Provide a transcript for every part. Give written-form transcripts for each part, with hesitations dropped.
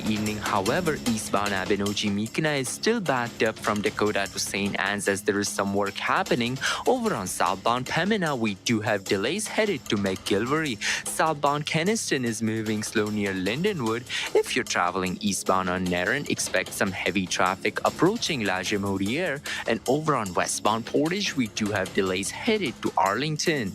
evening. However, eastbound Abenoji-Mikina is still backed up from Dakota to St. Anne's as there is some work happening. Over on southbound Pembina, we do have delays headed to McGilvery. Southbound Keniston is moving slow near Lindenwood. If you're traveling eastbound on Narran, expect some heavy traffic approaching La Gemaudière. And over on westbound Portage, we do have delays headed to Arlington.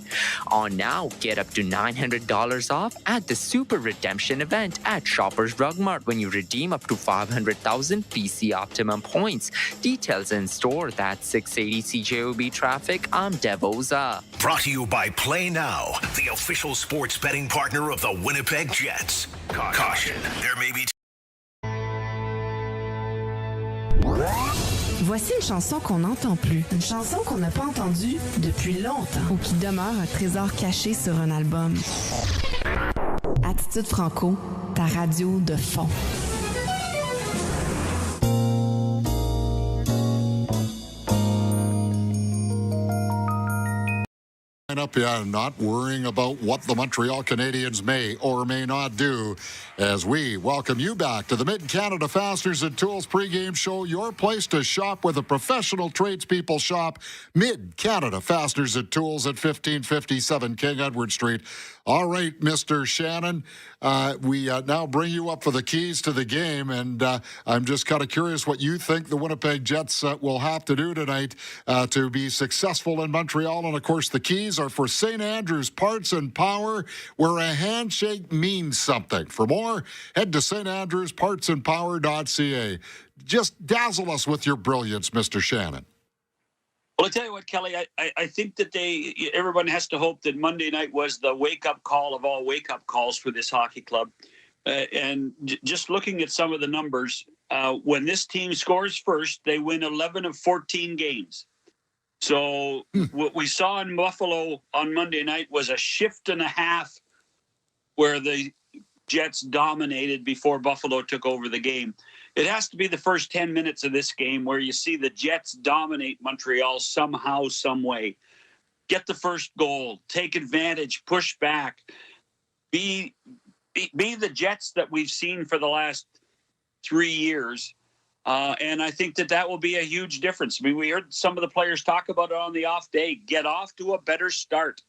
On now, get up to $900 off at the Super Redemption event at Shoppers Drug Mart when you redeem up to 500,000 PC Optimum points. Details in store. That's 680 CJOB traffic. I'm Devoza. Brought to you by Play Now, the official sports betting partner of the Winnipeg Jets. Caution, there may be... Voici une chanson qu'on n'entend plus. Une chanson qu'on n'a pas entendue depuis longtemps. Ou qui demeure un trésor caché sur un album. Attitude Franco, ta radio de fond. Up, not worrying about what the Montreal Canadiens may or may not do, as we welcome you back to the Mid-Canada Fasteners and Tools pregame show, your place to shop with a professional tradespeople shop. Mid-Canada Fasteners and Tools at 1557 King Edward Street. All right, Mr. Shannon, we now bring you up for the keys to the game, and I'm just kind of curious what you think the Winnipeg Jets will have to do tonight to be successful in Montreal. And, of course, the keys are for St. Andrew's Parts and Power, where a handshake means something. For more, head to standrewspartsandpower.ca. Just dazzle us with your brilliance, Mr. Shannon. Well, I tell you what, Kelly, I think that everyone has to hope that Monday night was the wake-up call of all wake-up calls for this hockey club. And just looking at some of the numbers, when this team scores first, they win 11 of 14 games. So what we saw in Buffalo on Monday night was a shift and a half where the Jets dominated before Buffalo took over the game. It has to be the first 10 minutes of this game where you see the Jets dominate Montreal somehow, some way. Get the first goal, take advantage, push back, be the Jets that we've seen for the last 3 years. And I think that will be a huge difference. I mean, we heard some of the players talk about it on the off day. Get off to a better start.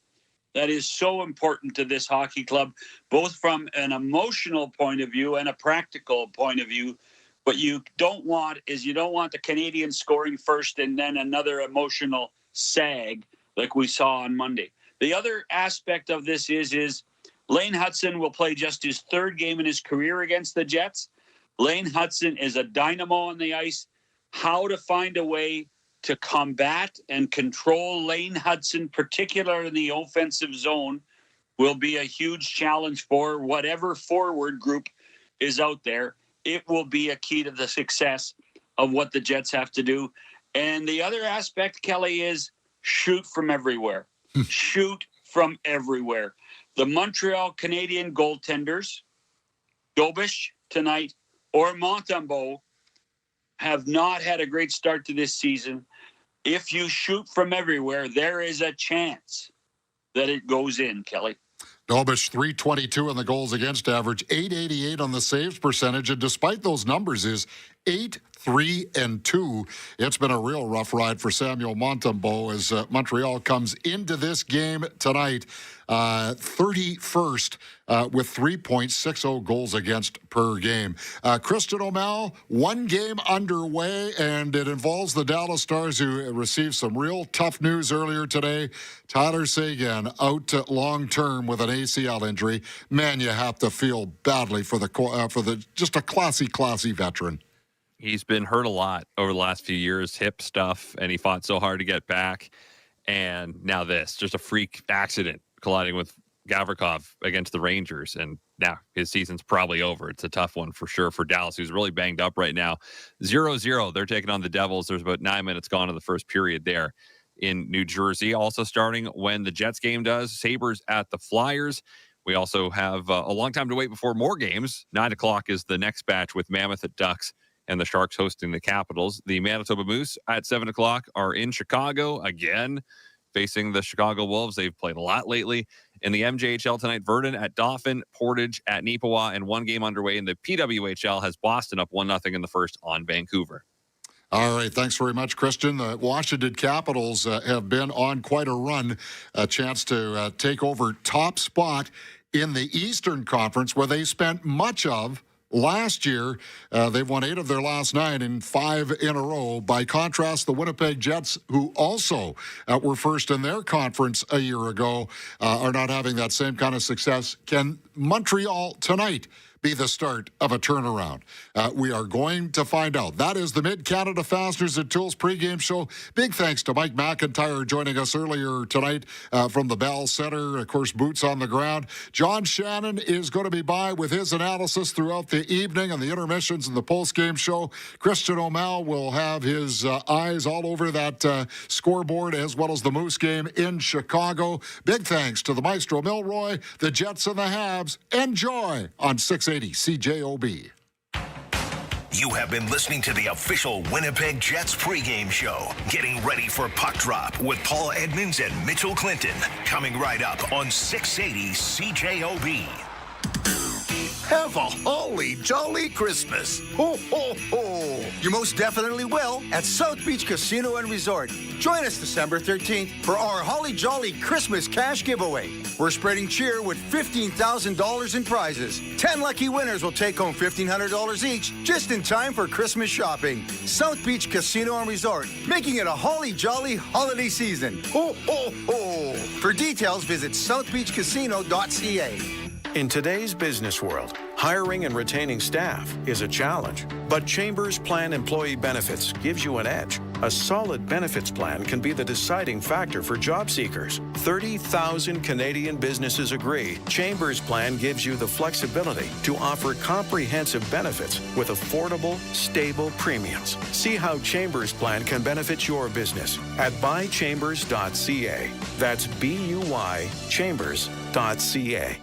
That is so important to this hockey club, both from an emotional point of view and a practical point of view. What you don't want the Canadiens scoring first and then another emotional sag like we saw on Monday. The other aspect of this is Lane Hudson will play just his third game in his career against the Jets. Lane Hudson is a dynamo on the ice. How to find a way to combat and control Lane Hudson, particularly in the offensive zone, will be a huge challenge for whatever forward group is out there. It will be a key to the success of what the Jets have to do. And the other aspect, Kelly, is shoot from everywhere. Shoot from everywhere. The Montreal Canadiens goaltenders, Dobish tonight or Montembeault, have not had a great start to this season. If you shoot from everywhere, there is a chance that it goes in, Kelly. Dobish, 322 on the goals against average, 888 on the saves percentage, and despite those numbers is 8-3-2. It's been a real rough ride for Samuel Montembeault as Montreal comes into this game tonight 31st with 3.60 goals against per game. Christian O'Mell, one game underway, and it involves the Dallas Stars, who received some real tough news earlier today. Tyler Seguin out long-term with an ACL injury. Man, you have to feel badly for the just a classy veteran. He's been hurt a lot over the last few years, hip stuff, and he fought so hard to get back. And now this, just a freak accident colliding with Gavrikov against the Rangers. And now his season's probably over. It's a tough one for sure for Dallas, who's really banged up right now. 0-0, they're taking on the Devils. There's about 9 minutes gone in the first period there in New Jersey. Also starting when the Jets game does, Sabres at the Flyers. We also have a long time to wait before more games. 9 o'clock is the next batch with Mammoth at Ducks and the Sharks hosting the Capitals. The Manitoba Moose at 7 o'clock are in Chicago again, facing the Chicago Wolves. They've played a lot lately. In the MJHL tonight, Verdun at Dauphin, Portage at Neepawa, and one game underway in the PWHL has Boston up 1-0 in the first on Vancouver. All right, thanks very much, Christian. The Washington Capitals have been on quite a run, a chance to take over top spot in the Eastern Conference, where they spent much of last year. They've won 8 of their last 9 and 5 in a row. By contrast, the Winnipeg Jets, who also were first in their conference a year ago, are not having that same kind of success. Can Montreal tonight be the start of a turnaround? We are going to find out. That is the Mid-Canada Fasteners and Tools pregame show. Big thanks to Mike McIntyre joining us earlier tonight from the Bell Center. Of course, boots on the ground. John Shannon is going to be by with his analysis throughout the evening on the intermissions and the post-game show. Christian O'Mell will have his eyes all over that scoreboard, as well as the Moose game in Chicago. Big thanks to the Maestro Milroy, the Jets and the Habs. Enjoy on 680 CJOB. You have been listening to the official Winnipeg Jets pregame show. Getting ready for Puck Drop with Paul Edmonds and Mitchell Clinton. Coming right up on 680 CJOB. Have a holly jolly Christmas. Ho, ho, ho. You most definitely will at South Beach Casino and Resort. Join us December 13th for our Holly Jolly Christmas cash giveaway. We're spreading cheer with $15,000 in prizes. 10 lucky winners will take home $1,500 each, just in time for Christmas shopping. South Beach Casino and Resort, making it a holly jolly holiday season. Ho, ho, ho. For details, visit southbeachcasino.ca. In today's business world, hiring and retaining staff is a challenge. But Chambers Plan Employee Benefits gives you an edge. A solid benefits plan can be the deciding factor for job seekers. 30,000 Canadian businesses agree Chambers Plan gives you the flexibility to offer comprehensive benefits with affordable, stable premiums. See how Chambers Plan can benefit your business at buychambers.ca. That's BUY chambers.ca.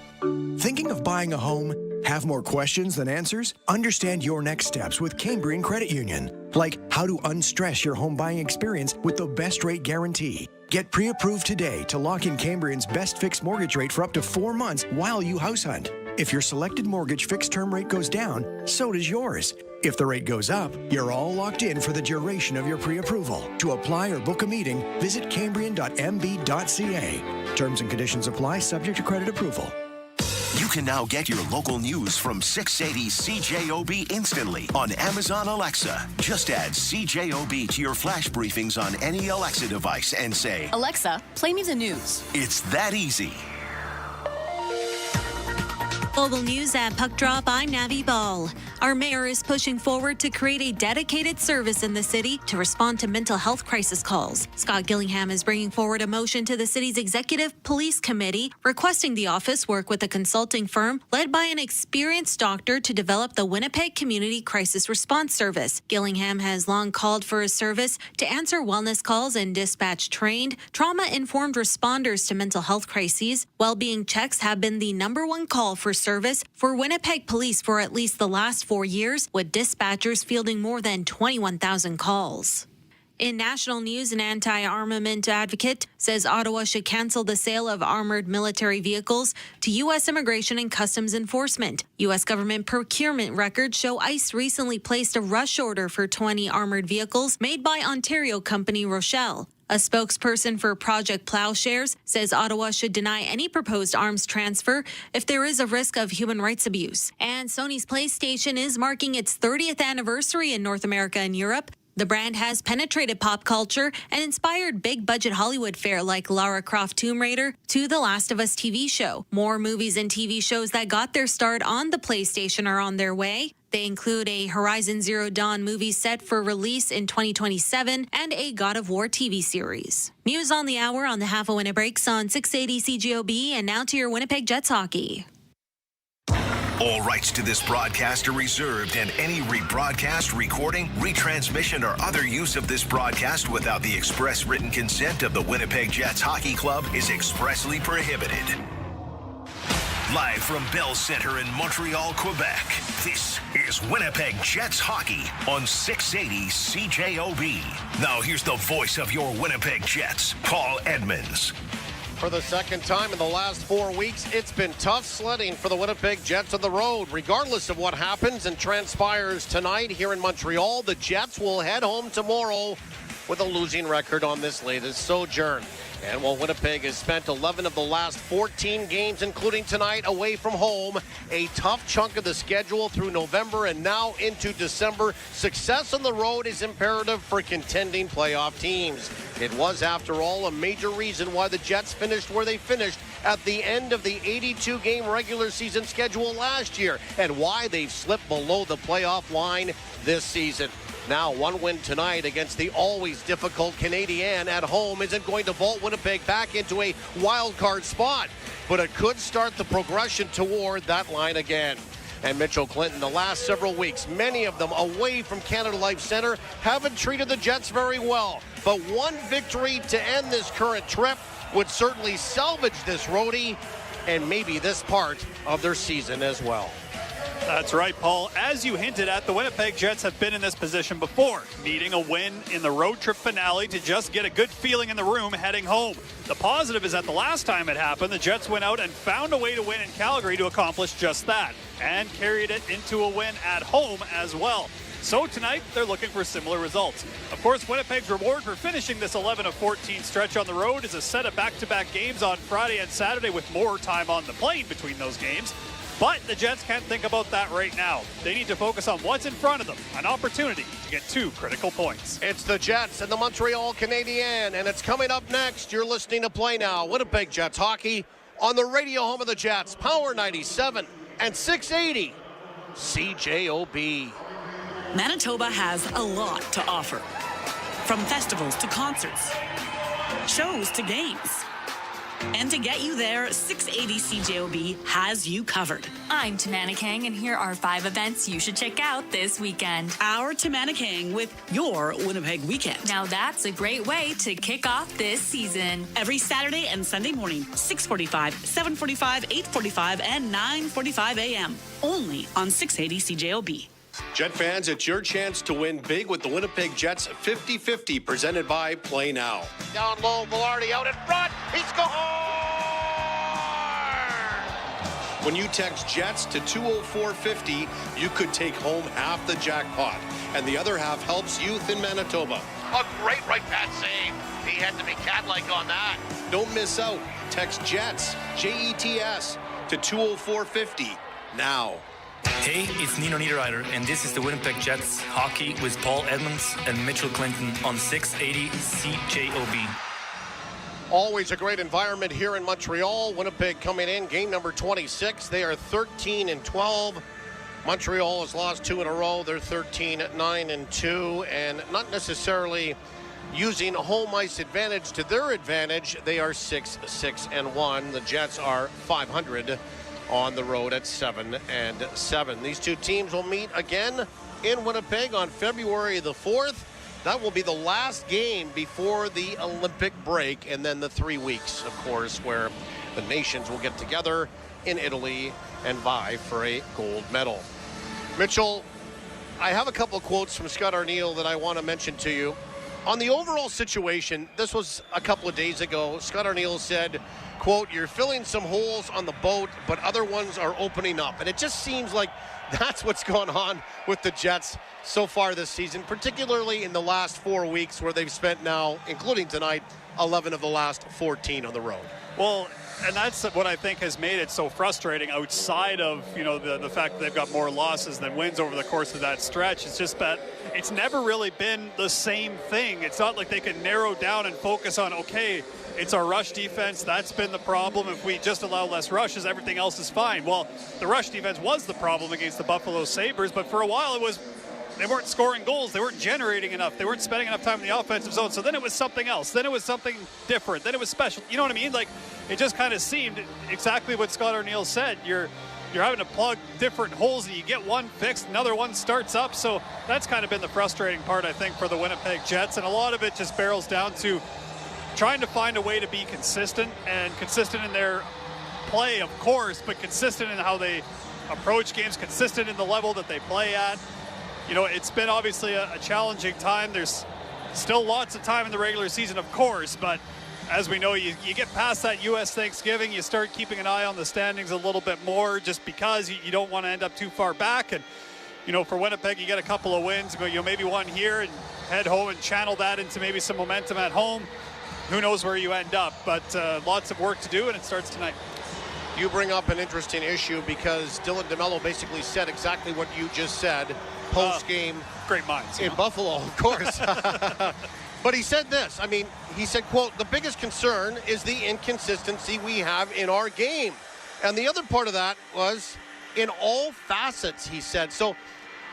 Thinking of buying a home? Have more questions than answers? Understand your next steps with Cambrian Credit Union. Like how to unstress your home buying experience with the best rate guarantee. Get pre-approved today to lock in Cambrian's best fixed mortgage rate for up to 4 months while you house hunt. If your selected mortgage fixed term rate goes down, so does yours. If the rate goes up, you're all locked in for the duration of your pre-approval. To apply or book a meeting, visit cambrian.mb.ca. Terms and conditions apply, subject to credit approval. You can now get your local news from 680 CJOB instantly on Amazon Alexa. Just add CJOB to your flash briefings on any Alexa device and say, Alexa, play me the news. It's that easy. Local news at Puck Drop, I'm Navi Ball. Our mayor is pushing forward to create a dedicated service in the city to respond to mental health crisis calls. Scott Gillingham is bringing forward a motion to the city's Executive Police Committee requesting the office work with a consulting firm led by an experienced doctor to develop the Winnipeg Community Crisis Response Service. Gillingham has long called for a service to answer wellness calls and dispatch trained, trauma-informed responders to mental health crises. Well-being checks have been the #1 call for service for Winnipeg police for at least the last 4 years, with dispatchers fielding more than 21,000 calls. In national news, an anti-armament advocate says Ottawa should cancel the sale of armored military vehicles to U.S. Immigration and Customs Enforcement. U.S. government procurement records show ICE recently placed a rush order for 20 armored vehicles made by Ontario company Rochelle. A spokesperson for Project Plowshares says Ottawa should deny any proposed arms transfer if there is a risk of human rights abuse. And Sony's PlayStation is marking its 30th anniversary in North America and Europe. The brand has penetrated pop culture and inspired big-budget Hollywood fare like Lara Croft Tomb Raider to The Last of Us TV show. More movies and TV shows that got their start on the PlayStation are on their way. They include a Horizon Zero Dawn movie set for release in 2027 and a God of War TV series. News on the hour on the Half a Winner Breaks on 680 CGOB, and now to your Winnipeg Jets hockey. All rights to this broadcast are reserved, and any rebroadcast, recording, retransmission, or other use of this broadcast without the express written consent of the Winnipeg Jets Hockey Club is expressly prohibited. Live from Bell Center in Montreal, Quebec, this is Winnipeg Jets Hockey on 680 CJOB. Now here's the voice of your Winnipeg Jets, Paul Edmonds. For the second time in the last 4 weeks, it's been tough sledding for the Winnipeg Jets on the road. Regardless of what happens and transpires tonight here in Montreal, the Jets will head home tomorrow with a losing record on this latest sojourn. And while Winnipeg has spent 11 of the last 14 games, including tonight, away from home, a tough chunk of the schedule through November and now into December, success on the road is imperative for contending playoff teams. It was, after all, a major reason why the Jets finished where they finished at the end of the 82-game regular season schedule last year, and why they've slipped below the playoff line this season. Now, one win tonight against the always difficult Canadiens at home isn't going to vault Winnipeg back into a wild card spot, but it could start the progression toward that line again. And Mitchell Clinton, the last several weeks, many of them away from Canada Life Centre, haven't treated the Jets very well. But one victory to end this current trip would certainly salvage this roadie and maybe this part of their season as well. That's right, Paul. As you hinted at, the Winnipeg Jets have been in this position before, needing a win in the road trip finale to just get a good feeling in the room heading home. The positive is that the last time it happened, the Jets went out and found a way to win in Calgary to accomplish just that, and carried it into a win at home as well. So tonight, they're looking for similar results. Of course, Winnipeg's reward for finishing this 11 of 14 stretch on the road is a set of back-to-back games on Friday and Saturday with more time on the plane between those games. But the Jets can't think about that right now. They need to focus on what's in front of them, an opportunity to get 2 critical points. It's the Jets and the Montreal Canadiens, and it's coming up next. You're listening to Play Now, Winnipeg Jets hockey on the radio home of the Jets, Power 97 and 680 CJOB. Manitoba has a lot to offer. From festivals to concerts, shows to games. And to get you there, 680 CJOB has you covered. I'm Tamana Kang, and here are 5 events you should check out this weekend. Our Tamana Kang with your Winnipeg weekend. Now that's a great way to kick off this season. Every Saturday and Sunday morning, 6:45, 7:45, 8:45, and 9:45 a.m. Only on 680 CJOB. Jet fans, it's your chance to win big with the Winnipeg Jets 50-50 presented by Play Now. Down low, Velarde out in front. He scores! When you text Jets to 20450, you could take home half the jackpot, and the other half helps youth in Manitoba. A great right pass save. He had to be cat-like on that. Don't miss out. Text Jets, Jets, to 20450 now. Hey, it's Nino Niederreiter, and this is the Winnipeg Jets hockey with Paul Edmonds and Mitchell Clinton on 680 CJOB. Always a great environment here in Montreal. Winnipeg coming in, game number 26. They are 13-12. Montreal has lost 2 in a row. They're 13-9-2, and not necessarily using home ice advantage to their advantage. They are 6-6-1. The Jets are 500 on the road at 7-7. These two teams will meet again in Winnipeg on February the 4th. That will be the last game before the Olympic break, and then the 3 weeks, of course, where the nations will get together in Italy and vie for a gold medal. Mitchell, I have a couple of quotes from Scott Arniel that I want to mention to you. On the overall situation, this was a couple of days ago, Scott Arniel said, quote, "You're filling some holes on the boat, but other ones are opening up." And it just seems like that's what's going on with the Jets so far this season, particularly in the last 4 weeks where they've spent now, including tonight, 11 of the last 14 on the road. Well, and that's what I think has made it so frustrating outside of, the fact that they've got more losses than wins over the course of that stretch. It's just that it's never really been the same thing. It's not like they can narrow down and focus on, okay, it's our rush defense. That's been the problem. If we just allow less rushes, everything else is fine. Well, the rush defense was the problem against the Buffalo Sabres, but for a while it was they weren't scoring goals. They weren't generating enough. They weren't spending enough time in the offensive zone. So then it was something else. Then it was something different. Then it was special. You know what I mean? Like, it just kind of seemed exactly what Scott Arniel said. You're having to plug different holes, and you get one fixed, another one starts up. So that's kind of been the frustrating part, I think, for the Winnipeg Jets. And a lot of it just barrels down to trying to find a way to be consistent, and consistent in their play, of course, but consistent in how they approach games, consistent in the level that they play at. It's been obviously a challenging time. There's still lots of time in the regular season, of course, but as we know, you get past that U.S. Thanksgiving, you start keeping an eye on the standings a little bit more, just because you don't want to end up too far back. And for Winnipeg, you get a couple of wins, but maybe one here and head home and channel that into maybe some momentum at home. Who knows where you end up, but lots of work to do, and it starts tonight. You bring up an interesting issue because Dylan DeMello basically said exactly what you just said post-game. Great minds. In Buffalo, of course. But he said this. I mean, he said, quote, "The biggest concern is the inconsistency we have in our game." And the other part of that was in all facets, he said. So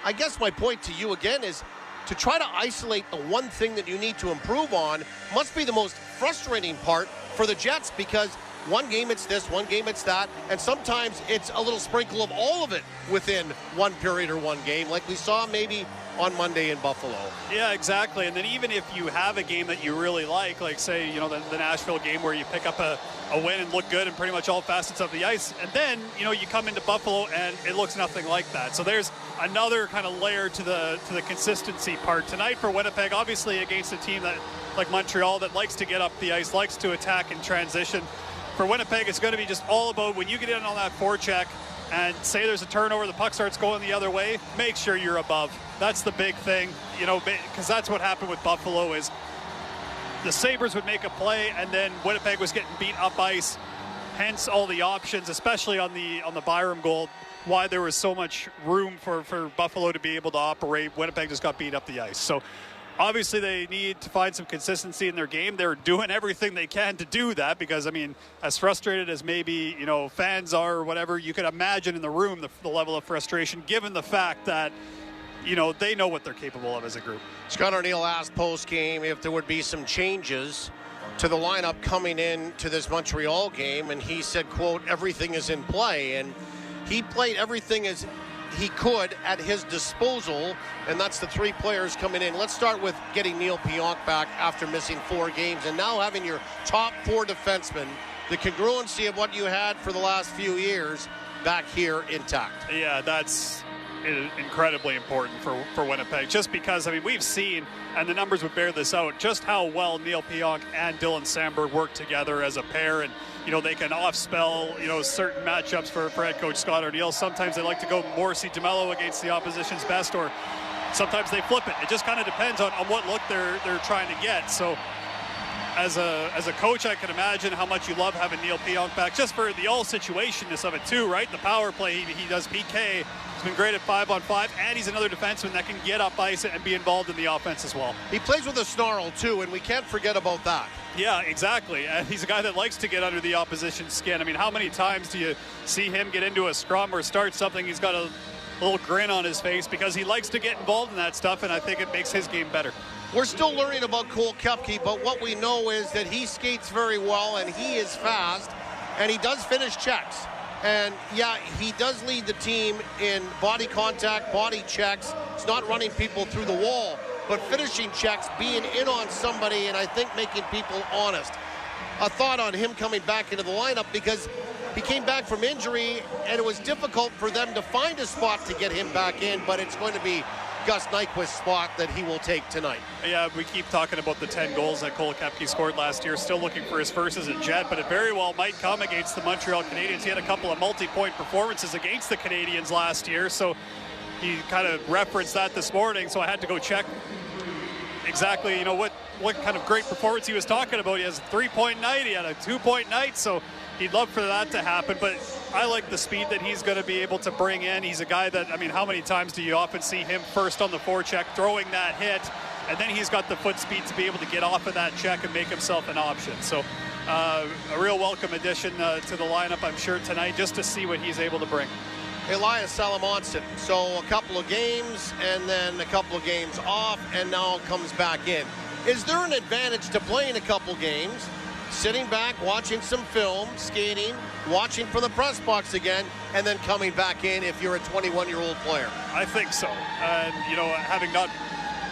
I guess my point to you again is to try to isolate the one thing that you need to improve on must be the most frustrating part for the Jets, because one game it's this, one game it's that, and sometimes it's a little sprinkle of all of it within one period or one game, like we saw maybe on Monday in Buffalo. Yeah, exactly. And then even if you have a game that you really like say, the Nashville game where you pick up a win and look good in pretty much all facets of the ice, and then, you come into Buffalo and it looks nothing like that. So there's another kind of layer to the consistency part tonight for Winnipeg, obviously against a team that, like Montreal, that likes to get up the ice, likes to attack and transition. For Winnipeg, it's going to be just all about when you get in on that forecheck and say there's a turnover, the puck starts going the other way, make sure you're above. That's the big thing, because that's what happened with Buffalo is the Sabres would make a play and then Winnipeg was getting beat up ice, hence all the options, especially on the Byram goal, why there was so much room for Buffalo to be able to operate. Winnipeg just got beat up the ice. So obviously they need to find some consistency in their game. They're doing everything they can to do that because, as frustrated as maybe, fans are or whatever, you could imagine in the room the level of frustration given the fact that, they know what they're capable of as a group. Scott Arniel asked post-game if there would be some changes to the lineup coming in to this Montreal game, and he said, quote, "Everything is in play." And he played everything as he could at his disposal, and that's the three players coming in. Let's start with getting Neil Pionk back after missing 4 games, and now having your top 4 defensemen, the congruency of what you had for the last few years, back here intact. Yeah, that's incredibly important for Winnipeg, just because we've seen, and the numbers would bear this out, just how well Neil Pionk and Dylan Samberg work together as a pair, and they can off-spell certain matchups for head coach Scott Arniel. Sometimes they like to go Morrissey DeMello against the opposition's best, or sometimes they flip it. It just kind of depends on what look they're trying to get. So as a coach, I can imagine how much you love having Neil Pionk back, just for the all situationness of it too, right? The power play, he does PK. He's been great at 5-on-5, and he's another defenseman that can get up ice and be involved in the offense as well. He plays with a snarl too, and we can't forget about that. Yeah, exactly. And he's a guy that likes to get under the opposition's skin. How many times do you see him get into a scrum or start something? He's got a little grin on his face because he likes to get involved in that stuff, and I think it makes his game better. We're still learning about Cole Koepke, but what we know is that he skates very well, and he is fast, and he does finish checks. And yeah, he does lead the team in body contact, body checks. It's not running people through the wall, but finishing checks, being in on somebody, and I think making people honest. A thought on him coming back into the lineup, because he came back from injury and it was difficult for them to find a spot to get him back in, but it's going to be Gus Nyquist's spot that he will take tonight. Yeah, we keep talking about the 10 goals that Cole Koepke scored last year. Still looking for his first as a Jet, but it very well might come against the Montreal Canadiens. He had a couple of multi-point performances against the Canadiens last year, so he kind of referenced that this morning, so I had to go check exactly, what kind of great performance he was talking about. He has a 3-point night, he had a 2-point night, so he'd love for that to happen, but I like the speed that he's going to be able to bring in. He's a guy that, how many times do you often see him first on the forecheck, throwing that hit, and then he's got the foot speed to be able to get off of that check and make himself an option. So a real welcome addition to the lineup, I'm sure, tonight, just to see what he's able to bring. Elias Salomonsson, so a couple of games and then a couple of games off, and now comes back in. Is there an advantage to playing a couple games, sitting back, watching some film, skating, watching for the press box again, and then coming back in if you're a 21-year-old player? I think so. And, having not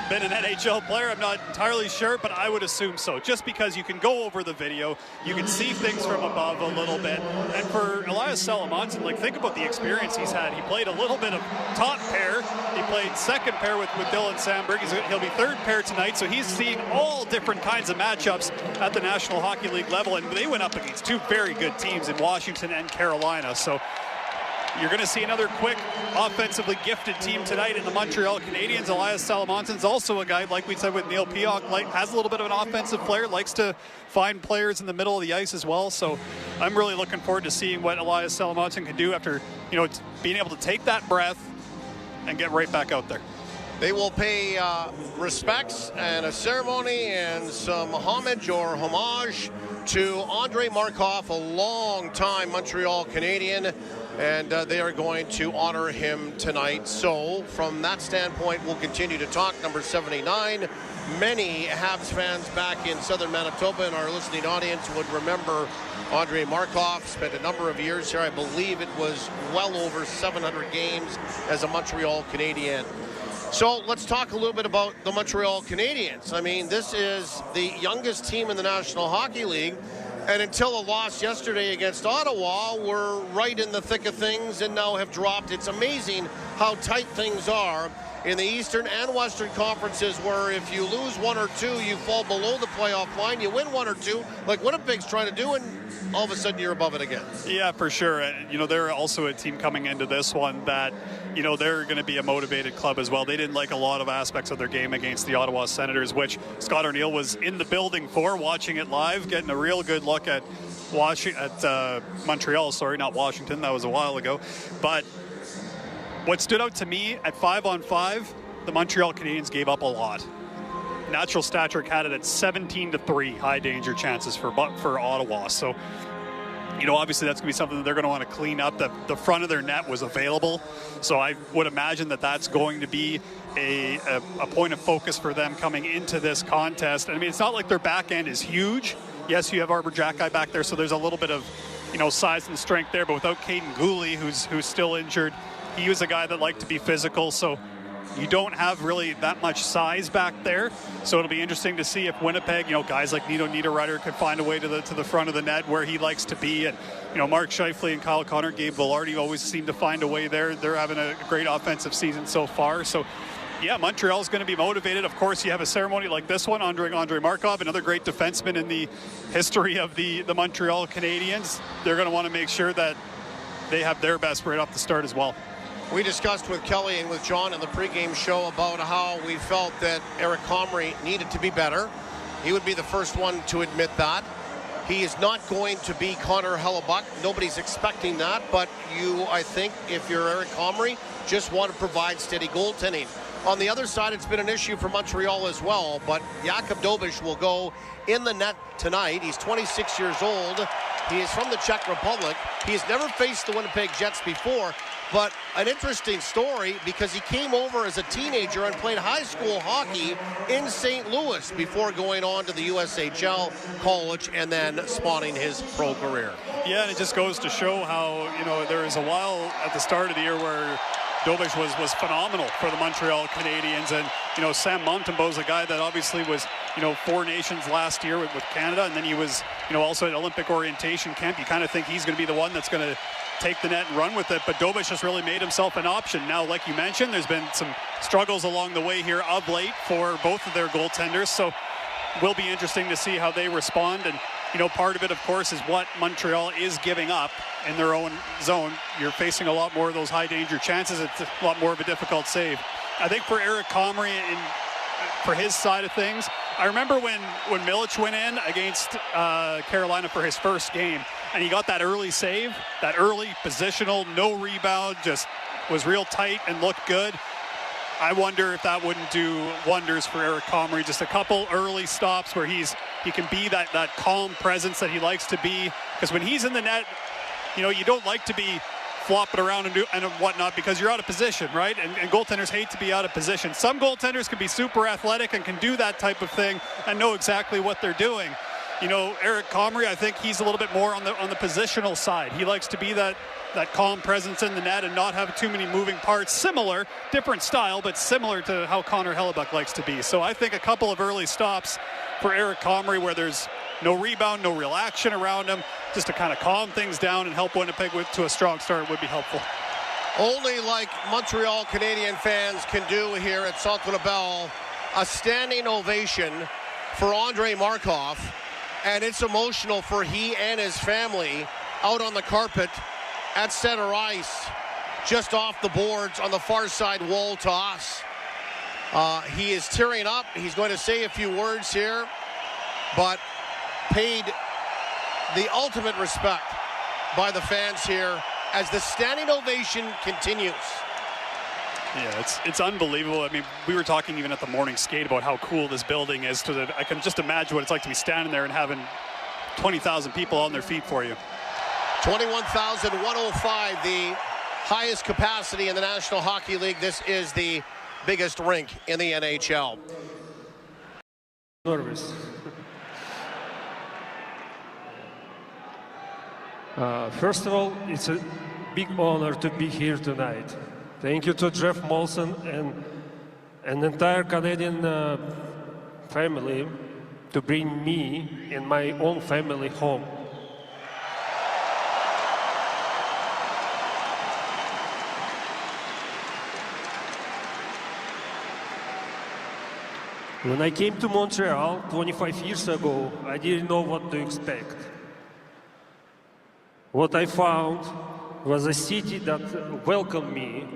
been an NHL player. I'm not entirely sure, but I would assume so. Just because you can go over the video, you can see things from above a little bit. And for Elias Salamonson, like, think about the experience he's had. He played a little bit of top pair. He played second pair with Dylan Sandberg. He'll be third pair tonight, so he's seeing all different kinds of matchups at the National Hockey League level. And they went up against two very good teams in Washington and Carolina. So you're going to see another quick, offensively gifted team tonight in the Montreal Canadiens. Elias Salamonson's also a guy, like we said with Neil Pionk, has a little bit of an offensive flair, likes to find players in the middle of the ice as well. So I'm really looking forward to seeing what Elias Salamonson can do after, being able to take that breath and get right back out there. They will pay respects and a ceremony and some homage to Andrei Markov, a long-time Montreal Canadien, and they are going to honor him tonight. So from that standpoint, we'll continue to talk. Number 79. Many Habs fans back in southern Manitoba in our listening audience would remember Andrei Markov. Spent a number of years here. I believe it was well over 700 games as a Montreal Canadien. So let's talk a little bit about the Montreal Canadiens. I mean, this is the youngest team in the National Hockey League. And until a loss yesterday against Ottawa, we're right in the thick of things and now have dropped. It's amazing how tight things are in the Eastern and Western conferences, where if you lose one or two, you fall below the playoff line. You win one or two, like Winnipeg's trying to do, and all of a sudden you're above it again. Yeah, for sure. And, they're also a team coming into this one that, they're going to be a motivated club as well. They didn't like a lot of aspects of their game against the Ottawa Senators, which Scott O'Neill was in the building for, watching it live, getting a real good look at Montreal. Sorry, not Washington. That was a while ago. But what stood out to me at 5-on-5, the Montreal Canadiens gave up a lot. Natural stat trick had it at 17-3 high danger chances for Ottawa. So, obviously that's going to be something that they're going to want to clean up. The front of their net was available. So I would imagine that that's going to be a point of focus for them coming into this contest. I mean, it's not like their back end is huge. Yes, you have Arbor Jacki back there, so there's a little bit of, size and strength there. But without Caden Gooley, who's still injured, he was a guy that liked to be physical. So you don't have really that much size back there. So it'll be interesting to see if Winnipeg, guys like Nino Niederreiter could find a way to the front of the net where he likes to be. And, Mark Scheifele and Kyle Connor, Gabe Velarde always seem to find a way there. They're having a great offensive season so far. So, yeah, Montreal's going to be motivated. Of course, you have a ceremony like this one, honoring Andrei Markov, another great defenseman in the history of the Montreal Canadiens. They're going to want to make sure that they have their best right off the start as well. We discussed with Kelly and with John in the pregame show about how we felt that Eric Comrie needed to be better. He would be the first one to admit that. He is not going to be Connor Hellebuck. Nobody's expecting that, but I think, if you're Eric Comrie, just want to provide steady goaltending. On the other side, it's been an issue for Montreal as well, but Jakub Dobeš will go in the net tonight. He's 26 years old. He is from the Czech Republic. He has never faced the Winnipeg Jets before, but an interesting story because he came over as a teenager and played high school hockey in St. Louis before going on to the USHL college and then spawning his pro career. Yeah, and it just goes to show how, there was a while at the start of the year where Dobeš was phenomenal for the Montreal Canadiens. And, Sam Montembeault's a guy that obviously was, 4 nations last year with Canada. And then he was, also at Olympic orientation camp. You kind of think he's going to be the one that's going to take the net and run with it. But Dobeš has really made himself an option. Now, like you mentioned, there's been some struggles along the way here of late for both of their goaltenders. So will be interesting to see how they respond. And, part of it, of course, is what Montreal is giving up in their own zone. You're facing a lot more of those high danger chances. It's a lot more of a difficult save. I think for Eric Comrie and for his side of things, I remember when Milic went in against Carolina for his first game, and he got that early save, that early positional, no rebound, just was real tight and looked good. I wonder if that wouldn't do wonders for Eric Comrie. Just a couple early stops where he can be that calm presence that he likes to be. Because when he's in the net, you don't like to be flopping around and whatnot because you're out of position, right? And goaltenders hate to be out of position. Some goaltenders can be super athletic and can do that type of thing and know exactly what they're doing. you know, Eric Comrie, I think he's a little bit more on the positional side. He likes to be that calm presence in the net and not have too many moving parts. Similar, different style, but similar to how Connor Hellebuck likes to be. So I think a couple of early stops for Eric Comrie where there's no rebound, no real action around him, just to kind of calm things down and help Winnipeg to a strong start would be helpful. Only like Montreal Canadian fans can do here at Centre Bell, a standing ovation for Andrei Markov, and it's emotional for he and his family out on the carpet at center ice, just off the boards on the far side wall to us. He is tearing up. He's going to say a few words here, but paid the ultimate respect by the fans here as the standing ovation continues. Yeah, it's unbelievable. I mean, we were talking even at the morning skate about how cool this building is. I can just imagine what it's like to be standing there and having 20,000 people on their feet for you. 21,105, the highest capacity in the National Hockey League. This is the biggest rink in the NHL. Nervous. First of all, it's a big honor to be here tonight. Thank you to Jeff Molson and the entire Canadian family to bring me and my own family home. When I came to Montreal 25 years ago, I didn't know what to expect. What I found was a city that welcomed me,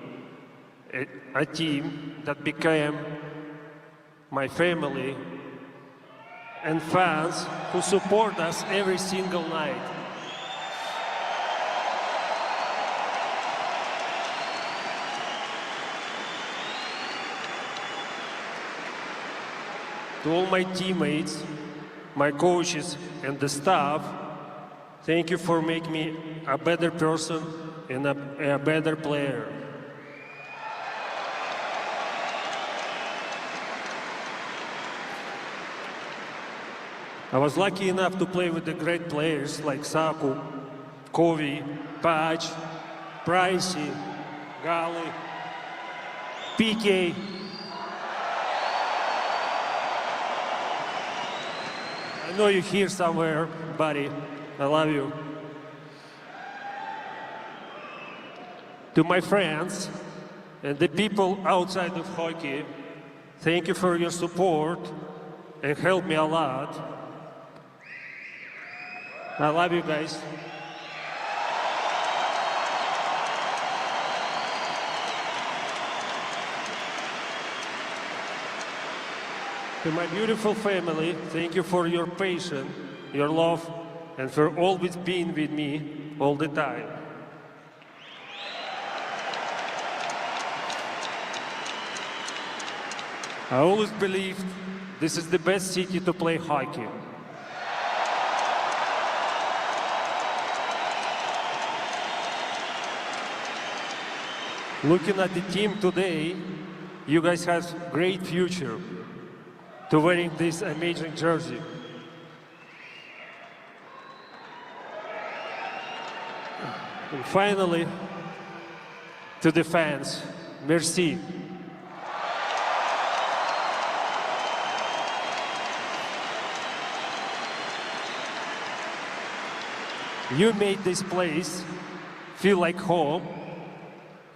a team that became my family, and fans who support us every single night. To all my teammates, my coaches, and the staff, thank you for making me a better person and a better player. I was lucky enough to play with the great players like Saku, Covey, Patch, Pricey, Goalie, PK. I know you're here somewhere, buddy. I love you. To my friends and the people outside of hockey, thank you for your support and helped me a lot. I love you guys. To my beautiful family, thank you for your patience, your love, and for always being with me all the time. I always believed this is the best city to play hockey. Looking at the team today, you guys have a great future to wearing this amazing jersey. And finally, to the fans, merci. You made this place feel like home.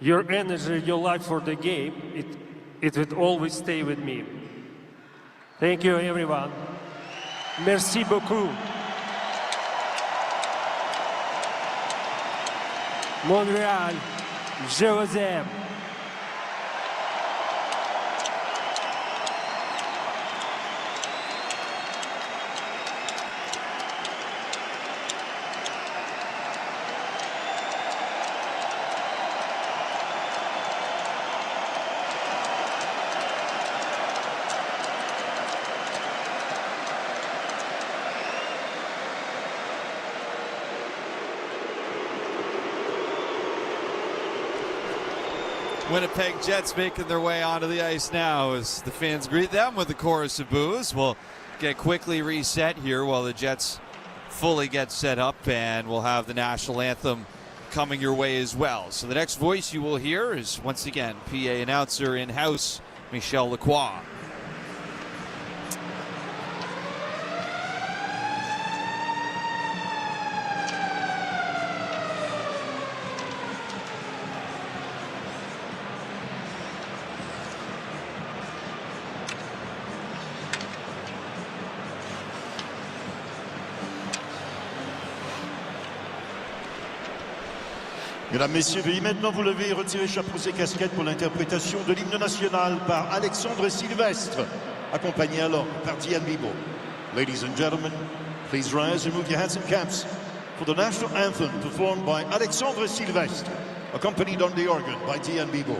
Your energy, your life for the game, it will always stay with me. Thank you, everyone. Merci beaucoup. Montreal, je vous aime. Winnipeg Jets making their way onto the ice now as the fans greet them with a chorus of boos. We'll get quickly reset here while the Jets fully get set up, and we'll have the national anthem coming your way as well. So the next voice you will hear is, once again, PA announcer in-house, Michel Lacroix. Mesdames, Messieurs, veuillez maintenant vous lever et retirer chapeau et casquettes pour l'interprétation de l'hymne national par Alexandre Sylvestre, accompagné alors par Diane Bibo. Ladies and gentlemen, please rise, remove your hats and caps for the national anthem performed by Alexandre Sylvestre, accompanied on the organ by Diane Bibo.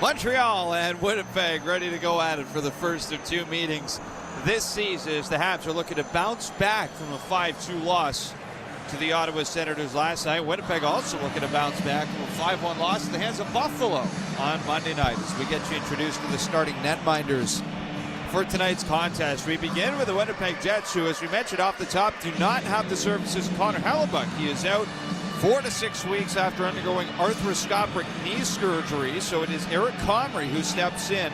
Montreal and Winnipeg ready to go at it for the first of two meetings this season as the Habs are looking to bounce back from a 5-2 loss to the Ottawa Senators last night. Winnipeg also looking to bounce back from a 5-1 loss in the hands of Buffalo on Monday night. As we get you introduced to the starting netminders for tonight's contest, we begin with the Winnipeg Jets, who, as we mentioned off the top, do not have the services of Connor Hellebuck. He is out 4 to 6 weeks after undergoing arthroscopic knee surgery, so it is Eric Comrie who steps in.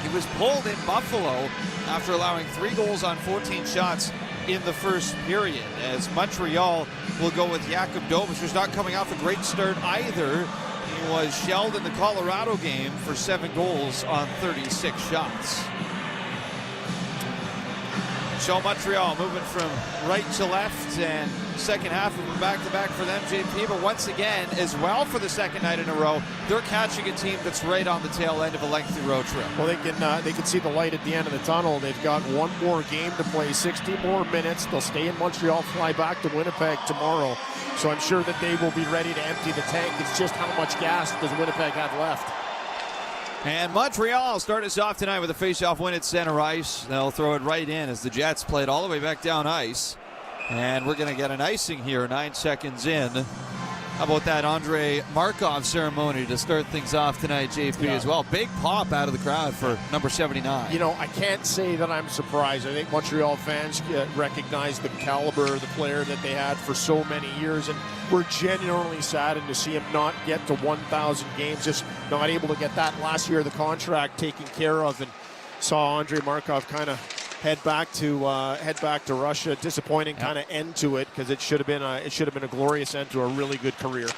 He was pulled in Buffalo after allowing 3 goals on 14 shots in the first period, as Montreal will go with Jakub Dobeš, who's not coming off a great start either. He was shelled in the Colorado game for 7 goals on 36 shots. So Montreal moving from right to left, and second half of a back-to-back for them, JP, but once again, as well for the second night in a row, they're catching a team that's right on the tail end of a lengthy road trip. Well, they can see the light at the end of the tunnel. They've got one more game to play, 60 more minutes. They'll stay in Montreal, fly back to Winnipeg tomorrow. So I'm sure that they will be ready to empty the tank. It's just how much gas does Winnipeg have left? And Montreal start us off tonight with a face-off win at center ice. They'll throw it right in as the Jets play it all the way back down ice. And we're going to get an icing here 9 seconds in. How about that Andrei Markov ceremony to start things off tonight, JP, as well. Big pop out of the crowd for number 79. You know, I can't say that I'm surprised. I think Montreal fans recognize the caliber of the player that they had for so many years, and we're genuinely saddened to see him not get to 1,000 games, just not able to get that last year of the contract taken care of, and saw Andrei Markov kind of head back to Russia. Disappointing kind of end to it, because it should have been a glorious end to a really good career.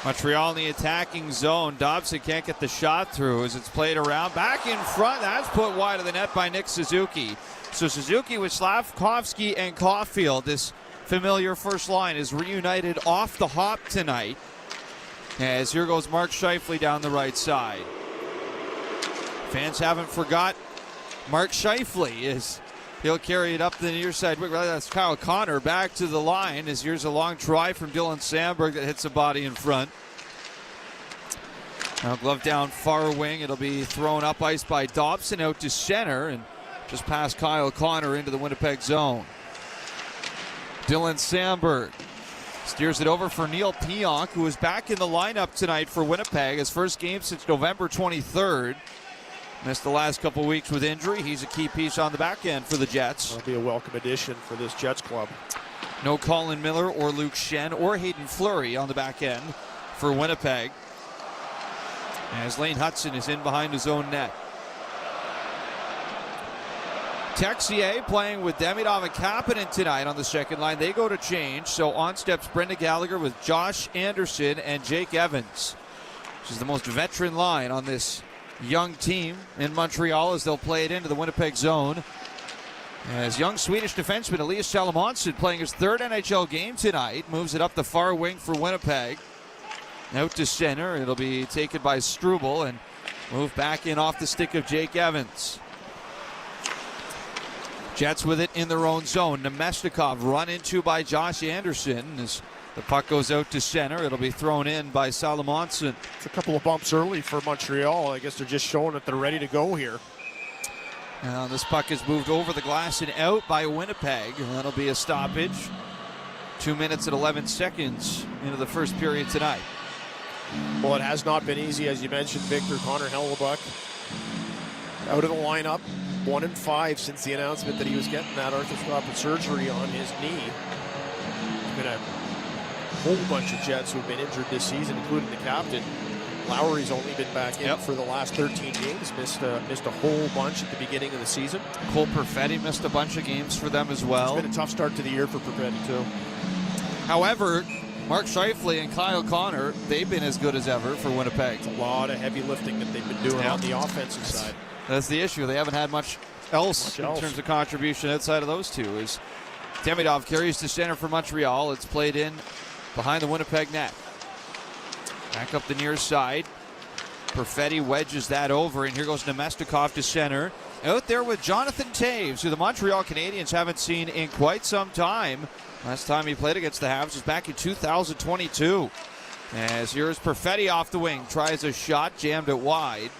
Montreal in the attacking zone. Dobson can't get the shot through as it's played around. Back in front. That's put wide of the net by Nick Suzuki. So Suzuki with Slavkovsky and Caulfield. This familiar first line is reunited off the hop tonight. As here goes Mark Scheifele down the right side. Fans haven't forgot Mark Scheifele is he'll carry it up the near side. That's Kyle Connor back to the line as here's a long try from Dylan Sandberg that hits the body in front. Now glove down far wing. It'll be thrown up ice by Dobson out to center and just past Kyle Connor into the Winnipeg zone. Dylan Sandberg steers it over for Neil Pionk, who is back in the lineup tonight for Winnipeg. His first game since November 23rd. Missed the last couple weeks with injury. He's a key piece on the back end for the Jets. That'll be a welcome addition for this Jets club. No Colin Miller or Luke Shen or Hayden Fleury on the back end for Winnipeg, as Lane Hudson is in behind his own net. Texier playing with Demidov and Kapanen tonight on the second line. They go to change, so on steps Brendan Gallagher with Josh Anderson and Jake Evans, which is the most veteran line on this young team in Montreal as they'll play it into the Winnipeg zone. As young Swedish defenseman Elias Salomonsson, playing his third NHL game tonight, moves it up the far wing for Winnipeg. Out to center. It'll be taken by Struble and moved back in off the stick of Jake Evans. Jets with it in their own zone. Nemestikov run into by Josh Anderson as the puck goes out to center. It'll be thrown in by Salomonsson. It's a couple of bumps early for Montreal. I guess they're just showing that they're ready to go here. Now this puck is moved over the glass and out by Winnipeg. And that'll be a stoppage. 2 minutes and 11 seconds into the first period tonight. Well, it has not been easy, as you mentioned, Victor. Connor Hellebuck out of the lineup. 1-5 since the announcement that he was getting that arthroscopic surgery on his knee. There's been a whole bunch of Jets who've been injured this season, including the captain. Lowry's only been back in for the last 13 games. Missed a whole bunch at the beginning of the season. Cole Perfetti missed a bunch of games for them as well. It's been a tough start to the year for Perfetti, too. However, Mark Scheifele and Kyle Connor, they've been as good as ever for Winnipeg. It's a lot of heavy lifting that they've been doing on the offensive side. That's the issue. They haven't had much else in terms of contribution outside of those two. As Demidov carries to center for Montreal. It's played in behind the Winnipeg net. Back up the near side. Perfetti wedges that over, and here goes Nemestikov to center. Out there with Jonathan Toews, who the Montreal Canadiens haven't seen in quite some time. Last time he played against the Habs was back in 2022. As here's Perfetti off the wing. Tries a shot, jammed it wide.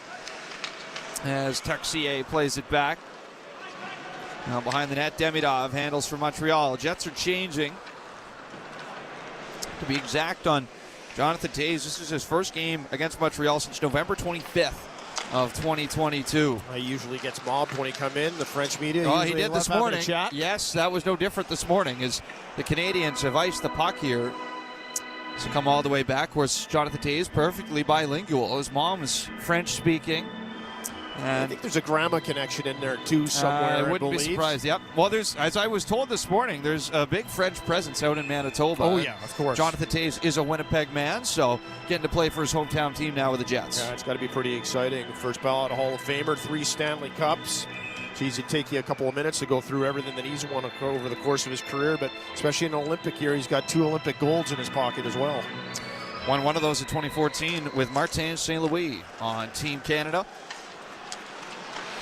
As Texier plays it back. Now behind the net, Demidov handles for Montreal. Jets are changing. To be exact on Jonathan Toews, this is his first game against Montreal since November 25th of 2022. He usually gets mobbed when he come in. The French media. Oh, he did this morning. Yes, that was no different this morning as the Canadiens have iced the puck here. So come all the way back. Of course, Jonathan Toews perfectly bilingual. His mom is French speaking. And I think there's a grandma connection in there too somewhere. I wouldn't be surprised. Yep. Well, there's, as I was told this morning, there's a big French presence out in Manitoba. Oh yeah, of course. Jonathan Toews is a Winnipeg man, so getting to play for his hometown team now with the Jets. Yeah, it's got to be pretty exciting. First ballot Hall of Famer, 3 Stanley Cups. Geez, it'd take you a couple of minutes to go through everything that he's won over the course of his career, but especially in an Olympic year, he's got 2 Olympic golds in his pocket as well. Won one of those in 2014 with Martin St. Louis on Team Canada.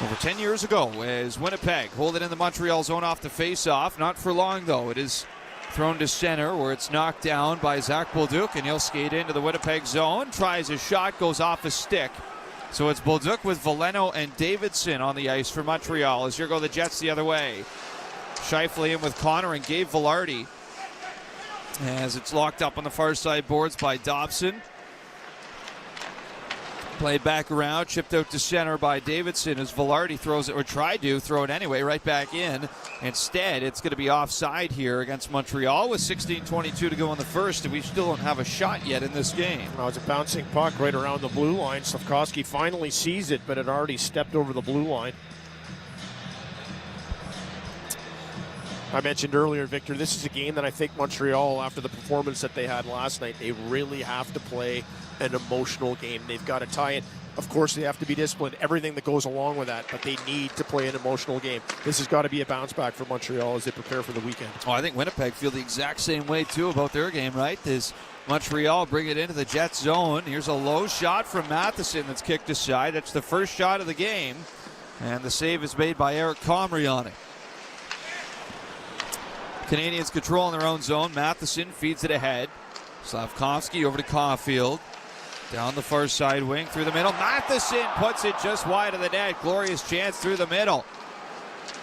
Over 10 years ago, as Winnipeg hold it in the Montreal zone off the face-off. Not for long, though. It is thrown to center, where it's knocked down by Zach Bolduc, and he'll skate into the Winnipeg zone. Tries a shot, goes off a stick. So it's Bolduc with Veleno and Davidson on the ice for Montreal, as here go the Jets the other way. Scheifele in with Connor and Gabe Vilardi, as it's locked up on the far side boards by Dobson. Played back around, chipped out to center by Davidson as Vilardi throws it, or tried to throw it anyway, right back in. Instead, it's going to be offside here against Montreal with 16:22 to go in the first, and we still don't have a shot yet in this game. It's a bouncing puck right around the blue line. Slafkovsky finally sees it, but it already stepped over the blue line. I mentioned earlier, Victor, this is a game that I think Montreal, after the performance that they had last night, they really have to play an emotional game. They've got to tie it. Of course, they have to be disciplined, everything that goes along with that, but they need to play an emotional game. This has got to be a bounce back for Montreal as they prepare for the weekend. Oh, I think Winnipeg feel the exact same way, too, about their game, right? As Montreal bring it into the Jets zone. Here's a low shot from Matheson that's kicked aside. That's the first shot of the game, and the save is made by Eric Comrie on it. Canadiens control in their own zone. Matheson feeds it ahead. Slafkovsky over to Caulfield. Down the far side wing, through the middle. Matheson puts it just wide of the net. Glorious chance through the middle.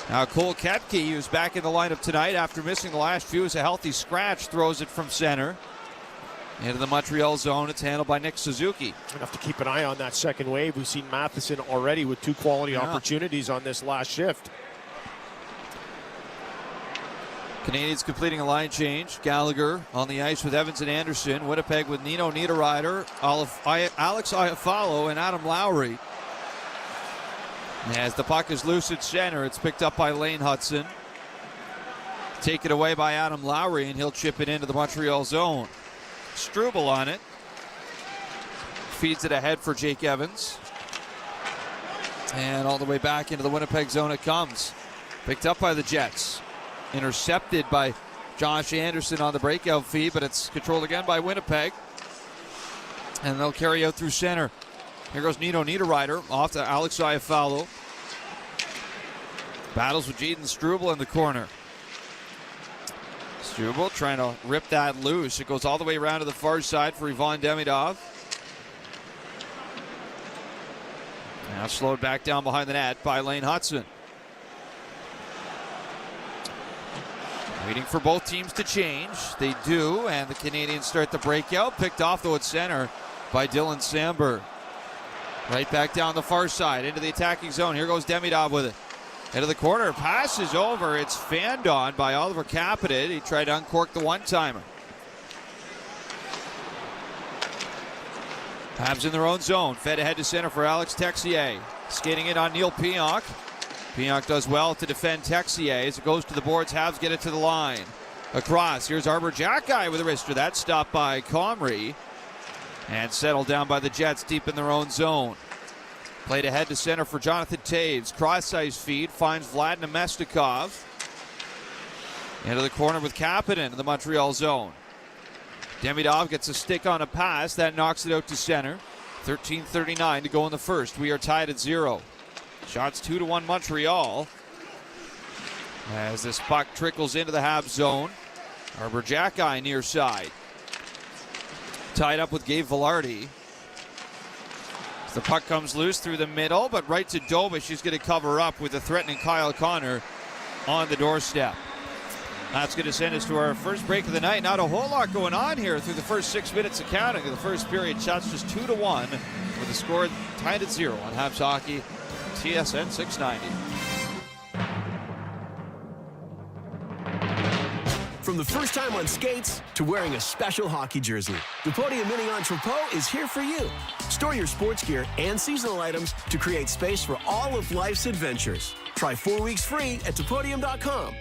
Now Cole Koepke, who's back in the lineup tonight after missing the last few, is a healthy scratch, throws it from center. Into the Montreal zone. It's handled by Nick Suzuki. We'll have to keep an eye on that second wave. We've seen Matheson already with 2 quality opportunities on this last shift. Canadiens completing a line change. Gallagher on the ice with Evans and Anderson. Winnipeg with Nino Niederreiter, Alex Iafallo, and Adam Lowry. As the puck is loose at center, it's picked up by Lane Hudson. Taken away by Adam Lowry, and he'll chip it into the Montreal zone. Struble on it. Feeds it ahead for Jake Evans. And all the way back into the Winnipeg zone it comes. Picked up by the Jets. Intercepted by Josh Anderson on the breakout feed, but it's controlled again by Winnipeg. And they'll carry out through center. Here goes Nino Niederreiter off to Alex Iafallo. Battles with Jaden Struble in the corner. Struble trying to rip that loose. It goes all the way around to the far side for Ivan Demidov. Now slowed back down behind the net by Lane Hudson. Waiting for both teams to change. They do, and the Canadiens start the breakout. Picked off, though, at center by Dylan Samberg. Right back down the far side into the attacking zone. Here goes Demidov with it. Into the corner. Pass is over. It's fanned on by Oliver Kapanen. He tried to uncork the one-timer. Habs in their own zone. Fed ahead to center for Alex Texier. Skating in on Neil Pionk. Pionk does well to defend Texier as it goes to the boards. Habs get it to the line. Across. Here's Arbor Jackeye with a wrister. That's stopped by Comrie. And settled down by the Jets deep in their own zone. Played ahead to center for Jonathan Taves. Cross-ice feed. Finds Vlad Nemestikov. Into the corner with Kapanen in the Montreal zone. Demidov gets a stick on a pass. That knocks it out to center. 13:39 to go in the first. We are tied at 0. Shots 2-1 Montreal. As this puck trickles into the Habs zone. Arbor Jackeye near side. Tied up with Gabe Vilardi. The puck comes loose through the middle, but right to Dobish. She's going to cover up with the threatening Kyle Connor on the doorstep. That's going to send us to our first break of the night. Not a whole lot going on here through the first 6 minutes of counting of the first period. Shots just 2-1 with the score tied at 0 on Habs Hockey, TSN 690. From the first time on skates to wearing a special hockey jersey, the Podium Mini Entrepot is here for you. Store your sports gear and seasonal items to create space for all of life's adventures. Try 4 weeks free at tepodium.com.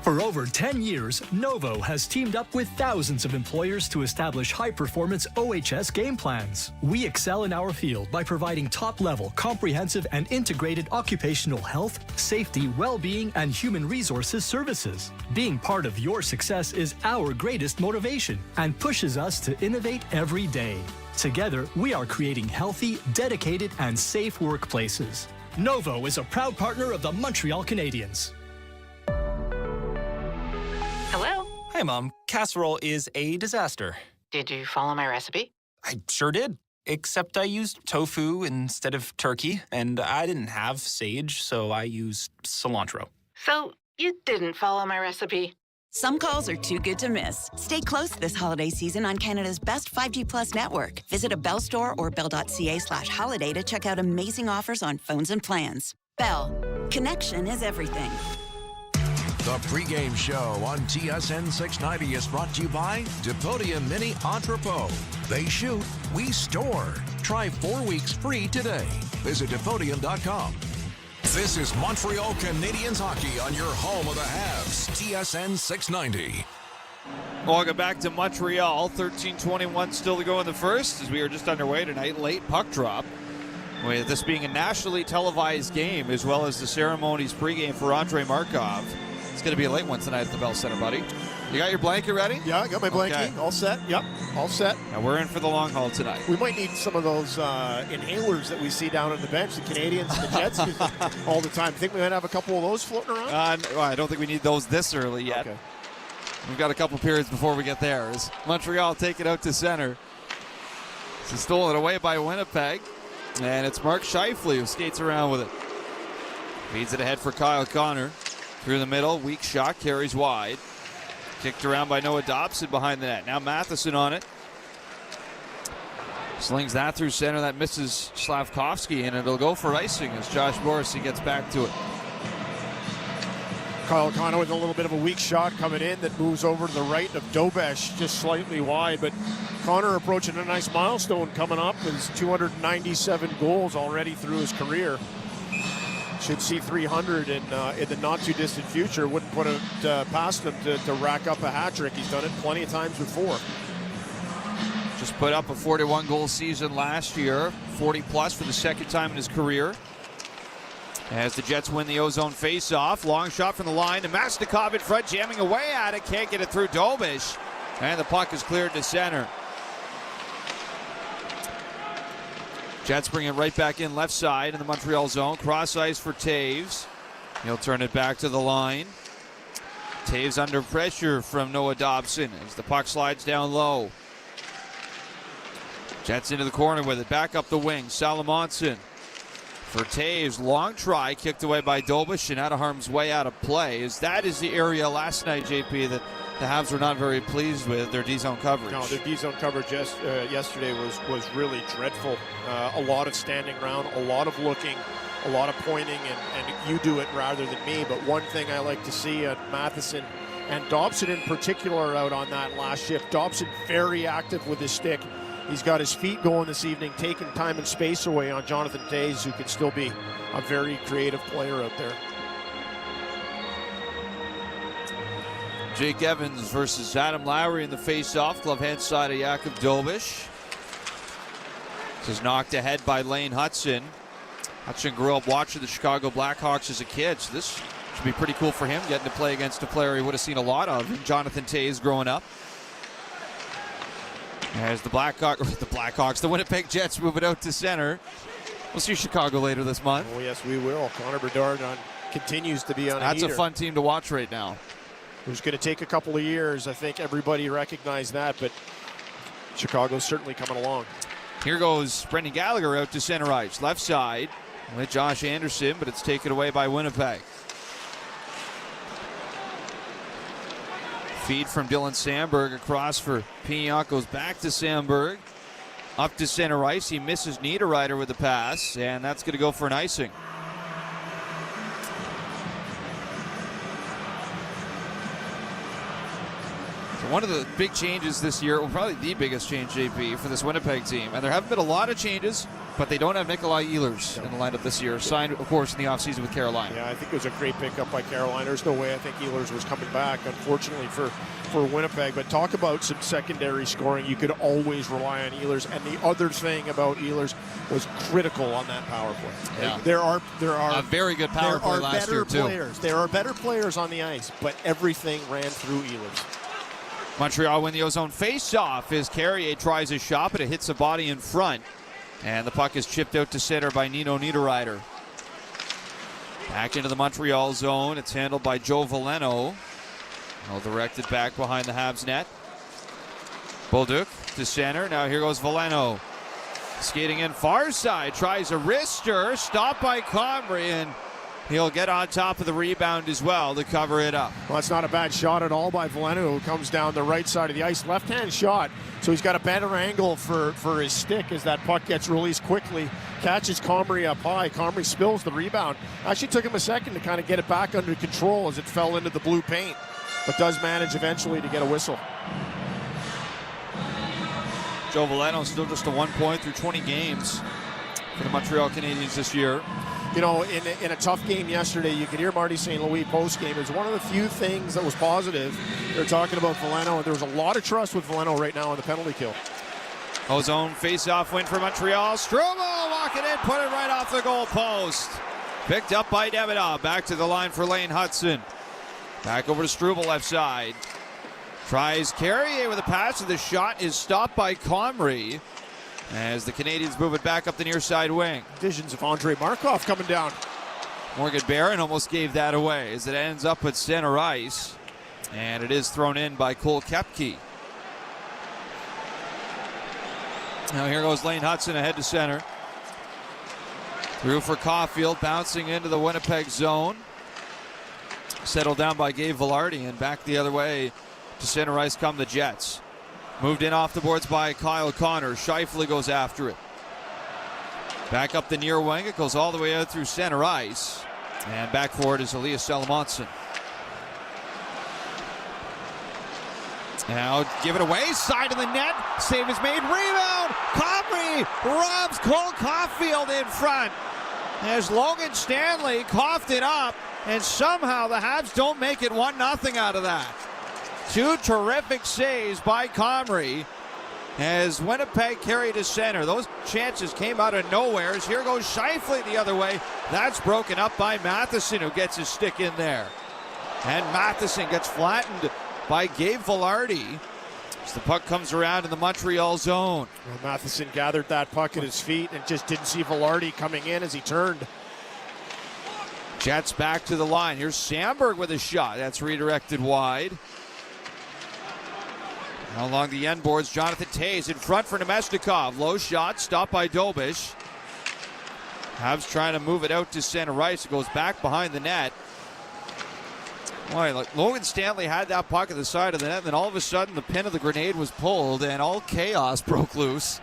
For over 10 years, Novo has teamed up with thousands of employers to establish high-performance OHS game plans. We excel in our field by providing top-level, comprehensive, and integrated occupational health, safety, well-being, and human resources services. Being part of your success is our greatest motivation and pushes us to innovate every day. Together, we are creating healthy, dedicated, and safe workplaces. Novo is a proud partner of the Montreal Canadiens. Hello? Hi, Mom. Casserole is a disaster. Did you follow my recipe? I sure did. Except I used tofu instead of turkey, and I didn't have sage, so I used cilantro. So you didn't follow my recipe? Some calls are too good to miss. Stay close this holiday season on Canada's best 5G Plus network. Visit a Bell store or bell.ca/holiday to check out amazing offers on phones and plans. Bell. Connection is everything. The pregame show on TSN 690 is brought to you by Podium Mini Entrepot. They shoot, we store. Try 4 weeks free today. Visit Podium.com. This is Montreal Canadiens hockey on your home of the Habs, TSN 690. Welcome back to Montreal. 13:21 still to go in the first as we are just underway tonight. Late puck drop. With this being a nationally televised game as well as the ceremonies pregame for Andrei Markov. It's going to be a late one tonight at the Bell Center, buddy. You got your blanket ready? Yeah, I got my blanket. Okay. All set. Yep, all set. Now we're in for the long haul tonight. We might need some of those inhalers that we see down on the bench, the Canadiens and the Jets use all the time. Think we might have a couple of those floating around? No, I don't think we need those this early yet. Okay. We've got a couple periods before we get there. As Montreal take it out to center. It's stolen away by Winnipeg. And it's Mark Scheifele who skates around with it. Feeds it ahead for Kyle Connor. Through the middle, weak shot, carries wide. Kicked around by Noah Dobson behind the net. Now Matheson on it. Slings that through center. That misses Slavkovsky, and it'll go for icing as Josh Morrissey gets back to it. Kyle Connor with a little bit of a weak shot coming in that moves over to the right of Dobesh, just slightly wide. But Connor approaching a nice milestone coming up. His 297 goals already through his career. Should see 300 in the not-too-distant future. Wouldn't put it past him to rack up a hat trick. He's done it plenty of times before. Just put up a 41-goal season last year, 40-plus for the second time in his career. As the Jets win the Ozone face-off, long shot from the line to Mastikov in front, jamming away at it, can't get it through Dobish, and the puck is cleared to center. Jets bring it right back in left side in the Montreal zone, cross ice for Taves. He'll turn it back to the line. Taves under pressure from Noah Dobson as the puck slides down low. Jets into the corner with it, back up the wing, Salomonson. For Taves, long try, kicked away by Dobish and out of harm's way, out of play. That is the area last night, JP, that the Habs were not very pleased with, their D-zone coverage. No, their D-zone coverage yesterday was really dreadful. A lot of standing around, a lot of looking, a lot of pointing, and you do it rather than me. But one thing I like to see at Matheson and Dobson in particular out on that last shift. Dobson very active with his stick. He's got his feet going this evening, taking time and space away on Jonathan Taves, who can still be a very creative player out there. Jake Evans versus Adam Lowry in the face-off. Glove hand side of Jakub Dobish. This is knocked ahead by Lane Hudson. Hudson grew up watching the Chicago Blackhawks as a kid, so this should be pretty cool for him, getting to play against a player he would have seen a lot of in Jonathan Taves growing up. As the Winnipeg Jets move it out to center. We'll see Chicago later this month. Oh, yes, we will. Connor Bedard continues to be on That's a fun team to watch right now. It was going to take a couple of years. I think everybody recognized that, but Chicago's certainly coming along. Here goes Brendan Gallagher out to center ice. Left side with Josh Anderson, but it's taken away by Winnipeg. Feed from Dylan Samberg across for Pignac, goes back to Samberg. Up to center ice. He misses Niederreiter with the pass, and that's going to go for an icing. So one of the big changes this year, well, probably the biggest change, JP, for this Winnipeg team. And there haven't been a lot of changes, but they don't have Nikolai Ehlers in the lineup this year. Signed, of course, in the offseason with Carolina. Yeah, I think it was a great pickup by Carolina. There's no way I think Ehlers was coming back, unfortunately, for Winnipeg. But talk about some secondary scoring. You could always rely on Ehlers. And the other thing about Ehlers was critical on that power play. Yeah. There are a very good power play last year, too. There are better players on the ice, but everything ran through Ehlers. Montreal win the Ozone face-off as Carrier tries a shot, but it hits the body in front. And the puck is chipped out to center by Nino Niederreiter. Back into the Montreal zone. It's handled by Joe Veleno. Well directed back behind the Habs net. Bolduc to center. Now here goes Veleno. Skating in far side. Tries a wrister. Stopped by Comrie, and he'll get on top of the rebound as well to cover it up. Well, that's not a bad shot at all by Veleno, who comes down the right side of the ice. Left-hand shot, so he's got a better angle for his stick as that puck gets released quickly. Catches Comrie up high. Comrie spills the rebound. Actually took him a second to kind of get it back under control as it fell into the blue paint, but does manage eventually to get a whistle. Joe Veleno still just a 1 point through 20 games for the Montreal Canadiens this year. You know, in a tough game yesterday, you could hear Marty St. Louis post-game. It was one of the few things that was positive. They're talking about Veleno, and there was a lot of trust with Veleno right now on the penalty kill. Ozone face-off win for Montreal. Struble walking in, put it right off the goal post. Picked up by Davidoff. Back to the line for Lane Hudson. Back over to Struble left side. Tries Carrier with a pass, and the shot is stopped by Comrie as the Canadiens move it back up the near side wing. Visions of Andrei Markov coming down. Morgan Barron almost gave that away as it ends up at center ice. And it is thrown in by Cole Koepke. Now here goes Lane Hudson ahead to center. Through for Caulfield, bouncing into the Winnipeg zone. Settled down by Gabe Vilardi, and back the other way to center ice come the Jets. Moved in off the boards by Kyle Connor. Scheifele goes after it. Back up the near wing. It goes all the way out through center ice. And back forward is Elias Salamonson. Now give it away. Side of the net. Save is made. Rebound. Comrie robs Cole Caulfield in front. As Logan Stanley coughed it up. And somehow the Habs don't make it 1-0 out of that. Two terrific saves by Comrie as Winnipeg carried to center. Those chances came out of nowhere. As here goes Scheifele the other way. That's broken up by Matheson, who gets his stick in there. And Matheson gets flattened by Gabe Vilardi as the puck comes around in the Montreal zone. Well, Matheson gathered that puck at his feet and just didn't see Vilardi coming in as he turned. Jets back to the line. Here's Sandberg with a shot. That's redirected wide. Now along the end boards, Jonathan Toews in front for Nemesnikov. Low shot, stopped by Dobish. Habs trying to move it out to center ice. It goes back behind the net. Boy, Logan Stanley had that puck at the side of the net, and then all of a sudden the pin of the grenade was pulled, and all chaos broke loose.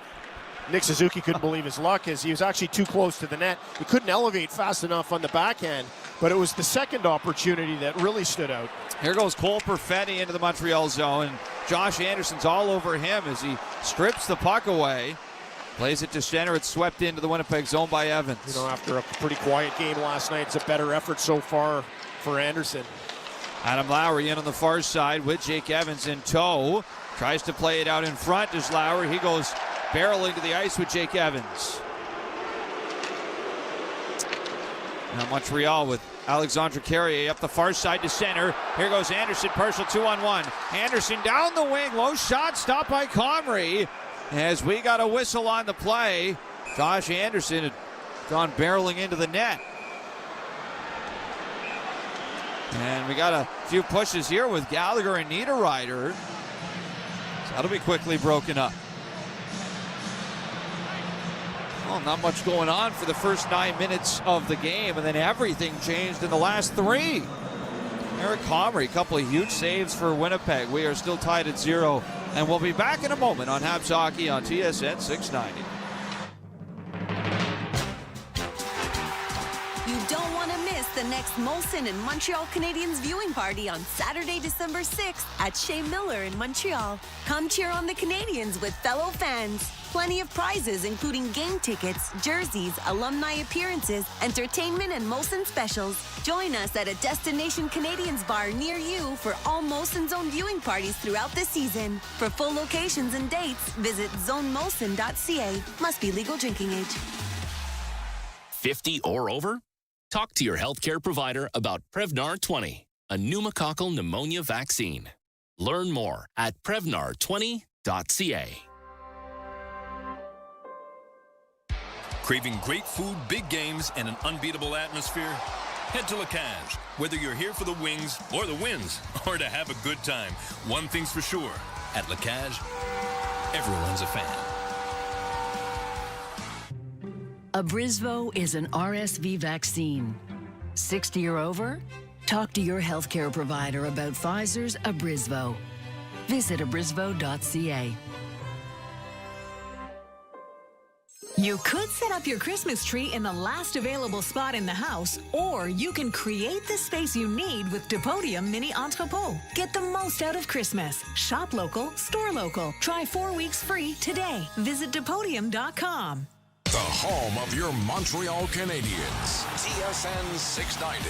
Nick Suzuki couldn't believe his luck as he was actually too close to the net. He couldn't elevate fast enough on the backhand, but it was the second opportunity that really stood out. Here goes Cole Perfetti into the Montreal zone, and Josh Anderson's all over him as he strips the puck away. Plays it to center. It's swept into the Winnipeg zone by Evans. You know, after a pretty quiet game last night, it's a better effort so far for Anderson. Adam Lowry in on the far side with Jake Evans in tow. Tries to play it out in front as Lowry. He goes barreling to the ice with Jake Evans. Now Montreal with Alexandre Carrier up the far side to center. Here goes Anderson, partial 2-on-1. Anderson down the wing, low shot, stopped by Comrie. As we got a whistle on the play, Josh Anderson had gone barreling into the net. And we got a few pushes here with Gallagher and Niederreiter. So that'll be quickly broken up. Well, not much going on for the first 9 minutes of the game, and then everything changed in the last 3. Eric Comrie, a couple of huge saves for Winnipeg. We are still tied at 0, and we'll be back in a moment on Habs Hockey on TSN 690. You don't want to miss the next Molson and Montreal Canadiens viewing party on Saturday, December 6th at Shea Miller in Montreal. Come cheer on the Canadiens with fellow fans. Plenty of prizes, including game tickets, jerseys, alumni appearances, entertainment, and Molson specials. Join us at a Destination Canadiens bar near you for all Molson Zone viewing parties throughout the season. For full locations and dates, visit zonemolson.ca. Must be legal drinking age. 50 or over? Talk to your healthcare provider about Prevnar 20, a pneumococcal pneumonia vaccine. Learn more at Prevnar20.ca. Craving great food, big games, and an unbeatable atmosphere? Head to La Cage. Whether you're here for the wings or the wins, or to have a good time, one thing's for sure. At La Cage, everyone's a fan. Abrysvo is an RSV vaccine. 60 or over? Talk to your healthcare provider about Pfizer's Abrysvo. Visit abrysvo.ca. You could set up your Christmas tree in the last available spot in the house, or you can create the space you need with Depodium Mini Entrepot. Get the most out of Christmas. Shop local, store local. Try 4 weeks free today. Visit Depodium.com. The home of your Montreal Canadiens. TSN 690.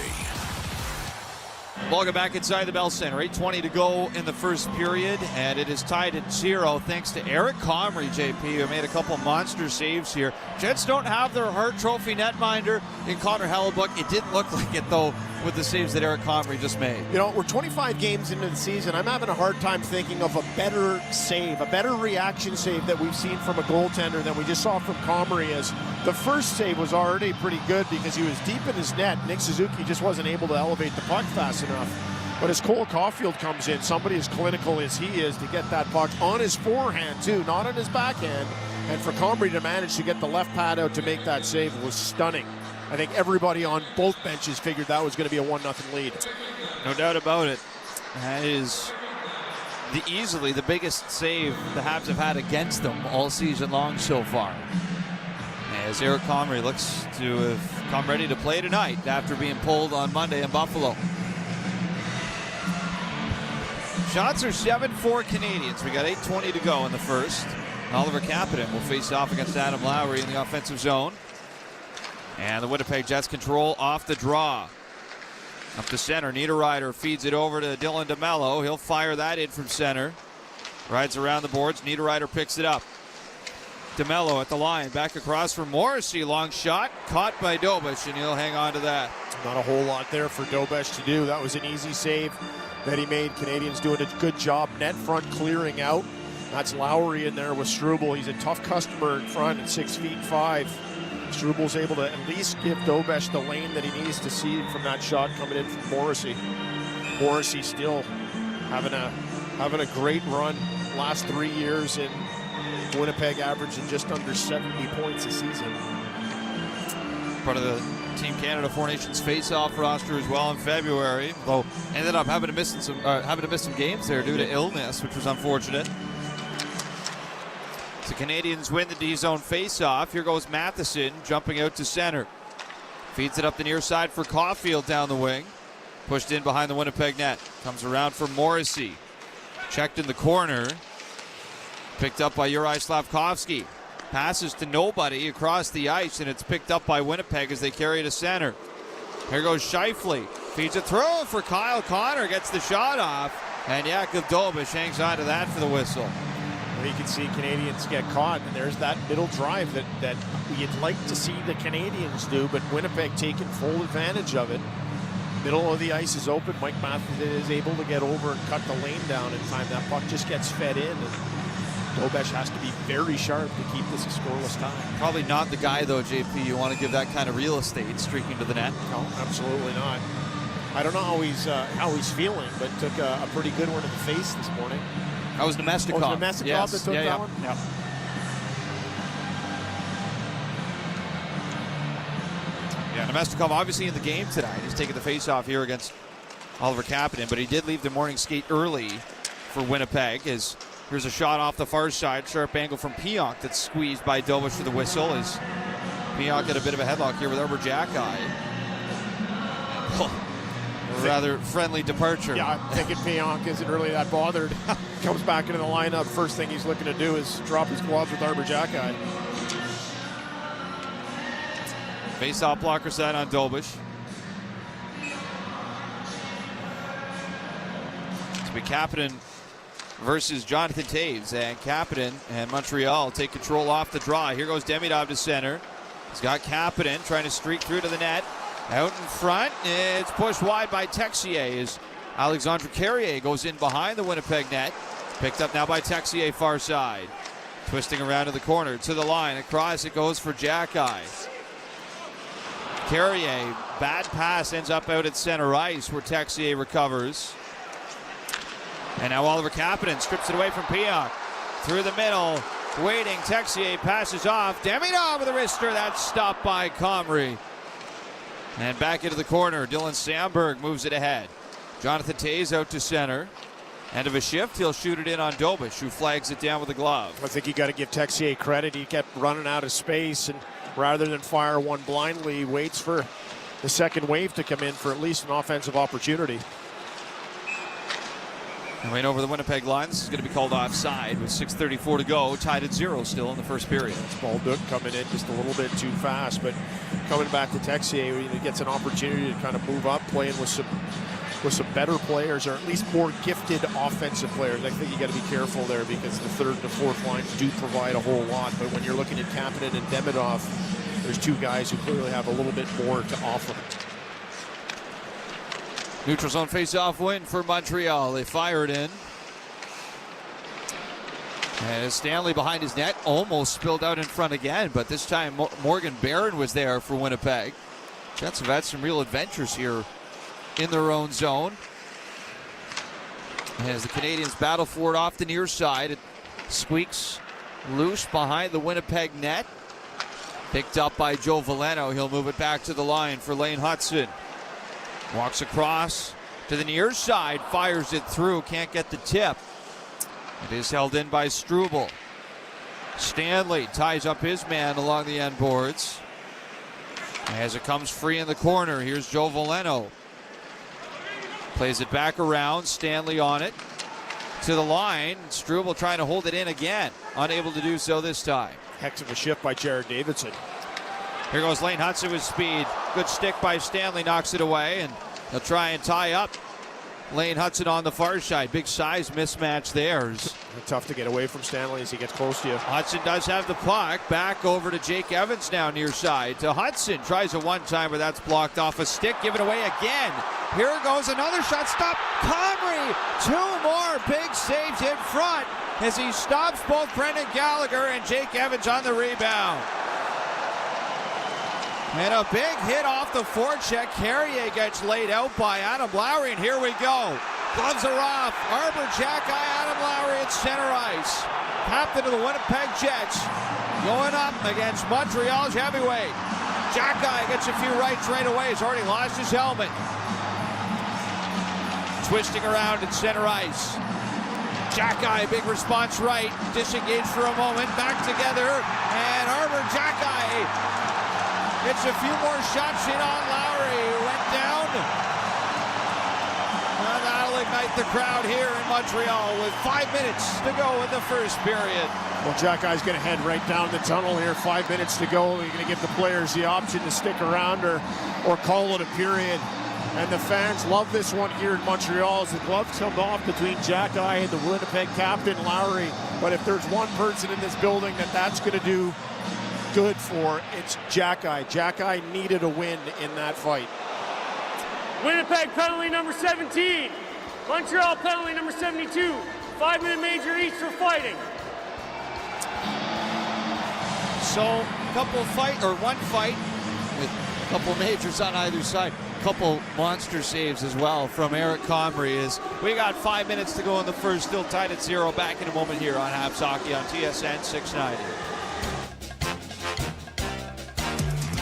Welcome back inside the Bell Center. 8:20 to go in the first period, and it is tied at 0 thanks to Eric Comrie, JP, who made a couple monster saves here. Jets don't have their Hart Trophy netminder in Connor Hellebuyck. It didn't look like it, though, with the saves that Eric Comrie just made. You know, we're 25 games into the season. I'm having a hard time thinking of a better save, a better reaction save that we've seen from a goaltender than we just saw from Comrie. As the first save was already pretty good because he was deep in his net. Nick Suzuki just wasn't able to elevate the puck fast enough. But as Cole Caulfield comes in, somebody as clinical as he is to get that puck on his forehand too, not on his backhand. And for Comrie to manage to get the left pad out to make that save was stunning. I think everybody on both benches figured that was going to be a 1-0 lead. No doubt about it. That is easily the biggest save the Habs have had against them all season long so far. As Eric Comrie looks to have come ready to play tonight after being pulled on Monday in Buffalo. Shots are 7-4 Canadiens. We got 8:20 to go in the first. Oliver Kapanen will face off against Adam Lowry in the offensive zone. And the Winnipeg Jets control off the draw. Up to center, Niederreiter feeds it over to Dylan DeMello. He'll fire that in from center. Rides around the boards, Niederreiter picks it up. DeMello at the line, back across from Morrissey, long shot, caught by Dobish, and he'll hang on to that. Not a whole lot there for Dobish to do. That was an easy save that he made. Canadians doing a good job net front clearing out. That's Lowry in there with Struble. He's a tough customer in front at 6'5". Struble's able to at least give Dobish the lane that he needs to see from that shot coming in from Morrissey. Morrissey still having a great run last 3 years in Winnipeg, averaging just under 70 points a season. Part of the Team Canada Four Nations face-off roster as well in February, though ended up having to miss some games there due to illness, which was unfortunate. The Canadians win the D-zone face-off. Here goes Matheson jumping out to center. Feeds it up the near side for Caulfield down the wing. Pushed in behind the Winnipeg net. Comes around for Morrissey. Checked in the corner. Picked up by Juraj Slavkovsky. Passes to nobody across the ice, and it's picked up by Winnipeg as they carry it to center. Here goes Scheifele. Feeds it through for Kyle Connor. Gets the shot off. And Jakub Dobish hangs on to that for the whistle. Well, you can see Canadians get caught, and there's that middle drive that you'd like to see the Canadians do, but Winnipeg taking full advantage of it. Middle of the ice is open. Mike Matheson is able to get over and cut the lane down in time. That puck just gets fed in, and Dobish has to be very sharp to keep this a scoreless tie. Probably not the guy, though, JP, you want to give that kind of real estate streaking to the net. No, absolutely not. I don't know how he's feeling, but took a pretty good one in the face this morning. That was Nemestikov. Oh, Nemestikov yes. that took that one? Yeah. Yeah, Nemestikov obviously in the game tonight. He's taking the face-off here against Oliver Kapanen, but he did leave the morning skate early for Winnipeg. As here's a shot off the far side, sharp angle from Pionk that's squeezed by Dobish for the whistle. As Pionk had a bit of a headlock here with Arbor Jackeye. Rather friendly departure. Yeah, I'm thinking Pionk isn't really that bothered. Comes back into the lineup. First thing he's looking to do is drop his gloves with Arbor Jackeye. Face-off blocker side on Dobish. To be Kapanen versus Jonathan Toews, and Kapanen and Montreal take control off the draw. Here goes Demidov to center. He's got Kapanen trying to streak through to the net. Out in front, it's pushed wide by Texier as Alexandre Carrier goes in behind the Winnipeg net. Picked up now by Texier far side. Twisting around to the corner, to the line, across it goes for Jackeye. Carrier, bad pass, ends up out at center ice where Texier recovers. And now Oliver Kapanen strips it away from Pionk. Through the middle, waiting, Texier passes off. Demidov with a wrister, that's stopped by Comrie. And back into the corner, Dylan Samberg moves it ahead. Jonathan Toews out to center. End of a shift, he'll shoot it in on Dobish, who flags it down with a glove. I think you got to give Texier credit. He kept running out of space, and rather than fire one blindly, he waits for the second wave to come in for at least an offensive opportunity. And right over the Winnipeg line, this is going to be called offside with 6:34 to go, tied at 0 still in the first period. It's Balduc coming in just a little bit too fast, but coming back to Texier, he gets an opportunity to kind of move up, playing with some better players, or at least more gifted offensive players. I think you got to be careful there because the third and the fourth lines do provide a whole lot, but when you're looking at Kapanen and Demidov, there's two guys who clearly have a little bit more to offer. Neutral zone face-off win for Montreal. They fire it in. And Stanley behind his net almost spilled out in front again, but this time Morgan Barron was there for Winnipeg. Jets have had some real adventures here in their own zone. As the Canadiens battle for it off the near side, it squeaks loose behind the Winnipeg net. Picked up by Joe Veleno. He'll move it back to the line for Lane Hutson. Walks across to the near side, fires it through, can't get the tip. It is held in by Struble. Stanley ties up his man along the end boards. As it comes free in the corner, here's Joe Veleno. Plays it back around, Stanley on it. To the line, Struble trying to hold it in again. Unable to do so this time. Heck of a shift by Jared Davidson. Here goes Lane Hutson with speed. Good stick by Stanley, knocks it away, and they'll try and tie up Lane Hutson on the far side. Big size mismatch there. Tough to get away from Stanley as he gets close to you. Hutson does have the puck. Back over to Jake Evans now near side. To Hutson. Tries a one-timer. That's blocked off a stick. Given away again. Here goes another shot. Stop. Comrie. Two more big saves in front as he stops both Brendan Gallagher and Jake Evans on the rebound. And a big hit off the forecheck. Carrier gets laid out by Adam Lowry, and here we go. Gloves are off. Arbor, Jack-Eye, Adam Lowry at center ice. Captain of the Winnipeg Jets going up against Montreal's heavyweight. Jack-Eye gets a few rights right away. He's already lost his helmet. Twisting around at center ice. Jack-Eye, big response right. Disengaged for a moment. Back together. And Arbor, Jack-Eye gets a few more shots in on Lowry, who went down. And that'll ignite the crowd here in Montreal with 5 minutes to go in the first period. Well, Jack-Eye's going to head right down the tunnel here. 5 minutes to go. You're going to give the players the option to stick around or call it a period. And the fans love this one here in Montreal as the gloves come off between Jack-Eye and the Winnipeg captain, Lowry. But if there's one person in this building that's going to do good for, it's Jack-Eye. Jack-Eye needed a win in that fight. Winnipeg penalty number 17. Montreal penalty number 72. 5-minute major each for fighting. So, one fight with a couple majors on either side. A couple monster saves as well from Eric Comrie. As we got 5 minutes to go in the first, still tied at 0. Back in a moment here on Habs Hockey on TSN 690.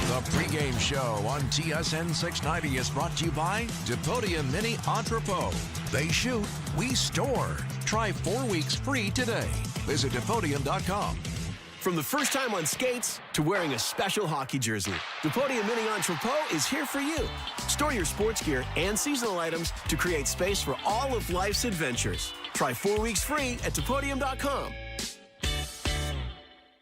The pregame show on TSN 690 is brought to you by Depodium Mini Entrepot. They shoot, we store. Try 4 weeks free today. Visit Depodium.com. From the first time on skates to wearing a special hockey jersey, Depodium Mini Entrepot is here for you. Store your sports gear and seasonal items to create space for all of life's adventures. Try 4 weeks free at Depodium.com.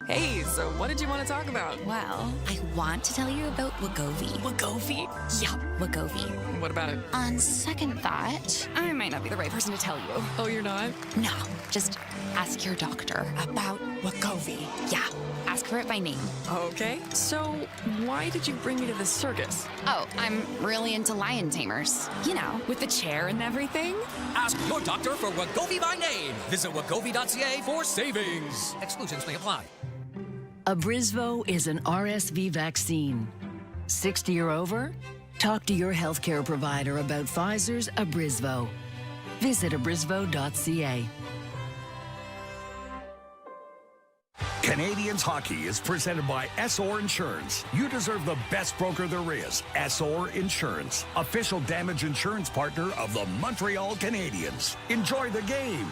Hey, so what did you want to talk about? Well, I want to tell you about Wegovy. Wegovy? Yeah, Wegovy. What about it? On second thought, I might not be the right person to tell you. Oh, you're not? No, just ask your doctor about Wegovy. Yeah, ask for it by name. Okay, so why did you bring me to this circus? Oh, I'm really into lion tamers. You know, with the chair and everything. Ask your doctor for Wegovy by name. Visit wegovy.ca for savings. Exclusions may apply. Abrisvo is an RSV vaccine. 60 or over? Talk to your healthcare provider about Pfizer's Abrisvo. Visit abrisvo.ca. Canadiens hockey is presented by SOR Insurance. You deserve the best broker there is. SOR Insurance, official damage insurance partner of the Montreal Canadiens. Enjoy the game.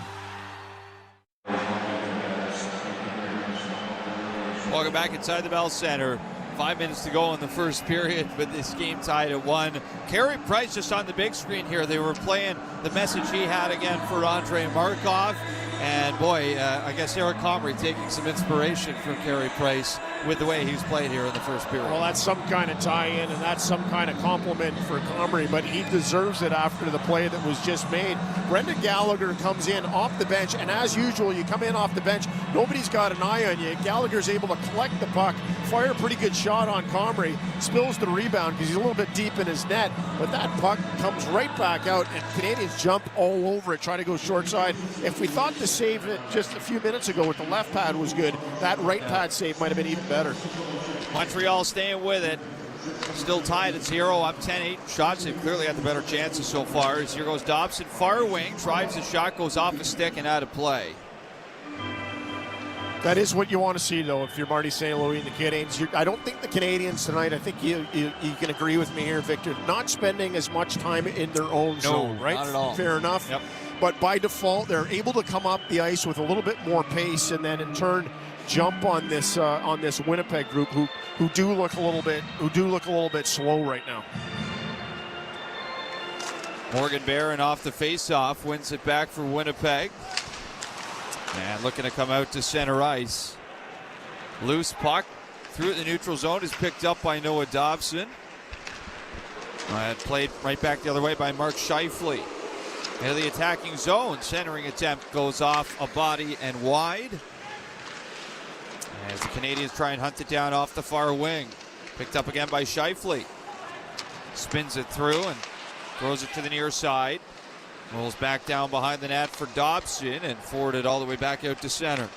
Welcome back inside the Bell Center. 5 minutes to go in the first period, but this game tied at 1. Carey Price just on the big screen here. They were playing the message he had again for Andrei Markov. And boy, I guess Eric Comrie taking some inspiration from Carey Price with the way he's played here in the first period. Well, that's some kind of tie-in, and that's some kind of compliment for Comrie, but he deserves it after the play that was just made. Brendan Gallagher comes in off the bench, and as usual, you come in off the bench, nobody's got an eye on you. Gallagher's able to collect the puck, fire a pretty good shot on Comrie, spills the rebound because he's a little bit deep in his net, but that puck comes right back out, and Canadians jump all over it, try to go short side. If we thought the save it just a few minutes ago with the left pad was good, that right pad save might have been even better. Montreal staying with it. Still tied at 0, up 10-8 shots. They've clearly had the better chances so far. As here goes Dobson, far wing, drives the shot, goes off the stick and out of play. That is what you want to see, though, if you're Marty St. Louis and the Canadiens. I don't think the Canadiens tonight, I think you can agree with me here, Victor, not spending as much time in their own zone, right? Not at all. Fair enough. Yep. But by default, they're able to come up the ice with a little bit more pace and then in turn jump on this Winnipeg group who do look a little bit slow right now. Morgan Barron off the faceoff, wins it back for Winnipeg. And looking to come out to center ice. Loose puck through the neutral zone is picked up by Noah Dobson. And played right back the other way by Mark Scheifele. Into the attacking zone, centering attempt goes off a body and wide. As the Canadiens try and hunt it down off the far wing. Picked up again by Scheifele. Spins it through and throws it to the near side. Rolls back down behind the net for Dobson and forwarded all the way back out to center.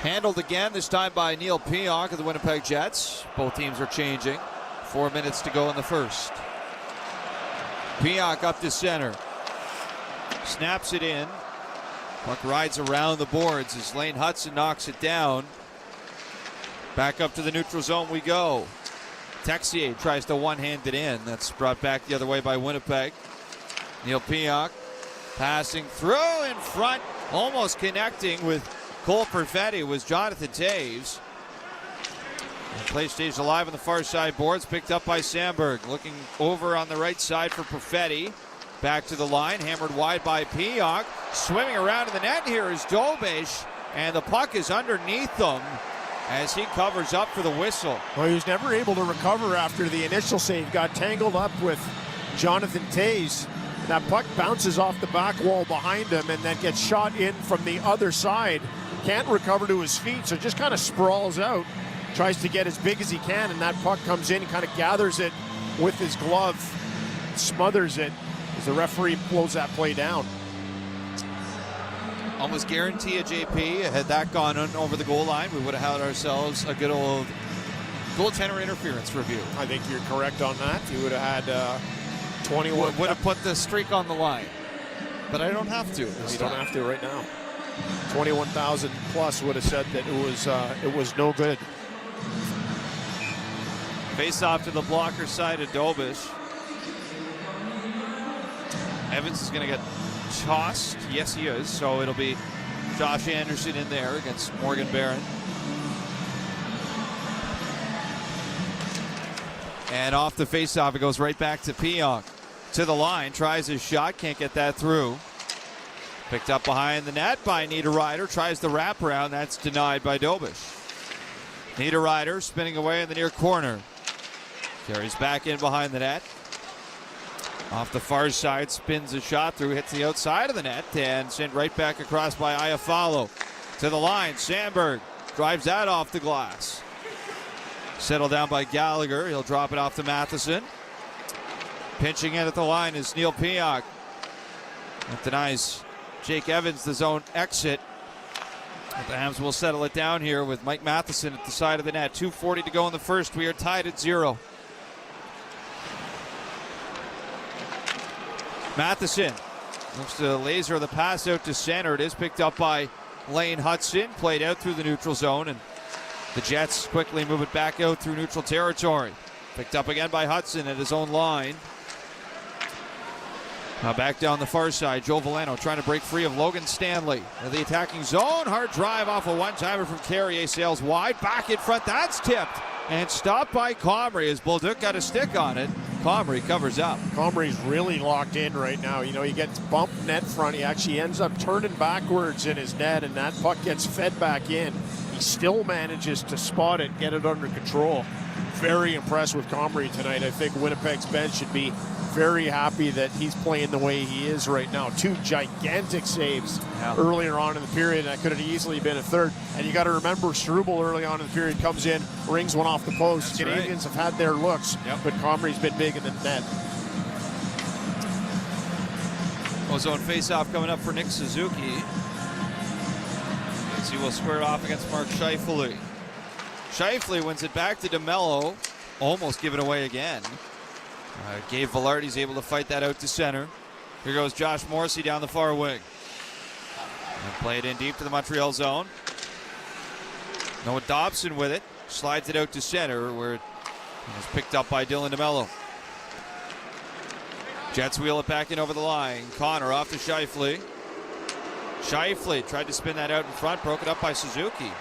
Handled again, this time by Neil Pionk of the Winnipeg Jets. Both teams are changing. 4 minutes to go in the first. Pionk up to center. Snaps it in. Puck rides around the boards as Lane Hudson knocks it down. Back up to the neutral zone we go. Texier tries to one-hand it in. That's brought back the other way by Winnipeg. Neil Pionk passing through in front, almost connecting with Cole Perfetti was Jonathan Toews. And play staged alive on the far side boards, picked up by Sandberg. Looking over on the right side for Perfetti. Back to the line, hammered wide by Pionk. Swimming around in the net here is Dobish, and the puck is underneath them as he covers up for the whistle. Well, he was never able to recover after the initial save. Got tangled up with Jonathan Toews. That puck bounces off the back wall behind him and then gets shot in from the other side. Can't recover to his feet, so just kind of sprawls out. Tries to get as big as he can, and that puck comes in. He kind of gathers it with his glove, smothers it as the referee blows that play down. Almost guarantee a JP. Had that gone over the goal line, we would have had ourselves a good old goaltender interference review. I think you're correct on that. You would have had 21. Would have put the streak on the line. But I don't have to. You don't have to right now. 21,000 plus would have said that it was no good. Face off to the blocker side of Dobish. Evans is going to get tossed. Yes, he is. So it'll be Josh Anderson in there against Morgan Barron. And off the faceoff, it goes right back to Pionk. To the line, tries his shot, can't get that through. Picked up behind the net by Niederreiter, tries the wraparound, that's denied by Dobish. Niederreiter spinning away in the near corner. Carries back in behind the net. Off the far side, spins a shot through, hits the outside of the net, and sent right back across by Iafallo. To the line, Sandberg drives that off the glass. Settled down by Gallagher, he'll drop it off to Matheson. Pinching in at the line is Neil Pionk. That denies Jake Evans the zone exit. But the Hams will settle it down here with Mike Matheson at the side of the net. 2:40 to go in the first. We are tied at 0. Matheson looks to laser the pass out to center. It is picked up by Lane Hudson. Played out through the neutral zone, and the Jets quickly move it back out through neutral territory. Picked up again by Hudson at his own line. Now back down the far side, Joe Veleno trying to break free of Logan Stanley. In the attacking zone, hard drive off a one-timer from Carrier, sails wide, back in front, that's tipped. And stopped by Comrie as Bolduc got a stick on it. Comrie covers up. Comrie's really locked in right now. You know, he gets bumped net front. He actually ends up turning backwards in his net, and that puck gets fed back in. He still manages to spot it, get it under control. Very impressed with Comrie tonight. I think Winnipeg's bench should be very happy that he's playing the way he is right now. 2 gigantic saves earlier on in the period. That could have easily been a third. And you got to remember, Struble early on in the period comes in, rings one off the post. That's Canadiens have had their looks, but Comrie's been big in the net. Ozone face-off coming up for Nick Suzuki. As he will square it off against Mark Scheifele. Scheifele wins it back to DeMello. Almost given away again. Gabe Vilardi's able to fight that out to center. Here goes Josh Morrissey down the far wing. And play it in deep to the Montreal zone. Noah Dobson with it. Slides it out to center where it was picked up by Dylan DeMello. Jets wheel it back in over the line. Connor off to Scheifele. Scheifele tried to spin that out in front. Broke it up by Suzuki.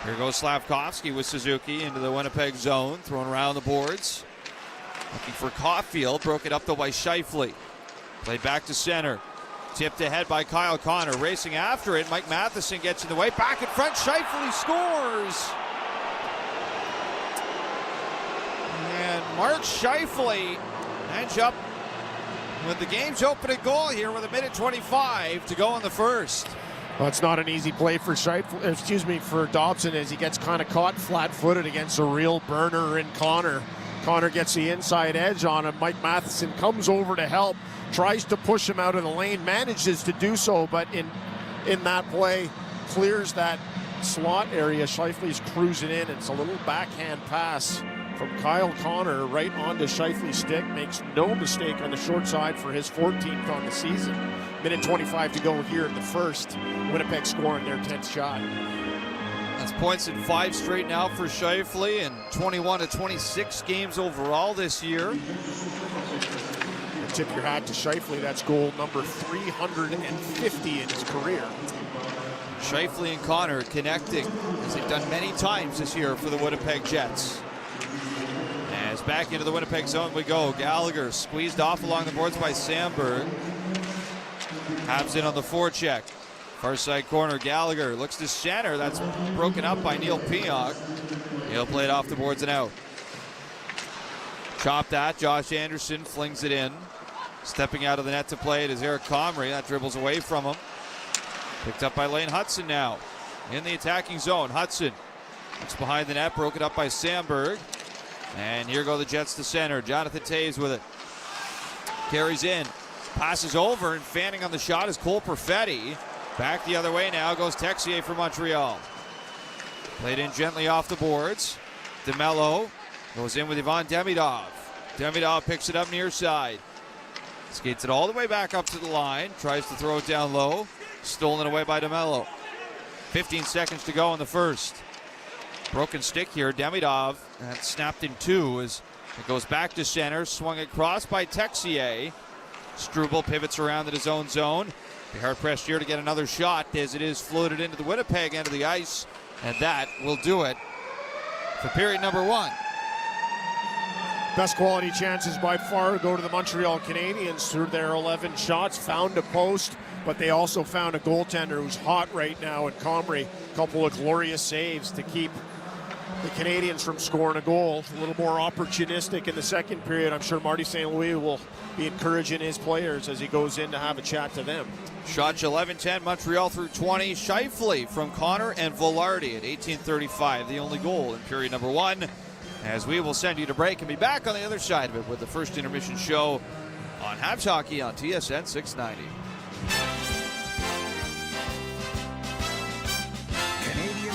Here goes Slavkovsky with Suzuki into the Winnipeg zone. Thrown around the boards. Looking for Caulfield. Broke it up though by Scheifele. Played back to center. Tipped ahead by Kyle Connor. Racing after it. Mike Matheson gets in the way. Back in front. Scheifele scores. And Mark Scheifele ends up with the game's opening goal here with 1:25 to go in the first. Well, it's not an easy play for for Dobson as he gets kind of caught flat-footed against a real burner in Connor. Connor gets the inside edge on him. Mike Matheson comes over to help, tries to push him out of the lane, manages to do so, but in that play, clears that slot area. Scheifele's cruising in. It's a little backhand pass from Kyle Connor right onto Scheifele's stick. Makes no mistake on the short side for his 14th on the season. 1:25 to go here in the first. Winnipeg scoring their 10th shot. That's points in 5 straight now for Scheifele and 21 of 26 games overall this year. Tip your hat to Scheifele. That's goal number 350 in his career. Scheifele and Connor connecting as they've done many times this year for the Winnipeg Jets. As back into the Winnipeg zone we go. Gallagher squeezed off along the boards by Sandberg. Habs in on the forecheck. Far side corner, Gallagher looks to center. That's broken up by Neil Pionk. He'll play it off the boards and out. Chopped at. Josh Anderson flings it in. Stepping out of the net to play it is Eric Comrie. That dribbles away from him. Picked up by Lane Hudson now. In the attacking zone. Hudson looks behind the net. Broken up by Sandberg. And here go the Jets to center. Jonathan Toews with it. Carries in. Passes over, and fanning on the shot is Cole Perfetti. Back the other way now goes Texier for Montreal. Played in gently off the boards. DeMello goes in with Ivan Demidov. Demidov picks it up near side. Skates it all the way back up to the line. Tries to throw it down low. Stolen away by DeMello. 15 seconds to go in the first. Broken stick here. Demidov snapped in 2 as it goes back to center. Swung across by Texier. Struble pivots around in his own zone. Be hard-pressed here to get another shot as it is floated into the Winnipeg end of the ice. And that will do it for period number 1. Best quality chances by far go to the Montreal Canadiens through their 11 shots. Found a post, but they also found a goaltender who's hot right now in Comrie. A couple of glorious saves to keep the Canadiens from scoring a goal. A little more opportunistic in the second period. I'm sure Marty St. Louis will be encouraging his players as he goes in to have a chat to them. Shots 11-10, Montreal through 20. Scheifele from Connor and Vilardi at 18:35, the only goal in period number 1. As we will send you to break and be back on the other side of it with the first intermission show on Habs Hockey on TSN 690.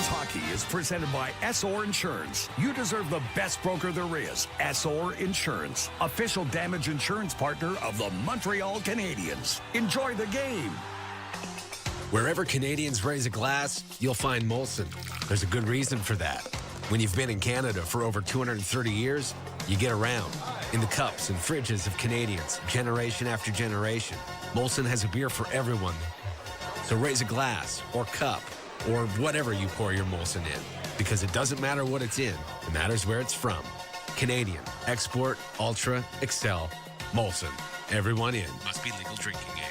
Hockey is presented by Essor Insurance. You deserve the best broker there is. Essor Insurance, official damage insurance partner of the Montreal Canadiens. Enjoy the game. Wherever Canadians raise a glass, you'll find Molson. There's a good reason for that. When you've been in Canada for over 230 years, you get around. In the cups and fridges of Canadians, generation after generation, Molson has a beer for everyone. So raise a glass or cup or whatever you pour your Molson in, because it doesn't matter what it's in, it matters where it's from. Canadian, Export, Ultra, Excel, Molson. Everyone in. Must be legal drinking age.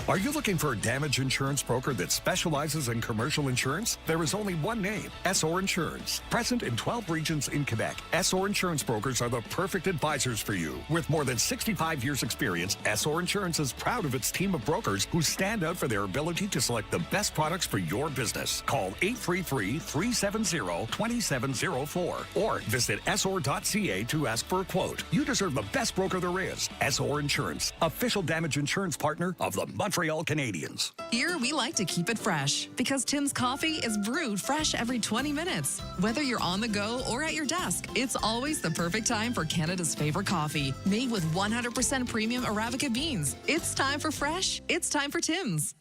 Are you looking for a damage insurance broker that specializes in commercial insurance? There is only one name, Essor Insurance. Present in 12 regions in Quebec, Essor Insurance brokers are the perfect advisors for you. With more than 65 years experience, Essor Insurance is proud of its team of brokers who stand out for their ability to select the best products for your business. Call 833-370-2704 or visit essor.ca to ask for a quote. You deserve the best broker there is. Essor Insurance, official damage insurance partner of the Montreal Montreal Canadiens. Here, we like to keep it fresh because Tim's coffee is brewed fresh every 20 minutes. Whether you're on the go or at your desk, it's always the perfect time for Canada's favorite coffee, made with 100% premium Arabica beans. It's time for fresh. It's time for Tim's.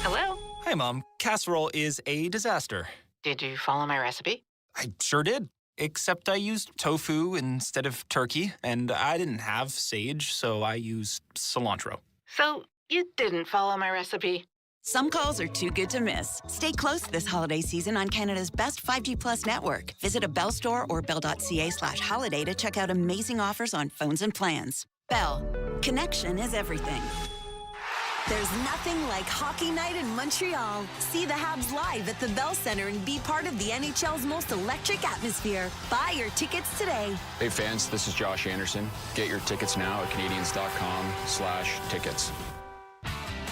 Hello? Hi, Mom. Casserole is a disaster. Did you follow my recipe? I sure did. Except I used tofu instead of turkey, and I didn't have sage, so I used cilantro. So, you didn't follow my recipe? Some calls are too good to miss. Stay close this holiday season on Canada's best 5G Plus network. Visit a Bell store or bell.ca/holiday to check out amazing offers on phones and plans. Bell. Connection is everything. There's nothing like hockey night in Montreal. See the Habs live at the Bell Centre and be part of the NHL's most electric atmosphere. Buy your tickets today. Hey fans, this is Josh Anderson. Get your tickets now at Canadiens.com/tickets.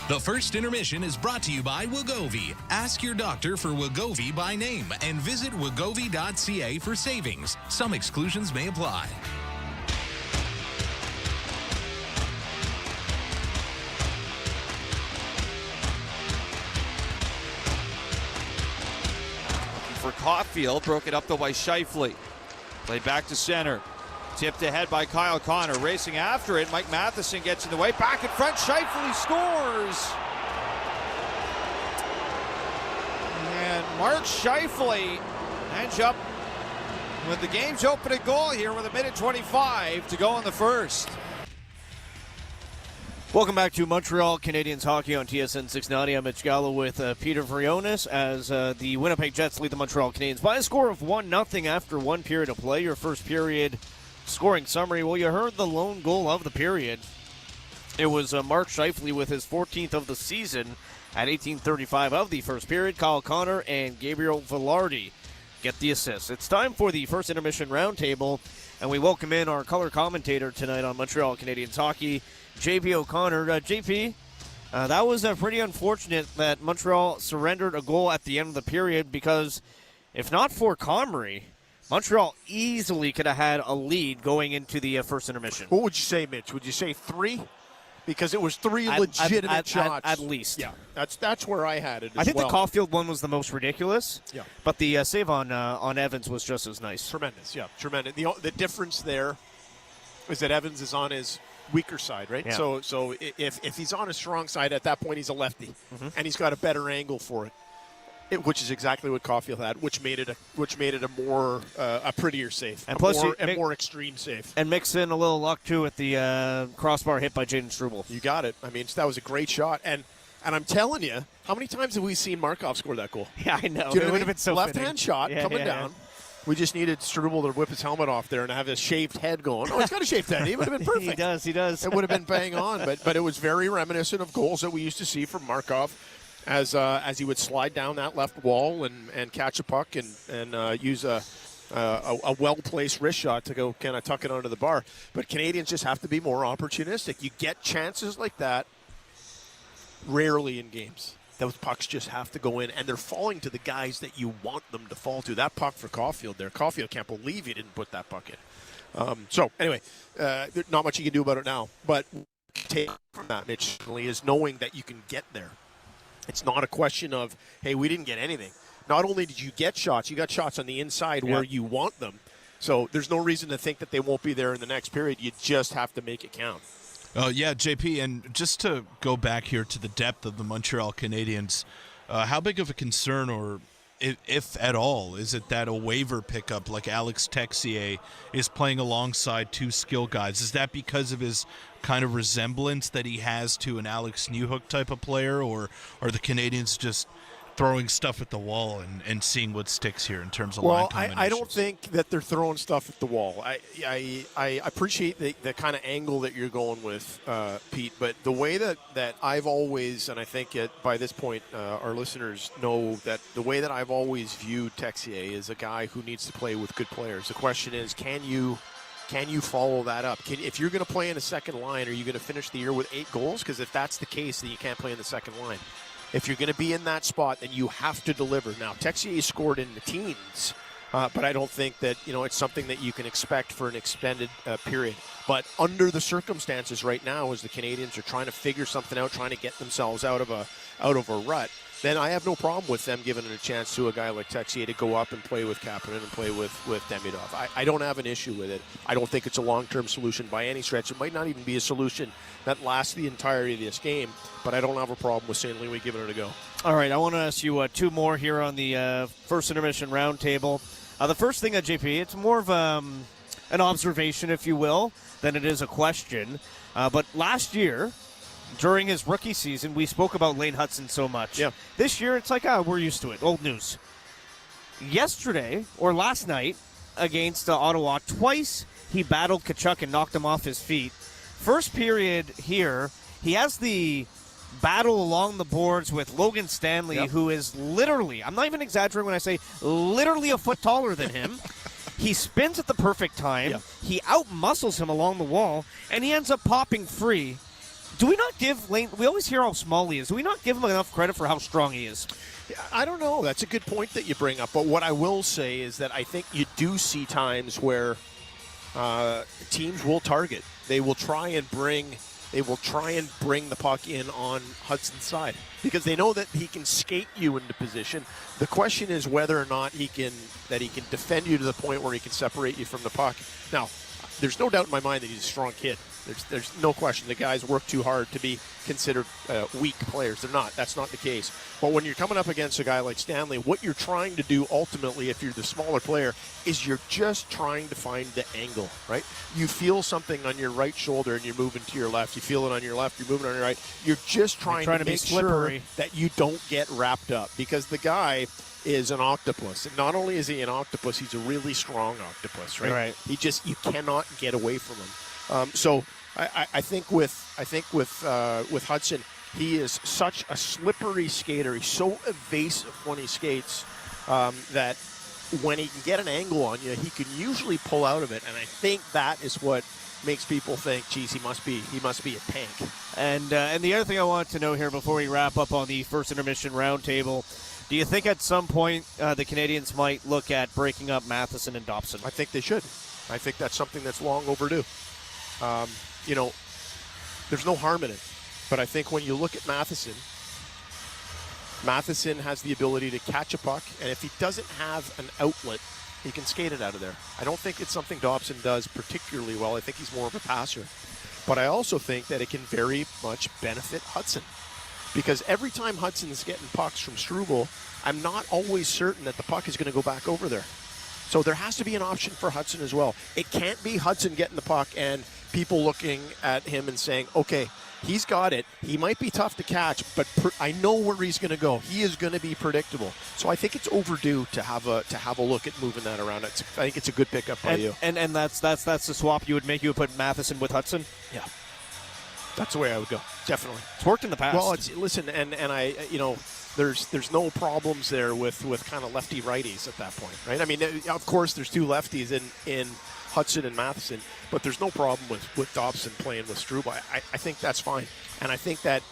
The first intermission is brought to you by Wegovy. Ask your doctor for Wegovy by name and visit wegovy.ca for savings. Some exclusions may apply. For Caulfield, broke it up to by Scheifele. Played back to center. Tipped ahead by Kyle Connor. Racing after it. Mike Matheson gets in the way. Back in front. Scheifele scores. And Mark Scheifele ends up with the game's opening goal here with 1:25 to go in the first. Welcome back to Montreal Canadiens hockey on TSN 690. I'm Mitch Gallo with Peter Vrionis as the Winnipeg Jets lead the Montreal Canadiens by a score of 1-0 after one period of play. Your first period scoring summary. Well, you heard the lone goal of the period. It was Mark Scheifele with his 14th of the season at 18:35 of the first period. Kyle Connor and Gabriel Velarde get the assists. It's time for the first intermission roundtable, and we welcome in our color commentator tonight on Montreal Canadiens hockey, JP O'Connor. JP, that was pretty unfortunate that Montreal surrendered a goal at the end of the period because if not for Comrie, Montreal easily could have had a lead going into the first intermission. What would you say, Mitch? Would you say 3? Because it was 3 legitimate shots. At least. Yeah, that's where I had it as I think well. the Caulfield one was the most ridiculous. Yeah. But the save on Evans was just as nice. Tremendous, yeah, tremendous. The difference there is that Evans is on his weaker side, right? Yeah. So if he's on his strong side, at that point he's a lefty, and he's got a better angle for it, which is exactly what Caulfield had, which made it a more a prettier save, and plus more extreme save, and mix in a little luck too with the crossbar hit by Jaden Struble. You got it. I mean, that was a great shot, and I'm telling you, how many times have we seen Markov score that goal? Yeah, I know. Do you know it would have been so left-hand shot coming down. Yeah. We just needed Struble to whip his helmet off there and have his shaved head going. Oh, he's got a shaved head. He would have been perfect. He does. It would have been bang on, but it was very reminiscent of goals that we used to see from Markov as he would slide down that left wall and catch a puck and use a well-placed wrist shot to go kind of tuck it under the bar. But Canadians just have to be more opportunistic. You get chances like that rarely in games. Those pucks just have to go in, and they're falling to the guys that you want them to fall to. That puck for Caulfield there. Caulfield can't believe he didn't put that puck in. So, anyway, there's not much you can do about it now. But take from that, Mitch, is knowing that you can get there. It's not a question of, hey, we didn't get anything. Not only did you get shots, you got shots on the inside where you want them. So there's no reason to think that they won't be there in the next period. You just have to make it count. Oh, yeah, JP, and just to go back here to the depth of the Montreal Canadiens, how big of a concern, or if at all, is it that a waiver pickup like Alex Texier is playing alongside two skill guys? Is that because of his kind of resemblance that he has to an Alex Newhook type of player, or are the Canadiens just throwing stuff at the wall and seeing what sticks here in terms of line combinations? I don't think that they're throwing stuff at the wall. I appreciate the kind of angle that you're going with, Pete, but the way that I've always, and I think by this point our listeners know that the way that I've always viewed Texier is a guy who needs to play with good players. The question is, can you follow that up? If you're going to play in a second line, are you going to finish the year with 8 goals? Because if that's the case, then you can't play in the second line. If you're going to be in that spot, then you have to deliver. Now, Texier scored in the teens But I don't think that, it's something that you can expect for an extended period. But under the circumstances right now, as the Canadiens are trying to figure something out, trying to get themselves out of a rut, then I have no problem with them giving a chance to a guy like Texier to go up and play with Kapanen and play with Demidov. I don't have an issue with it. I don't think it's a long-term solution by any stretch. It might not even be a solution that lasts the entirety of this game, but I don't have a problem with St. Louis giving it a go. All right, I want to ask you two more here on the first intermission roundtable. The first thing, JP, it's more of an observation, if you will, than it is a question. But last year, during his rookie season, we spoke about Lane Hutson so much. Yeah. This year, it's like, we're used to it. Old news. Yesterday, or last night, against Ottawa, twice he battled Tkachuk and knocked him off his feet. First period here, he has the battle along the boards with Logan Stanley, who is literally, I'm not even exaggerating when I say literally a foot taller than him. He spins at the perfect time. Yeah. He out-muscles him along the wall, and he ends up popping free. Do we not give Lane, we always hear how small he is. Do we not give him enough credit for how strong he is? I don't know. That's a good point that you bring up. But what I will say is that I think you do see times where teams will target. They will try and bring the puck in on Hudson's side because they know that he can skate you into position. The question is whether or not he can defend you to the point where he can separate you from the puck. Now, there's no doubt in my mind that he's a strong kid. There's no question. The guys work too hard to be considered weak players. They're not. That's not the case. But when you're coming up against a guy like Stanley, what you're trying to do ultimately, if you're the smaller player, is you're just trying to find the angle, right? You feel something on your right shoulder and you're moving to your left. You feel it on your left, you're moving on your right. You're just trying to make sure that you don't get wrapped up because the guy is an octopus. And not only is he an octopus, he's a really strong octopus, right? You cannot get away from him. So I think with Hudson, he is such a slippery skater. He's so evasive when he skates that when he can get an angle on you, he can usually pull out of it. And I think that is what makes people think, geez, he must be a tank. And the other thing I want to know here before we wrap up on the first intermission roundtable, do you think at some point the Canadiens might look at breaking up Matheson and Dobson? I think they should. I think that's something that's long overdue. There's no harm in it. But I think when you look at Matheson has the ability to catch a puck, and if he doesn't have an outlet, he can skate it out of there. I don't think it's something Dobson does particularly well. I think he's more of a passer. But I also think that it can very much benefit Hudson. Because every time Hudson is getting pucks from Struble, I'm not always certain that the puck is going to go back over there. So there has to be an option for Hudson as well. It can't be Hudson getting the puck and people looking at him and saying, okay, he's got it. He might be tough to catch, but I know where he's going to go. He is going to be predictable. So I think it's overdue to have a look at moving that around. I think it's a good pickup by you. And that's the swap you would make. You would put Matheson with Hudson? Yeah. That's the way I would go. Definitely. It's worked in the past. Well, listen, and I, there's no problems there with kind of lefty righties at that point, right? I mean, of course, there's two lefties in Hudson and Matheson, but there's no problem with Dobson playing with Struble. I think that's fine, and I think that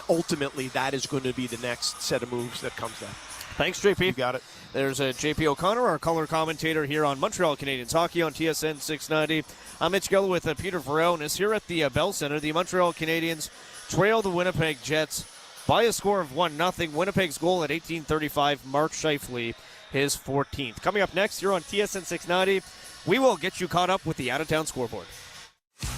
ultimately that is going to be the next set of moves that comes then. Thanks, JP. You got it. There's JP O'Connor, our color commentator here on Montreal Canadiens Hockey on TSN 690. I'm Mitch Geller with Peter Veronis here at the Bell Center. The Montreal Canadiens trail the Winnipeg Jets by a score of 1-0. Winnipeg's goal at 18:35, Mark Scheifele, his 14th. Coming up next, you're on TSN 690. We will get you caught up with the out-of-town scoreboard.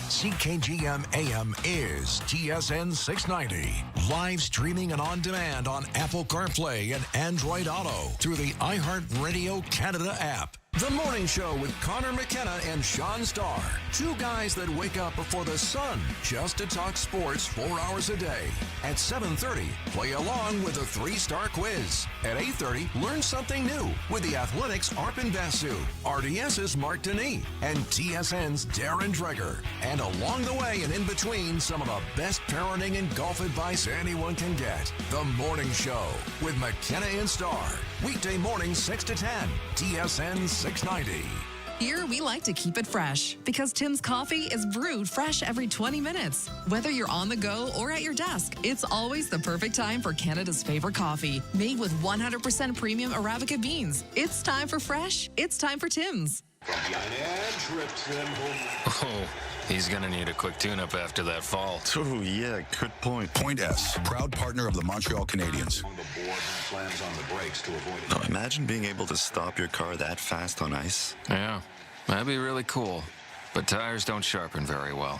CKGM AM is TSN 690. Live streaming and on demand on Apple CarPlay and Android Auto through the iHeartRadio Canada app. The Morning Show with Connor McKenna and Sean Starr. Two guys that wake up before the sun just to talk sports 4 hours a day. At 7:30, play along with a 3-star quiz. At 8:30, learn something new with the Athletics' Arpin Basu, RDS's Mark Denis, and TSN's Darren Dreger. And along the way and in between, some of the best parenting and golf advice anyone can get. The Morning Show with McKenna and Starr. Weekday mornings 6 to 10. TSN 690. Here, we like to keep it fresh because Tim's coffee is brewed fresh every 20 minutes. Whether you're on the go or at your desk, it's always the perfect time for Canada's favorite coffee, made with 100% premium Arabica beans. It's time for fresh. It's time for Tim's. Oh, he's going to need a quick tune-up after that fall. Oh, yeah, good point. Point S, proud partner of the Montreal Canadiens. Now, imagine being able to stop your car that fast on ice. Yeah, that'd be really cool. But tires don't sharpen very well.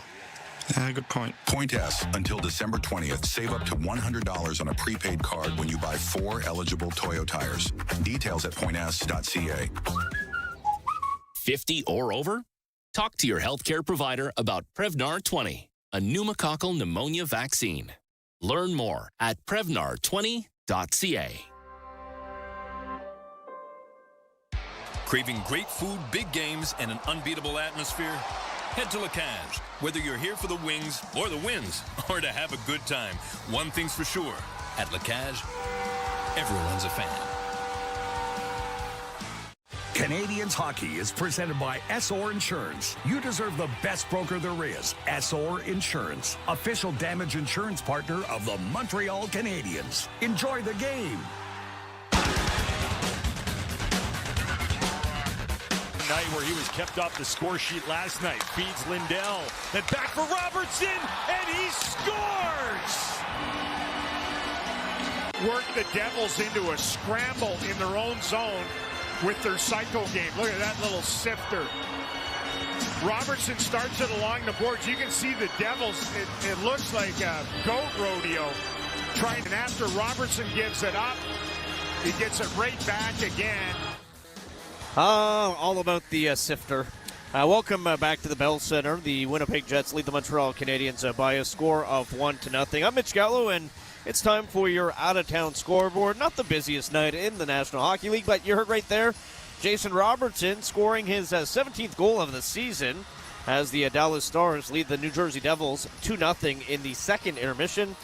Yeah, good point. Point S, until December 20th, save up to $100 on a prepaid card when you buy 4 eligible Toyo tires. Details at points.ca. 50 or over? Talk to your healthcare provider about Prevnar 20, a pneumococcal pneumonia vaccine. Learn more at Prevnar20.ca. Craving great food, big games, and an unbeatable atmosphere? Head to La Cage. Whether you're here for the wings or the wins, or to have a good time, one thing's for sure. At La Cage, everyone's a fan. Canadiens hockey is presented by SOR Insurance. You deserve the best broker there is. SOR Insurance, official damage insurance partner of the Montreal Canadiens. Enjoy the game. Night where he was kept off the score sheet last night. Feeds Lindell. Then back for Robertson, and he scores! Work the Devils into a scramble in their own zone with their psycho game. Look at that little sifter. Robertson starts it along the boards. You can see the Devils, it looks like a goat rodeo. And after Robertson gives it up, he gets it right back again. All about the sifter. Welcome back to the Bell Center. The Winnipeg Jets lead the Montreal Canadiens by a score of 1-0. I'm Mitch Gallo, and it's time for your out-of-town scoreboard. Not the busiest night in the National Hockey League, but you heard right there, Jason Robertson scoring his 17th goal of the season as the Dallas Stars lead the New Jersey Devils 2-0 in the second intermission.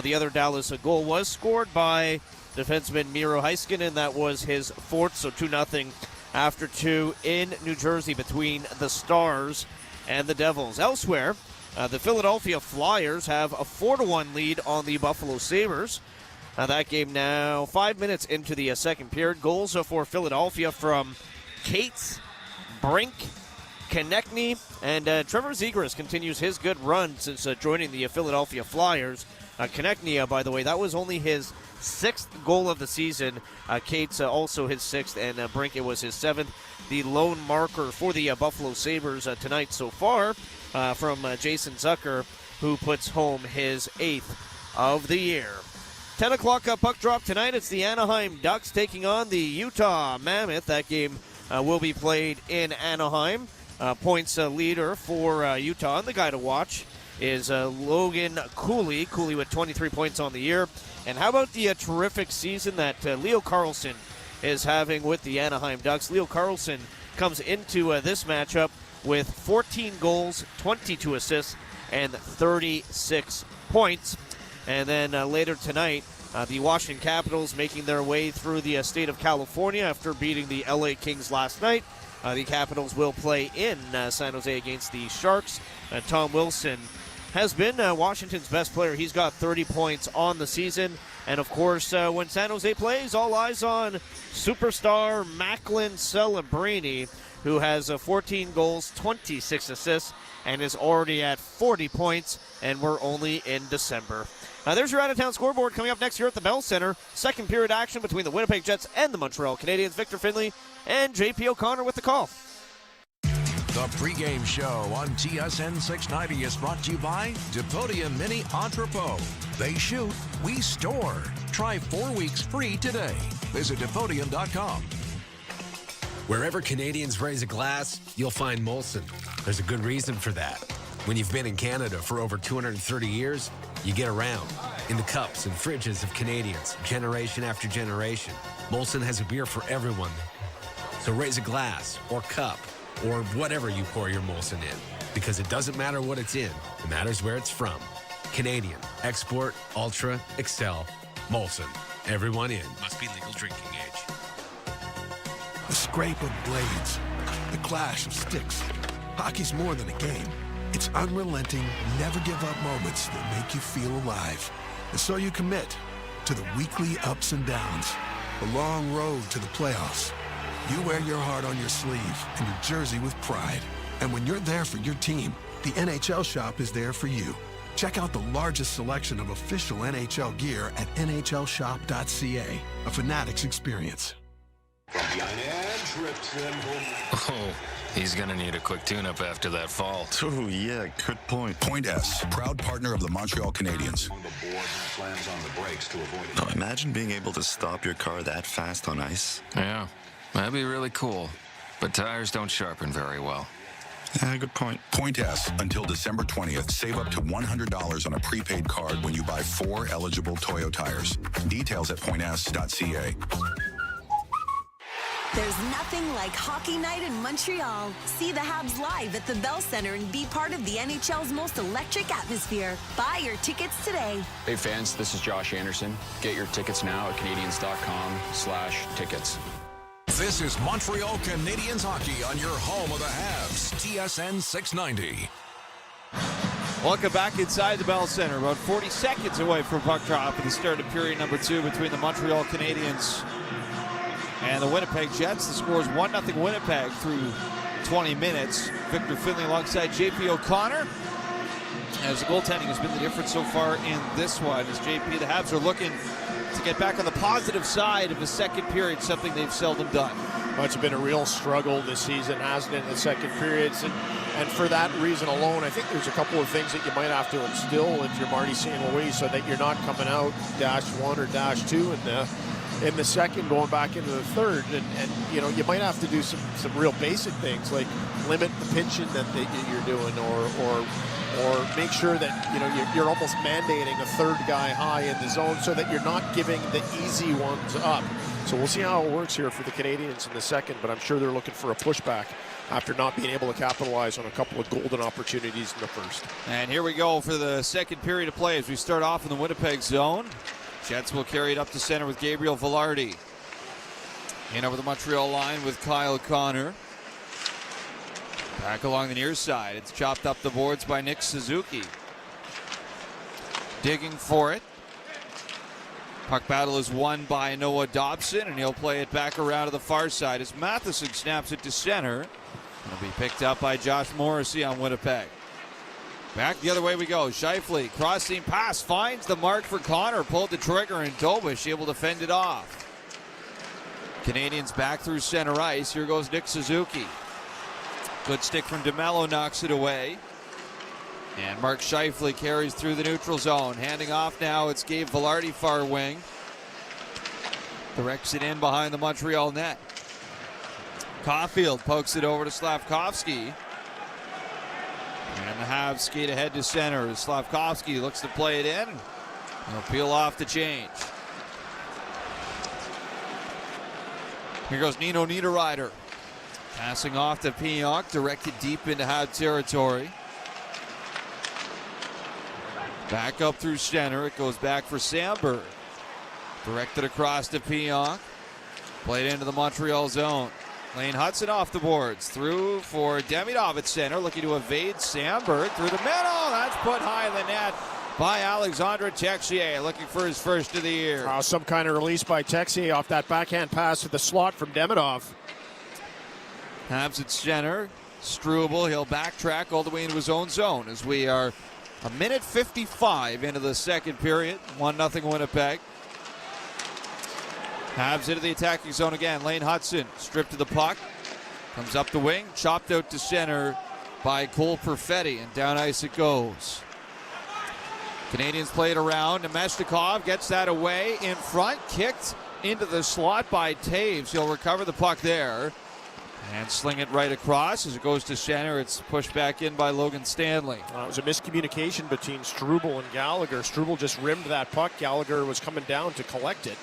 The other Dallas goal was scored by defenseman Miro Heiskanen. That was his fourth, so 2-0 after 2 in New Jersey between the Stars and the Devils. Elsewhere, the Philadelphia Flyers have a 4-1 lead on the Buffalo Sabres. That game now 5 minutes into the second period. Goals for Philadelphia from Cates, Brink, Konechny, and Trevor Zegras continues his good run since joining the Philadelphia Flyers. Konechny, by the way, that was only his 6th goal of the season. Cates also his 6th, and Brink, it was his 7th. The lone marker for the Buffalo Sabres tonight so far from Jason Zucker, who puts home his 8th of the year. 10 o'clock puck drop tonight. It's the Anaheim Ducks taking on the Utah Mammoth. That game will be played in Anaheim. Points leader for Utah, and the guy to watch is Logan Cooley. Cooley with 23 points on the year. And how about the terrific season that Leo Carlsson is having with the Anaheim Ducks? Leo Carlsson comes into this matchup with 14 goals, 22 assists, and 36 points. And then later tonight, the Washington Capitals making their way through the state of California after beating the LA Kings last night. The Capitals will play in San Jose against the Sharks. Tom Wilson has been Washington's best player. He's got 30 points on the season. And, of course, when San Jose plays, all eyes on superstar Macklin Celebrini, who has 14 goals, 26 assists, and is already at 40 points, and we're only in December. There's your out-of-town scoreboard coming up next here at the Bell Center. Second period action between the Winnipeg Jets and the Montreal Canadiens. Victor Finley and J.P. O'Connor with the call. The pregame show on TSN 690 is brought to you by Depodia Mini Entrepot. They shoot, we store. Try 4 weeks free today. Visit Depodium.com. Wherever Canadians raise a glass, you'll find Molson. There's a good reason for that. When you've been in Canada for over 230 years, you get around. In the cups and fridges of Canadians, generation after generation, Molson has a beer for everyone. So raise a glass or cup or whatever you pour your Molson in, because it doesn't matter what it's in, it matters where it's from. Canadian, export, ultra, excel, Molson. Everyone in. Must be legal drinking age. The scrape of blades, the clash of sticks. Hockey's more than a game. It's unrelenting, never-give-up moments that make you feel alive. And so you commit to the weekly ups and downs, the long road to the playoffs. You wear your heart on your sleeve and your jersey with pride. And when you're there for your team, the NHL Shop is there for you. Check out the largest selection of official NHL gear at nhlshop.ca, a Fanatics experience. Oh, he's going to need a quick tune-up after that fall. Oh, yeah, good point. Point S, proud partner of the Montreal Canadiens. Now, imagine being able to stop your car that fast on ice. Yeah, that'd be really cool. But tires don't sharpen very well. Yeah, good point. Point S, until December 20th, save up to $100 on a prepaid card when you buy 4 eligible Toyo tires. Details at points.ca. There's nothing like hockey night in Montreal. See the Habs live at the Bell Center and be part of the NHL's most electric atmosphere. Buy your tickets today. Hey fans, this is Josh Anderson. Get your tickets now at Canadiens.com/tickets. This is Montreal Canadiens hockey on your home of the Habs, TSN 690. Welcome back inside the Bell Center. About 40 seconds away from puck drop at the start of period number 2 between the Montreal Canadiens and the Winnipeg Jets. The score is 1-0 Winnipeg through 20 minutes. Victor Finley alongside JP O'Connor. As the goaltending has been the difference so far in this one. As JP, the Habs are looking to get back on the positive side of the second period, something they've seldom done. Well, it's been a real struggle this season, hasn't it, in the second periods? And for that reason alone, I think there's a couple of things that you might have to instill if you're Marty St. Louis so that you're not coming out -1 or -2 in the second, going back into the third. And you know, you might have to do some real basic things like limit the pinching that you're doing or make sure that, you know, you're almost mandating a third guy high in the zone so that you're not giving the easy ones up. So we'll see how it works here for the Canadiens in the second, but I'm sure they're looking for a pushback after not being able to capitalize on a couple of golden opportunities in the first. And here we go for the second period of play as we start off in the Winnipeg zone. Jets will carry it up to center with Gabriel Vilardi. In over the Montreal line with Kyle Connor. Back along the near side. It's chopped up the boards by Nick Suzuki. Digging for it. Puck battle is won by Noah Dobson, and he'll play it back around to the far side as Matheson snaps it to center. It'll be picked up by Josh Morrissey on Winnipeg. Back the other way we go. Scheifele, crossing pass, finds the mark for Connor. Pulled the trigger, and Dobish able to fend it off. Canadiens back through center ice. Here goes Nick Suzuki. Good stick from DeMello, knocks it away. And Mark Scheifele carries through the neutral zone. Handing off now, it's Gabe Vilardi, far wing. Directs it in behind the Montreal net. Caulfield pokes it over to Slavkovsky. And the Habs skate ahead to center. Slavkovsky looks to play it in. He'll peel off the change. Here goes Nino Niederreiter. Passing off to Pionk, directed deep into Hab territory. Back up through center. It goes back for Sandberg. Directed across to Pionk. Played into the Montreal zone. Lane Hudson off the boards. Through for Demidov at center. Looking to evade Sandberg through the middle. That's put high in the net by Alexandre Texier. Looking for his first of the year. Some kind of release by Texier off that backhand pass to the slot from Demidov. Habs at center. Struble, he'll backtrack all the way into his own zone as we are a minute 55 into the second period. 1-0 Winnipeg. Habs into the attacking zone again. Lane Hudson stripped to the puck. Comes up the wing. Chopped out to center by Cole Perfetti. And down ice it goes. Canadiens play it around. Nemeshnikov gets that away in front. Kicked into the slot by Taves. He'll recover the puck there. And sling it right across as it goes to center. It's pushed back in by Logan Stanley. It was a miscommunication between Struble and Gallagher. Struble just rimmed that puck. Gallagher was coming down to collect it.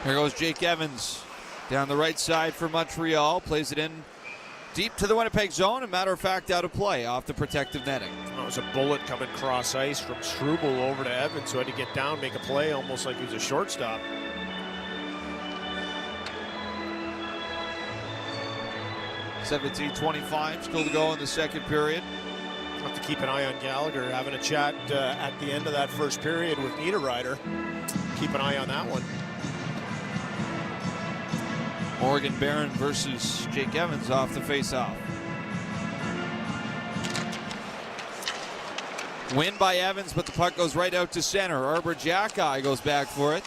Here goes Jake Evans down the right side for Montreal. Plays it in deep to the Winnipeg zone. A matter of fact, out of play off the protective netting. It was a bullet coming cross ice from Struble over to Evans, who had to get down, make a play almost like he was a shortstop. 17:25 still to go in the second period. We'll have to keep an eye on Gallagher, having a chat at the end of that first period with Niederreiter. Keep an eye on that one. Morgan Barron versus Jake Evans off the faceoff. Win by Evans, but the puck goes right out to center. Arbor Jacki goes back for it.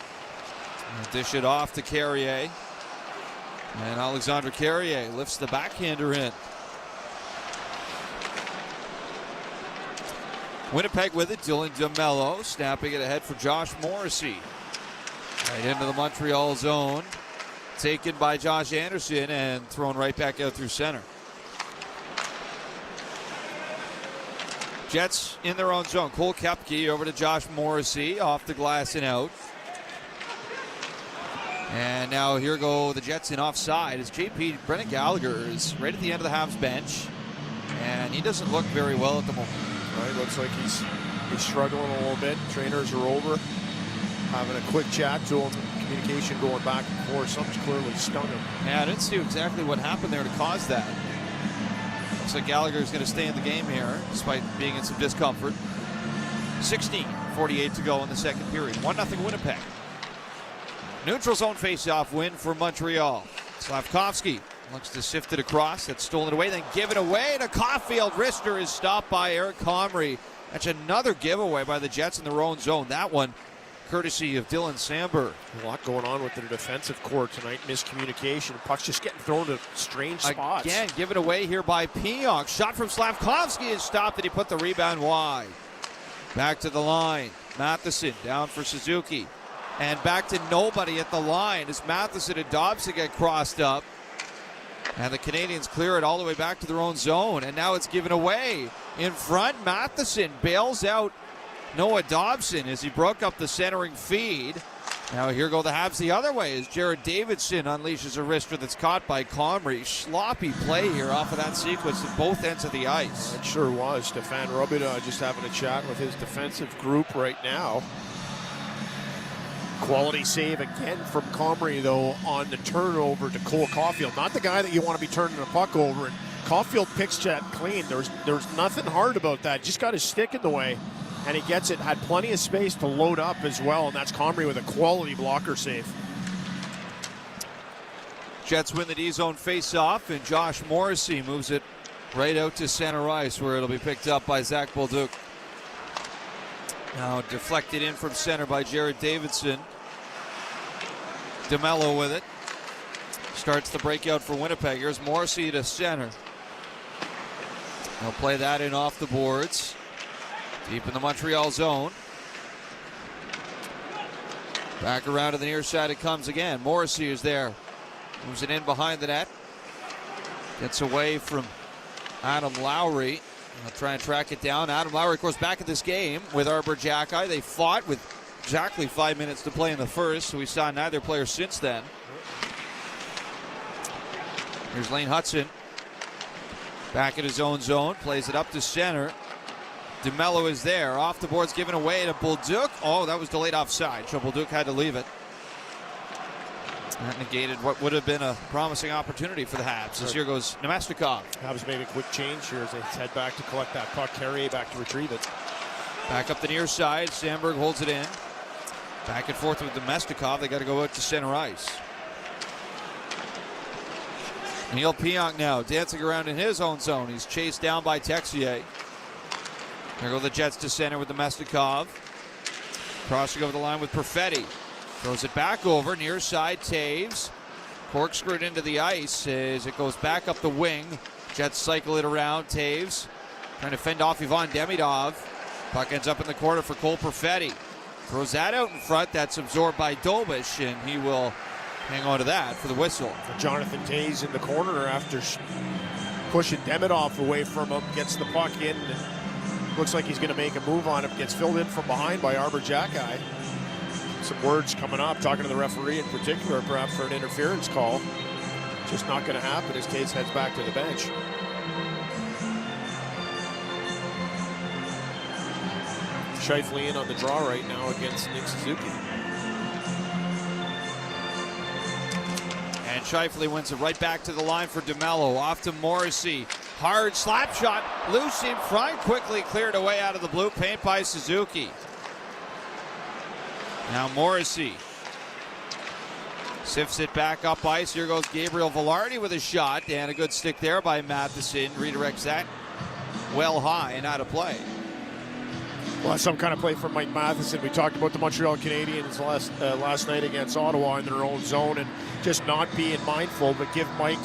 Dish it off to Carrier. And Alexandre Carrier lifts the backhander in. Winnipeg with it. Dylan DeMello snapping it ahead for Josh Morrissey. Right into the Montreal zone. Taken by Josh Anderson and thrown right back out through center. Jets in their own zone. Cole Koepke over to Josh Morrissey. Off the glass and out. And now here go the Jets in offside as JP Brendan Gallagher is right at the end of the Habs bench. And he doesn't look very well at the moment. Right, looks like he's struggling a little bit. Trainers are over. Having a quick chat to him. Communication going back and forth. Something's clearly stung him. Yeah, I didn't see exactly what happened there to cause that. Looks like Gallagher's going to stay in the game here, despite being in some discomfort. 16:48 to go in the second period. 1-0 Winnipeg. Neutral zone face-off win for Montreal. Slavkovsky looks to sift it across. That's stolen away, then given away to Caulfield. Wrister is stopped by Eric Comrie. That's another giveaway by the Jets in their own zone. That one courtesy of Dylan Samberg. A lot going on with their defensive core tonight. Miscommunication. Puck's just getting thrown to strange spots. Again, given away here by Pionk. Shot from Slavkovsky is stopped, and he put the rebound wide. Back to the line. Matheson down for Suzuki. And back to nobody at the line as Matheson and Dobson get crossed up. And the Canadiens clear it all the way back to their own zone. And now it's given away. In front, Matheson bails out Noah Dobson as he broke up the centering feed. Now here go the Habs the other way as Jared Davidson unleashes a wrister that's caught by Comrie. Sloppy play here off of that sequence at both ends of the ice. It sure was. Stefan Robida just having a chat with his defensive group right now. Quality save again from Comrie, though, on the turnover to Cole Caulfield. Not the guy that you want to be turning the puck over. And Caulfield picks that clean. There's nothing hard about that. Just got his stick in the way, and he gets it. Had plenty of space to load up as well, and that's Comrie with a quality blocker save. Jets win the D-zone face-off, and Josh Morrissey moves it right out to center ice, where it'll be picked up by Zach Bolduc. Now deflected in from center by Jared Davidson. DeMello with it. Starts the breakout for Winnipeg. Here's Morrissey to center. They'll play that in off the boards. Deep in the Montreal zone. Back around to the near side it comes again. Morrissey is there. Moves it in behind the net. Gets away from Adam Lowry. I'll try and track it down. Adam Lowry, of course, back in this game with Arbor Jacki. They fought with exactly 5 minutes to play in the first, so we saw neither player since then. Here's Lane Hudson. Back in his own zone. Plays it up to center. DeMello is there. Off the boards, given away to Bolduc. Oh, that was delayed offside, so Bolduc had to leave it. That negated what would have been a promising opportunity for the Habs. As here goes Nemestikov. Habs made a quick change here as they head back to collect that puck. Carrier back to retrieve it. Back up the near side. Samberg holds it in. Back and forth with Nemestikov. They got to go out to center ice. Neil Pionk now dancing around in his own zone. He's chased down by Texier. There go the Jets to center with Nemestikov. Crossing over the line with Perfetti. Throws it back over, near side, Taves. Corkscrewed into the ice as it goes back up the wing. Jets cycle it around, Taves. Trying to fend off Ivan Demidov. Puck ends up in the corner for Cole Perfetti. Throws that out in front, that's absorbed by Dobish, and he will hang on to that for the whistle. Jonathan Taves in the corner after pushing Demidov away from him. Gets the puck in. And looks like he's going to make a move on him. Gets filled in from behind by Arbor Jacki. Some words coming up, talking to the referee in particular, perhaps for an interference call. Just not going to happen as Case heads back to the bench. Scheifele in on the draw right now against Nick Suzuki. And Shifley wins it right back to the line for DeMello. Off to Morrissey. Hard slap shot. Loose in front. Quickly cleared away out of the blue paint by Suzuki. Now Morrissey sifts it back up ice. Here goes Gabriel Velarde with a shot. And a good stick there by Matheson. Redirects that well high and out of play. Well, that's some kind of play from Mike Matheson. We talked about the Montreal Canadiens last night against Ottawa in their own zone and just not being mindful, but give Mike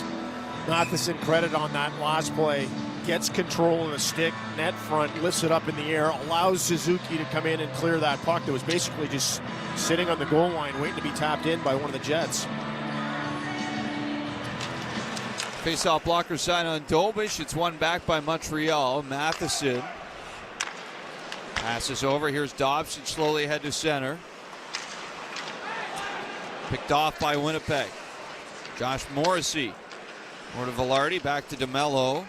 Matheson credit on that last play. Gets control of the stick, net front, lifts it up in the air, allows Suzuki to come in and clear that puck that was basically just sitting on the goal line waiting to be tapped in by one of the Jets. Face-off blocker side on Dobish. It's won back by Montreal. Matheson passes over. Here's Dobson slowly ahead to center. Picked off by Winnipeg. Josh Morrissey. Over to Velarde. Back to DeMello.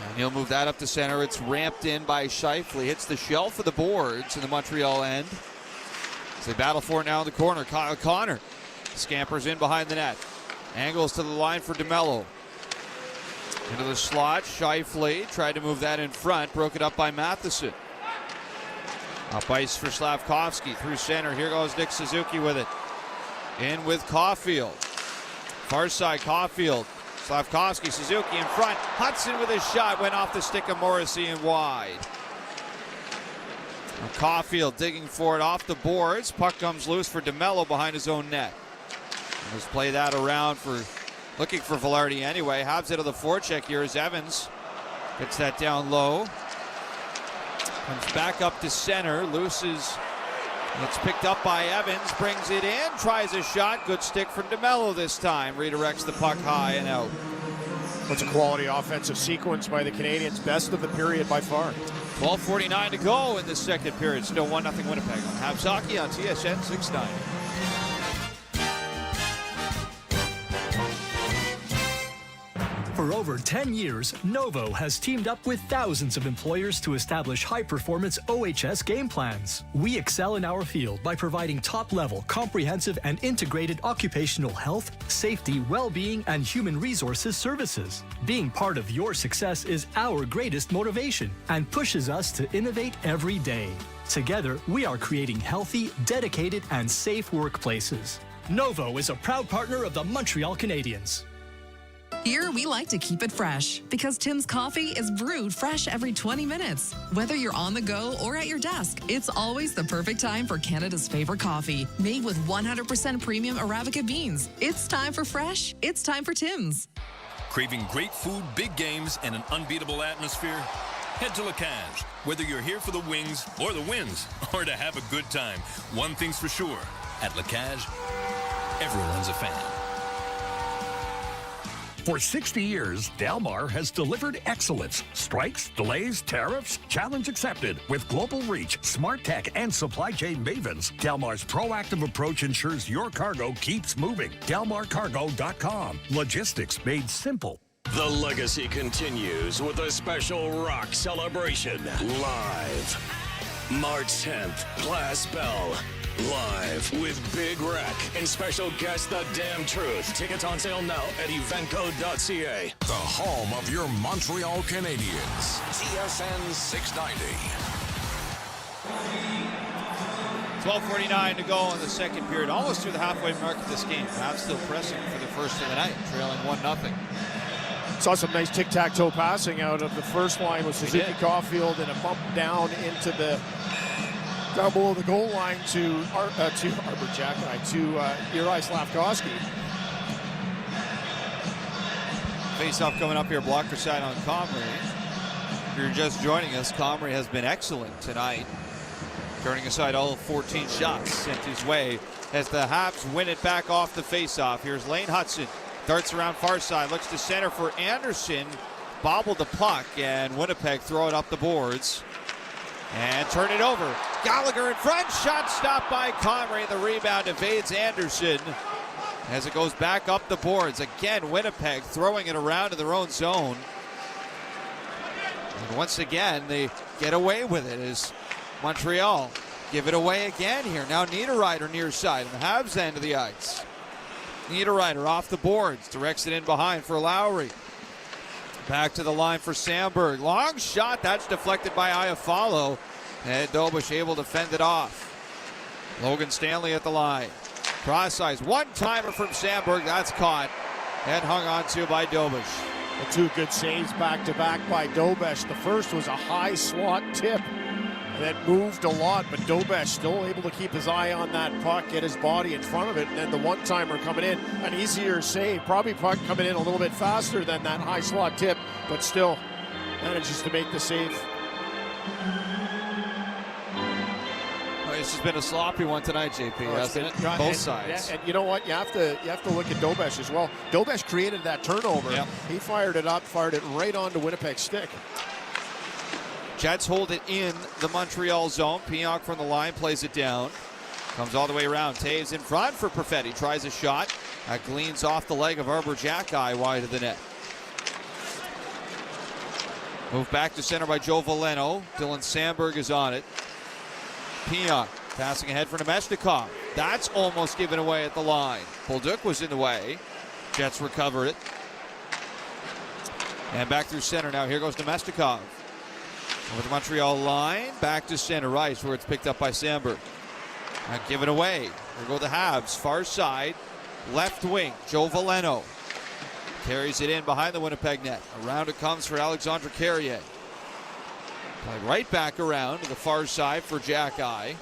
And he'll move that up to center. It's ramped in by Shifley. Hits the shelf of the boards in the Montreal end. As they battle for it now in the corner. Kyle Connor scampers in behind the net. Angles to the line for DeMello. Into the slot. Shifley tried to move that in front. Broke it up by Matheson. Up ice for Slavkovsky through center. Here goes Nick Suzuki with it. In with Caulfield. Far side Caulfield. Slavkovsky, Suzuki in front. Hudson with his shot. Went off the stick of Morrissey and wide. Now Caulfield digging for it off the boards. Puck comes loose for DeMello behind his own net. Let's play that around for looking for Velarde anyway. Hobbs it to the forecheck here as Evans gets that down low. Comes back up to center. Looses. It's picked up by Evans. Brings it in. Tries a shot. Good stick from DeMello this time. Redirects the puck high and out. That's a quality offensive sequence by the Canadiens. Best of the period by far. 12:49 to go in the second period. Still 1-0 Winnipeg on Habs Hockey on TSN 690. For over 10 years, Novo has teamed up with thousands of employers to establish high-performance OHS game plans. We excel in our field by providing top-level, comprehensive, and integrated occupational health, safety, well-being, and human resources services. Being part of your success is our greatest motivation and pushes us to innovate every day. Together, we are creating healthy, dedicated, and safe workplaces. Novo is a proud partner of the Montreal Canadiens. Here, we like to keep it fresh because Tim's coffee is brewed fresh every 20 minutes. Whether you're on the go or at your desk, it's always the perfect time for Canada's favorite coffee. Made with 100% premium Arabica beans. It's time for fresh. It's time for Tim's. Craving great food, big games, and an unbeatable atmosphere? Head to La Cage. Whether you're here for the wings or the wins, or to have a good time, one thing's for sure. At La Cage, everyone's a fan. For 60 years, Delmar has delivered excellence. Strikes, delays, tariffs, challenge accepted. With global reach, smart tech, and supply chain mavens, Delmar's proactive approach ensures your cargo keeps moving. DelmarCargo.com. Logistics made simple. The legacy continues with a special rock celebration. Live. March 10th, Glass Bell. Live with Big Wreck and special guest The Damn Truth. Tickets on sale now at eventcode.ca. The home of your Montreal Canadiens. TSN 690. 12:49 to go in the second period. Almost through the halfway mark of this game. Habs still pressing for the first of the night, trailing 1-0. Saw some nice tic-tac-toe passing out of the first line with Suzuki Caulfield and a bump down into the down below the goal line to Uri Slavkovsky. Face-off coming up here, blocker side on Comrie. If you're just joining us, Comrie has been excellent tonight, turning aside all 14 shots sent his way as the Habs win it back off the face-off. Here's Lane Hudson, darts around far side, looks to center for Anderson, bobbled the puck, and Winnipeg throw it up the boards. And turn it over. Gallagher in front. Shot stopped by Comrie. The rebound evades Anderson as it goes back up the boards. Again, Winnipeg throwing it around to their own zone. And once again, they get away with it as Montreal give it away again here. Now Niederreiter near side on the Habs end of the ice. Niederreiter off the boards, directs it in behind for Lowry. Back to the line for Sandberg. Long shot, that's deflected by Iafallo. And Dobush able to fend it off. Logan Stanley at the line. Cross-ice, one-timer from Sandberg, that's caught and hung on to by Dobush. The two good saves back-to-back by Dobush. The first was a high slot tip that moved a lot, but Dobush still able to keep his eye on that puck, get his body in front of it, and then the one-timer coming in, an easier save. Probably puck coming in a little bit faster than that high slot tip, but still manages to make the save. This has been a sloppy one tonight, JP, hasn't it? Both sides. And you know what? You have to look at Dobush as well. Dobush created that turnover. Yep. He fired it up, fired it right onto Winnipeg's stick. Jets hold it in the Montreal zone. Pionk from the line plays it down. Comes all the way around. Taves in front for Perfetti. Tries a shot. That gleans off the leg of Arbor Jackeye wide of the net. Move back to center by Joe Veleno. Dylan Sandberg is on it. Pionk passing ahead for Nemestikov. That's almost given away at the line. Bolduc was in the way. Jets recover it. And back through center now. Here goes Nemestikov. Over the Montreal line. Back to center ice where it's picked up by Sandberg. Not given away. Here go the Habs. Far side. Left wing. Joe Veleno. Carries it in behind the Winnipeg net. Around it comes for Alexandre Carrier. Right back around to the far side for Jackeye.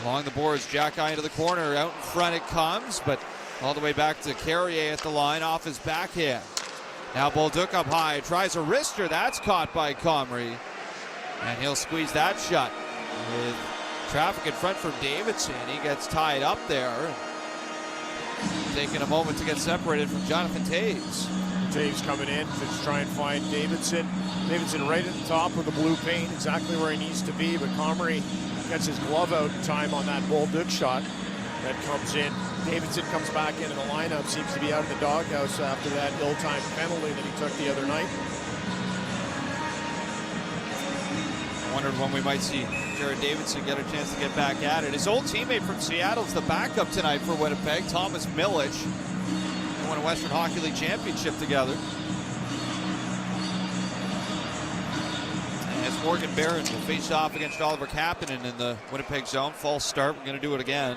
Along the boards, Jackeye into the corner. Out in front it comes, but all the way back to Carrier at the line off his backhand. Now Bolduc up high. Tries a wrister. That's caught by Comrie. And he'll squeeze that shut. With traffic in front from Davidson. He gets tied up there. Taking a moment to get separated from Jonathan Taves. Taves coming in to try and find Davidson. Davidson right at the top of the blue paint, exactly where he needs to be, but Comrie gets his glove out in time on that Bolduc shot that comes in. Davidson comes back into the lineup, seems to be out of the doghouse after that ill-timed penalty that he took the other night. I wondered when we might see Jared Davidson get a chance to get back at it. His old teammate from Seattle's the backup tonight for Winnipeg, Thomas Milic. They won a Western Hockey League championship together. As Morgan Barron will face off against Oliver Kapanen in the Winnipeg zone. False start. We're going to do it again.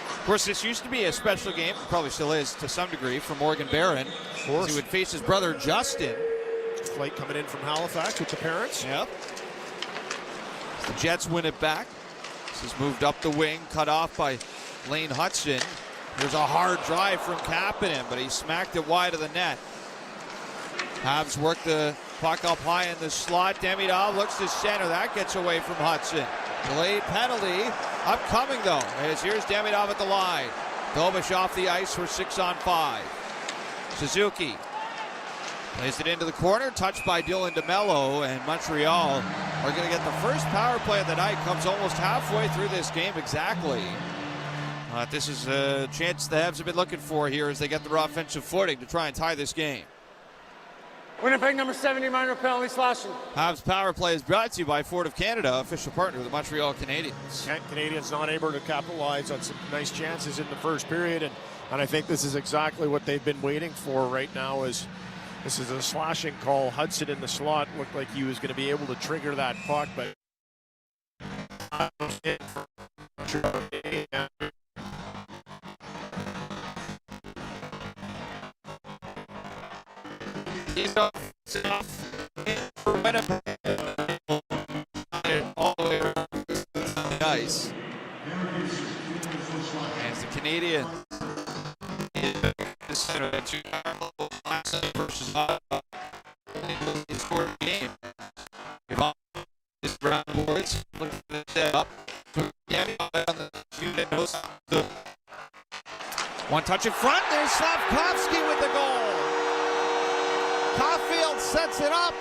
Of course, this used to be a special game. It probably still is to some degree for Morgan Barron. Of course. He would face his brother Justin. Flight coming in from Halifax with the parents. Yep. The Jets win it back. This is moved up the wing, cut off by Lane Hudson. There's a hard drive from Kapanen, but he smacked it wide of the net. Habs work the puck up high in the slot. Demidov looks to center. That gets away from Hudson. Delayed penalty. Upcoming, though, as here's Demidov at the line. Dobush off the ice for 6-on-5. Suzuki plays it into the corner. Touched by Dylan DeMello, and Montreal are going to get the first power play of the night. Comes almost halfway through this game exactly. This is a chance the Habs have been looking for here as they get their offensive footing to try and tie this game. Winnipeg number 70, minor penalty slashing. Habs power play is brought to you by Ford of Canada, official partner of the Montreal Canadiens. Canadiens not able to capitalize on some nice chances in the first period, and I think this is exactly what they've been waiting for right now. Is this is a slashing call. Hudson in the slot looked like he was going to be able to trigger that puck, but all the way around the ice. As the Canadiens versus he scored the game. His ground boards, look at the set up. One touch in front, there's Slavkovsky with the goal. Caulfield sets it up.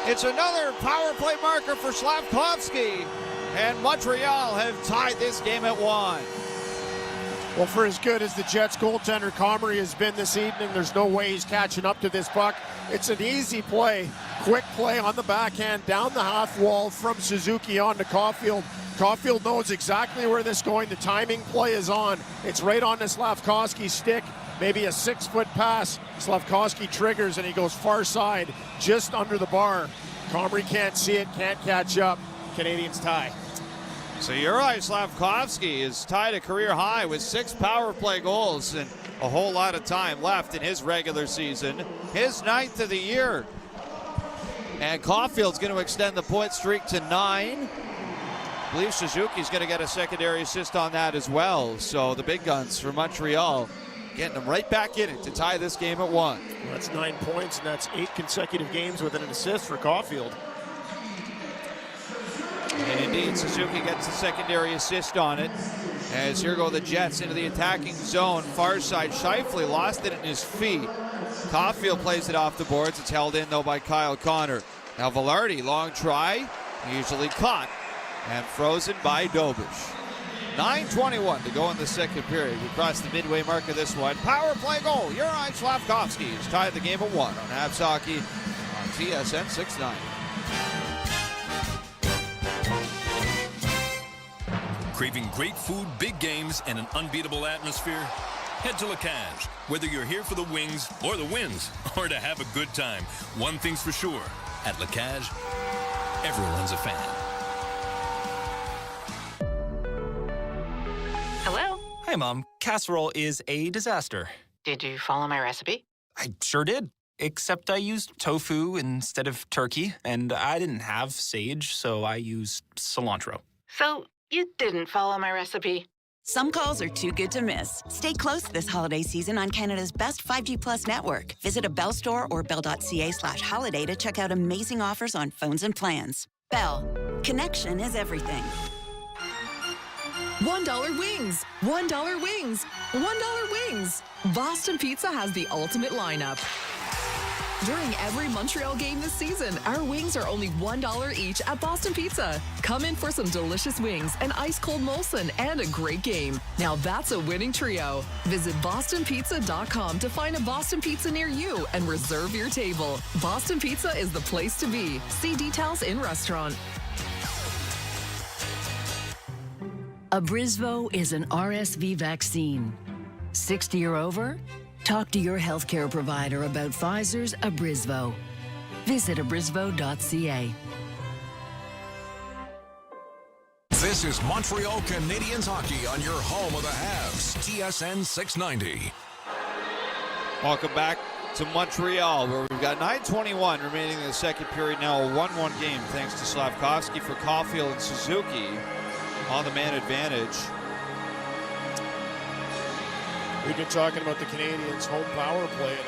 It's another power play marker for Slavkovsky, and Montreal have tied this game at 1. Well, for as good as the Jets goaltender Comrie has been this evening, there's no way he's catching up to this puck. It's an easy play, quick play on the backhand, down the half wall from Suzuki on to Caulfield. Caulfield knows exactly where this is going. The timing play is on. It's right on the Slavkovsky stick. Maybe a 6-foot pass. Slavkovsky triggers and he goes far side, just under the bar. Comrie can't see it, can't catch up. Canadiens tie. So Juraj Slavkovsky is tied a career high with 6 power play goals and a whole lot of time left in his regular season. His 9th of the year. And Caulfield's going to extend the point streak to 9. I believe Suzuki's going to get a secondary assist on that as well. So the big guns for Montreal getting them right back in it to tie this game at 1. Well, that's 9 points, and that's 8 consecutive games with an assist for Caulfield. And indeed, Suzuki gets the secondary assist on it. As here go the Jets into the attacking zone. Far side, Scheifele lost it in his feet. Caulfield plays it off the boards. It's held in, though, by Kyle Connor. Now Velarde, long try, usually caught, and frozen by Dobish. 9:21 to go in the second period. We crossed the midway mark of this one. Power play goal. Juraj Slavkovsky has tied the game at 1 on Habs Hockey on TSN 690. Craving great food, big games, and an unbeatable atmosphere? Head to La Cage. Whether you're here for the wings or the wins, or to have a good time, one thing's for sure. At La Cage, everyone's a fan. Hello? Hi, Mom. Casserole is a disaster. Did you follow my recipe? I sure did. Except I used tofu instead of turkey, and I didn't have sage, so I used cilantro. So, you didn't follow my recipe. Some calls are too good to miss. Stay close this holiday season on Canada's best 5G Plus network. Visit a Bell store or bell.ca/holiday to check out amazing offers on phones and plans. Bell. Connection is everything. $1 wings, $1 wings, $1 wings. Boston Pizza has the ultimate lineup. During every Montreal game this season, our wings are only $1 each at Boston Pizza. Come in for some delicious wings, an ice-cold Molson, and a great game. Now that's a winning trio. Visit bostonpizza.com to find a Boston Pizza near you and reserve your table. Boston Pizza is the place to be. See details in restaurant. Abrysvo is an RSV vaccine. 60 or over? Talk to your healthcare provider about Pfizer's Abrysvo. Visit abrysvo.ca. This is Montreal Canadiens hockey on your home of the Habs, TSN 690. Welcome back to Montreal, where we've got 9:21 remaining in the second period. Now a 1-1 game thanks to Slavkovsky for Caulfield and Suzuki on the man advantage. We've been talking about the Canadiens' home power play and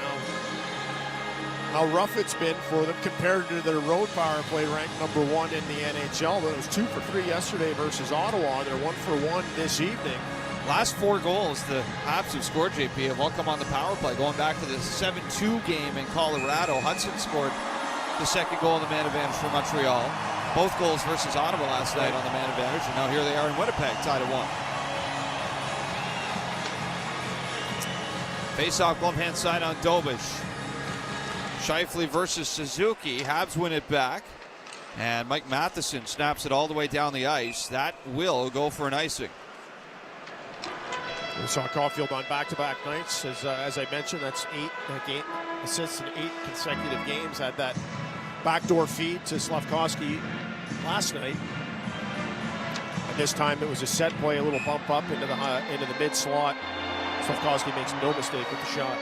how rough it's been for them compared to their road power play ranked number 1 in the NHL. But it was 2 for 3 yesterday versus Ottawa. They're 1 for 1 this evening. Last 4 goals the Habs have scored, JP, have all come on the power play. Going back to the 7-2 game in Colorado, Hudson scored the second goal in the man advantage for Montreal. Both goals versus Ottawa last night on the man advantage, and now here they are in Winnipeg, tied at 1. Face-off glove hand side on Dobish. Scheifele versus Suzuki. Habs win it back. And Mike Matheson snaps it all the way down the ice. That will go for an icing. We saw Caulfield on back-to-back nights. As I mentioned, that's 8 assists in 8 consecutive games. Had that backdoor feed to Slavkovsky last night. And this time it was a set play, a little bump up into the mid-slot. Slavkovsky makes no mistake with the shot.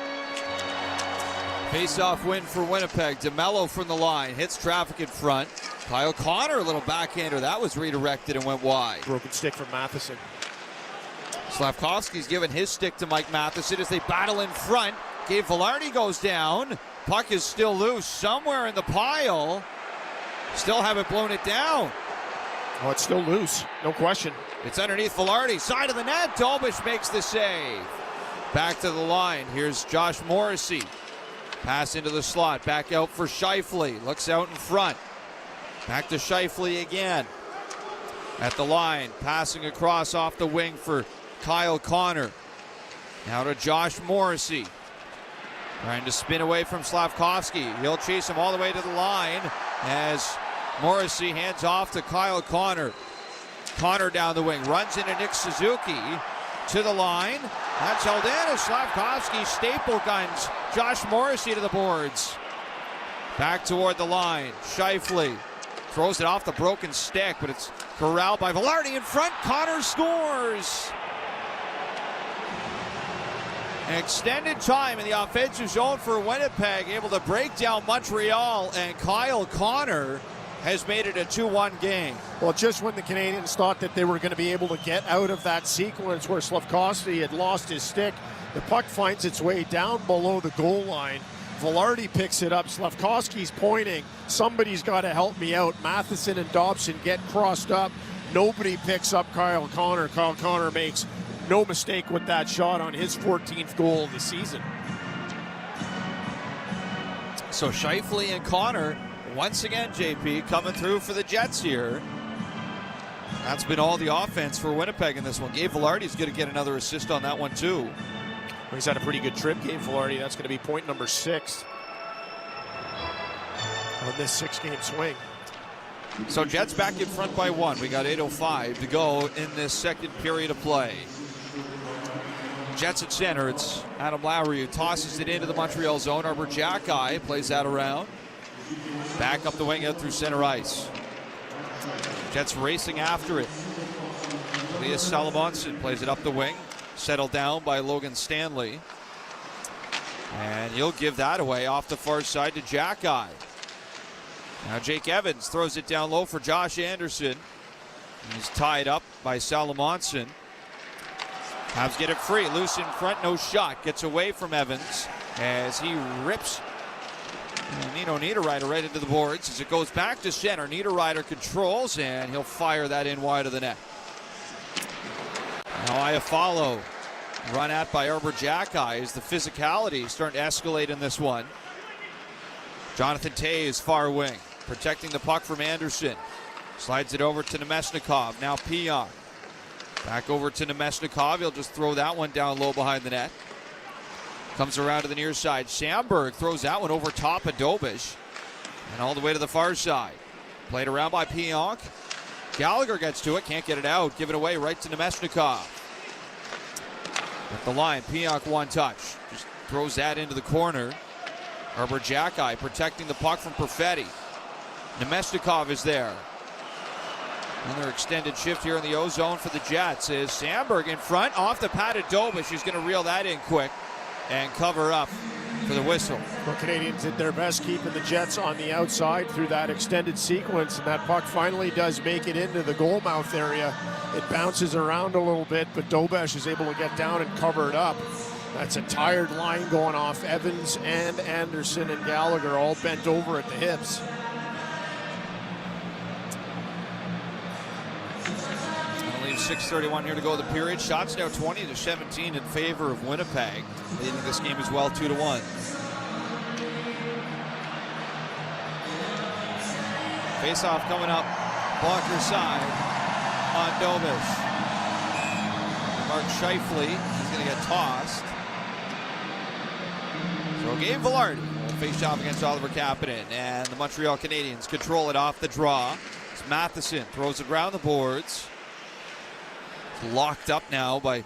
Face-off win for Winnipeg. DeMello from the line. Hits traffic in front. Kyle Connor, a little backhander. That was redirected and went wide. Broken stick from Matheson. Slavkovsky's given his stick to Mike Matheson as they battle in front. Gabe Velarde goes down. Puck is still loose somewhere in the pile. Still haven't blown it down. Oh, it's still loose. No question. It's underneath Velarde. Side of the net. Dobish makes the save. Back to the line. Here's Josh Morrissey. Pass into the slot. Back out for Scheifele. Looks out in front. Back to Scheifele again. At the line. Passing across off the wing for Kyle Connor. Now to Josh Morrissey. Trying to spin away from Slavkovsky. He'll chase him all the way to the line as Morrissey hands off to Kyle Connor. Connor down the wing, runs into Nick Suzuki to the line. That's held in as Slavkovsky staple guns Josh Morrissey to the boards. Back toward the line. Scheifele throws it off the broken stick, but it's corralled by Velarde in front. Connor scores. Extended time in the offensive zone for Winnipeg, able to break down Montreal, and Kyle Connor has made it a 2-1 game. Well, just when the Canadiens thought that they were going to be able to get out of that sequence where Slavkovsky had lost his stick, the puck finds its way down below the goal line. Velarde picks it up. Slavkovsky's pointing. Somebody's got to help me out. Matheson and Dobson get crossed up. Nobody picks up Kyle Connor. Kyle Connor makes no mistake with that shot on his 14th goal of the season. So Scheifele and Connor, once again, JP, coming through for the Jets here. That's been all the offense for Winnipeg in this one. Gabe Velarde's going to get another assist on that one, too. Well, he's had a pretty good trip, Gabe Velarde. That's going to be point number 6 on this 6-game swing. So Jets back in front by 1. We got 8:05 to go in this second period of play. Jets at center. It's Adam Lowry who tosses it into the Montreal zone. Arbor Jacki plays that around. Back up the wing out through center ice. Jets racing after it. Elias Salamonson plays it up the wing. Settled down by Logan Stanley. And he'll give that away off the far side to Jacki. Now Jake Evans throws it down low for Josh Anderson. He's tied up by Salamonson. Habs get it free, loose in front, no shot. Gets away from Evans as he rips Nino Niederreiter right into the boards. As it goes back to center, Niederreiter controls, and he'll fire that in wide of the net. Now Iafallo run at by Arbor Jacki as the physicality starting to escalate in this one. Jonathan Toews far wing, protecting the puck from Anderson. Slides it over to Nemesnikov. Now Pionk. Back over to Nemesnikov. He'll just throw that one down low behind the net. Comes around to the near side. Sandberg throws that one over top of Dobish. And all the way to the far side. Played around by Pionk. Gallagher gets to it. Can't get it out. Give it away right to Nemesnikov. At the line, Pionk one touch. Just throws that into the corner. Arbor Jacki protecting the puck from Perfetti. Nemesnikov is there. Another extended shift here in the O-zone for the Jets is Sandberg in front, off the pad of Dobish. He's going to reel that in quick and cover up for the whistle. Well, Canadiens did their best keeping the Jets on the outside through that extended sequence, and that puck finally does make it into the goal mouth area. It bounces around a little bit, but Dobish is able to get down and cover it up. That's a tired line going off. Evans and Anderson and Gallagher all bent over at the hips. Only 6:31 here to go the period. Shots now 20-17 in favor of Winnipeg. Leading this game as well 2-1. Face-off coming up. Blocker side on Dobish. Mark Scheifele is going to get tossed. So Gabe Velarde will face off against Oliver Kapanen, and the Montreal Canadiens control it off the draw. It's Matheson throws it around the boards. It's locked up now by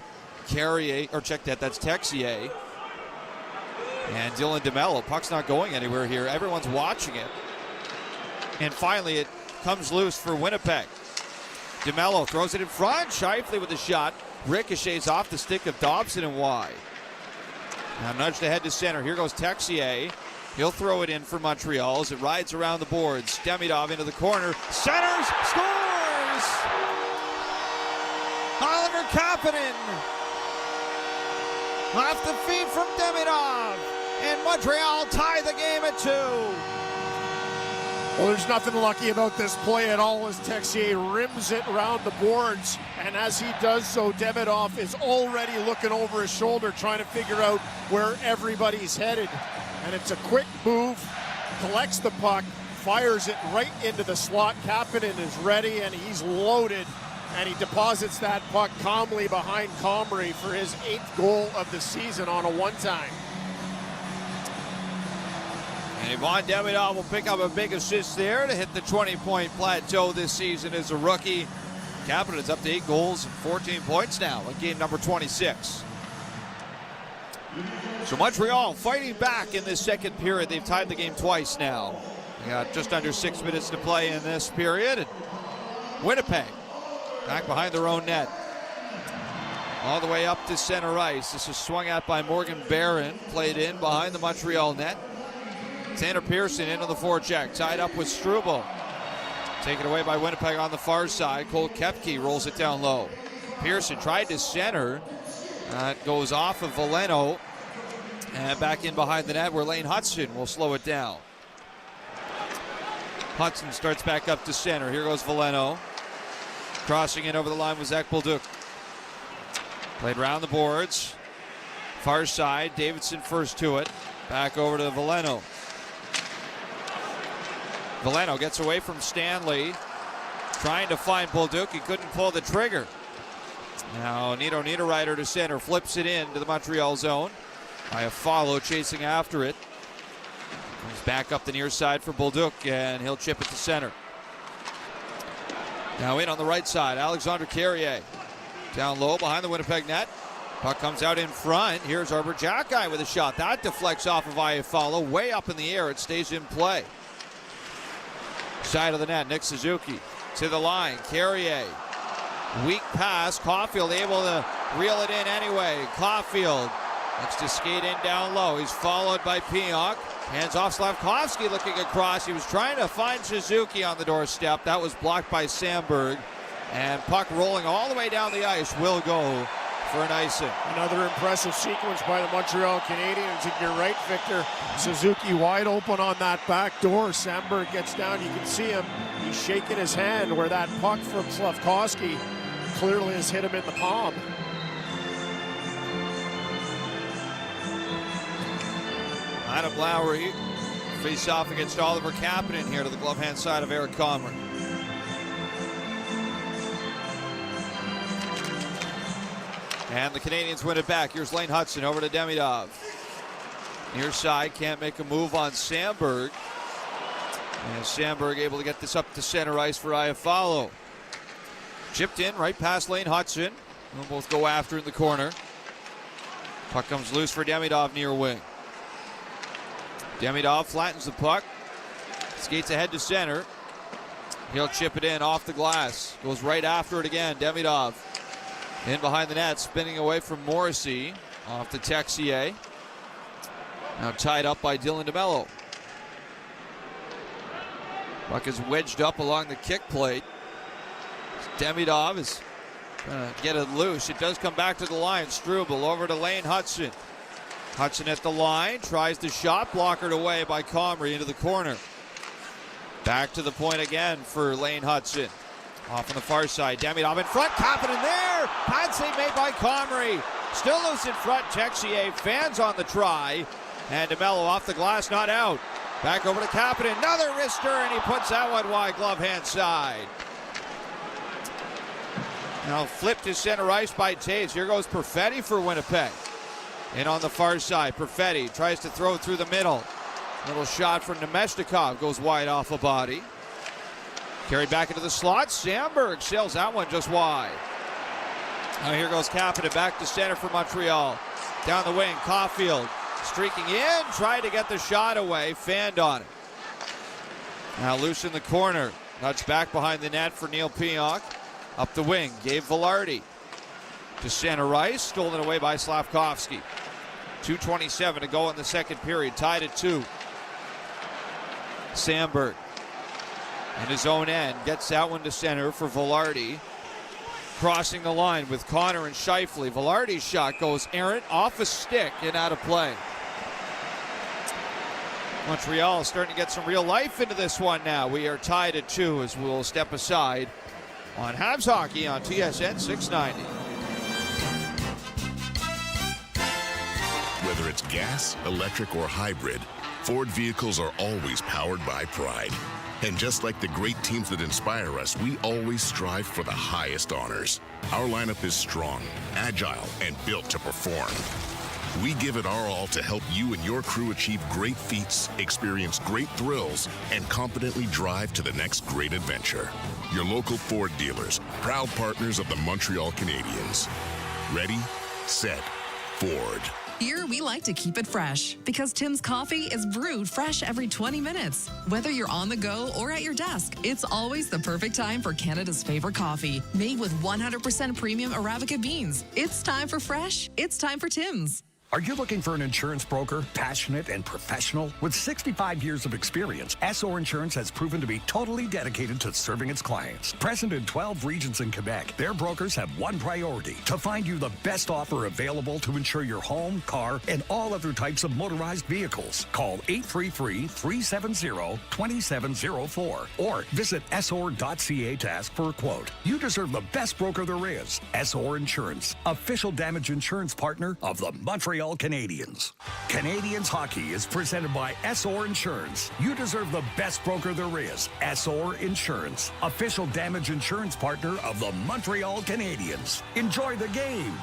Carrier, or check that, that's Texier. And Dylan DeMello. Puck's not going anywhere here. Everyone's watching it. And finally it comes loose for Winnipeg. DeMello throws it in front. Scheifele with the shot. Ricochets off the stick of Dobson and wide. Now nudged ahead to center. Here goes Texier. He'll throw it in for Montreal as it rides around the boards. Demidov into the corner. Centers! Scores! Oliver Kapanen! Off the feed from Demidov. And Montreal tie the game at 2. Well, there's nothing lucky about this play at all as Texier rims it around the boards. And as he does so, Demidov is already looking over his shoulder, trying to figure out where everybody's headed. And it's a quick move, collects the puck, fires it right into the slot. Kapanen is ready, and he's loaded. And he deposits that puck calmly behind Comrie for his 8th goal of the season on a one-time. And Yvonne Demidov will pick up a big assist there to hit the 20-point plateau this season as a rookie. Capitan is up to 8 goals and 14 points now in game number 26. So Montreal fighting back in this second period. They've tied the game twice now. They got just under 6 minutes to play in this period. And Winnipeg back behind their own net. All the way up to center ice. This is swung at by Morgan Barron. Played in behind the Montreal net. Tanner Pearson into the forecheck. Tied up with Struble. Taken away by Winnipeg on the far side. Cole Koepke rolls it down low. Pearson tried to center. That goes off of Veleno. And back in behind the net where Lane Hutson will slow it down. Hudson starts back up to center. Here goes Veleno. Crossing in over the line was Zach Bolduc. Played around the boards. Far side. Davidson first to it. Back over to Veleno. Veleno gets away from Stanley. Trying to find Bolduc. He couldn't pull the trigger. Now Nito Niederreiter to center. Flips it in to the Montreal zone. Iafallo chasing after it. Comes back up the near side for Bolduc, and he'll chip it to center. Now in on the right side, Alexandre Carrier. Down low behind the Winnipeg net. Puck comes out in front. Here's Arbor Jacki with a shot. That deflects off of Iafallo. Way up in the air. It stays in play. Side of the net, Nick Suzuki to the line. Carrier. Weak pass. Caulfield able to reel it in anyway. Caulfield looks to skate in down low. He's followed by Pionk. Hands off Slavkovsky looking across. He was trying to find Suzuki on the doorstep. That was blocked by Sandberg. And puck rolling all the way down the ice will go for an icing. Another impressive sequence by the Montreal Canadiens. And you're right, Victor. Suzuki wide open on that back door. Sandberg gets down. You can see him. He's shaking his hand where that puck from Slavkovsky clearly has hit him in the palm. Adam Lowry face off against Oliver Kapanen here to the glove hand side of Eric Comrie. And the Canadiens win it back. Here's Lane Hutson over to Demidov. Near side, can't make a move on Sandberg. And Sandberg able to get this up to center ice for Iafallo. Chipped in right past Lane Hutson. They'll both go after in the corner. Puck comes loose for Demidov near wing. Demidov flattens the puck. Skates ahead to center. He'll chip it in off the glass. Goes right after it again. Demidov in behind the net, spinning away from Morrissey. Off to Texier. Now tied up by Dylan DeMello. Puck is wedged up along the kick plate. Demidov is trying to get it loose. It does come back to the line. Struble over to Lane Hutson. Hutson at the line, tries the shot, blockered away by Comrie into the corner. Back to the point again for Lane Hutson. Off on the far side, Demidov in front, Kapanen there! Pad save made by Comrie. Still loose in front, Texier, fans on the try. And DeMello off the glass, not out. Back over to Kapanen, another wrister, and he puts that one wide, glove hand side. Now flipped to center ice by Taves. Here goes Perfetti for Winnipeg. In on the far side, Perfetti tries to throw through the middle. Little shot from Nemeshnikov, goes wide off a body. Carried back into the slot. Sandberg sails that one just wide. Now here goes Kapanen back to center for Montreal. Down the wing, Caulfield streaking in, tried to get the shot away, fanned on it. Now loose in the corner. Nuts back behind the net for Neil Pionk. Up the wing, Gabe Vilardi to center ice, stolen away by Slavkovsky. 2:27 to go in the second period, tied at 2. Sandberg in his own end gets that one to center for Vilardi. Crossing the line with Connor and Scheifele. Vilardi's shot goes errant off a stick and out of play. Montreal is starting to get some real life into this one now. We are tied at 2 as we'll step aside on Habs Hockey on TSN 690. Whether it's gas, electric, or hybrid, Ford vehicles are always powered by pride. And just like the great teams that inspire us, we always strive for the highest honors. Our lineup is strong, agile, and built to perform. We give it our all to help you and your crew achieve great feats, experience great thrills, and confidently drive to the next great adventure. Your local Ford dealers, proud partners of the Montreal Canadiens. Ready, set, Ford. Here, we like to keep it fresh because Tim's coffee is brewed fresh every 20 minutes. Whether you're on the go or at your desk, it's always the perfect time for Canada's favorite coffee. Made with 100% premium Arabica beans. It's time for fresh. It's time for Tim's. Are you looking for an insurance broker, passionate and professional? With 65 years of experience, SO Insurance has proven to be totally dedicated to serving its clients. Present in 12 regions in Quebec, their brokers have one priority: to find you the best offer available to insure your home, car, and all other types of motorized vehicles. Call 833-370-2704 or visit SOR.ca to ask for a quote. You deserve the best broker there is. SO Insurance, official damage insurance partner of the Montreal Canadiens. Canadiens hockey is presented by SOR Insurance. You deserve the best broker there is. SOR Insurance, official damage insurance partner of the Montreal Canadiens. Enjoy the game.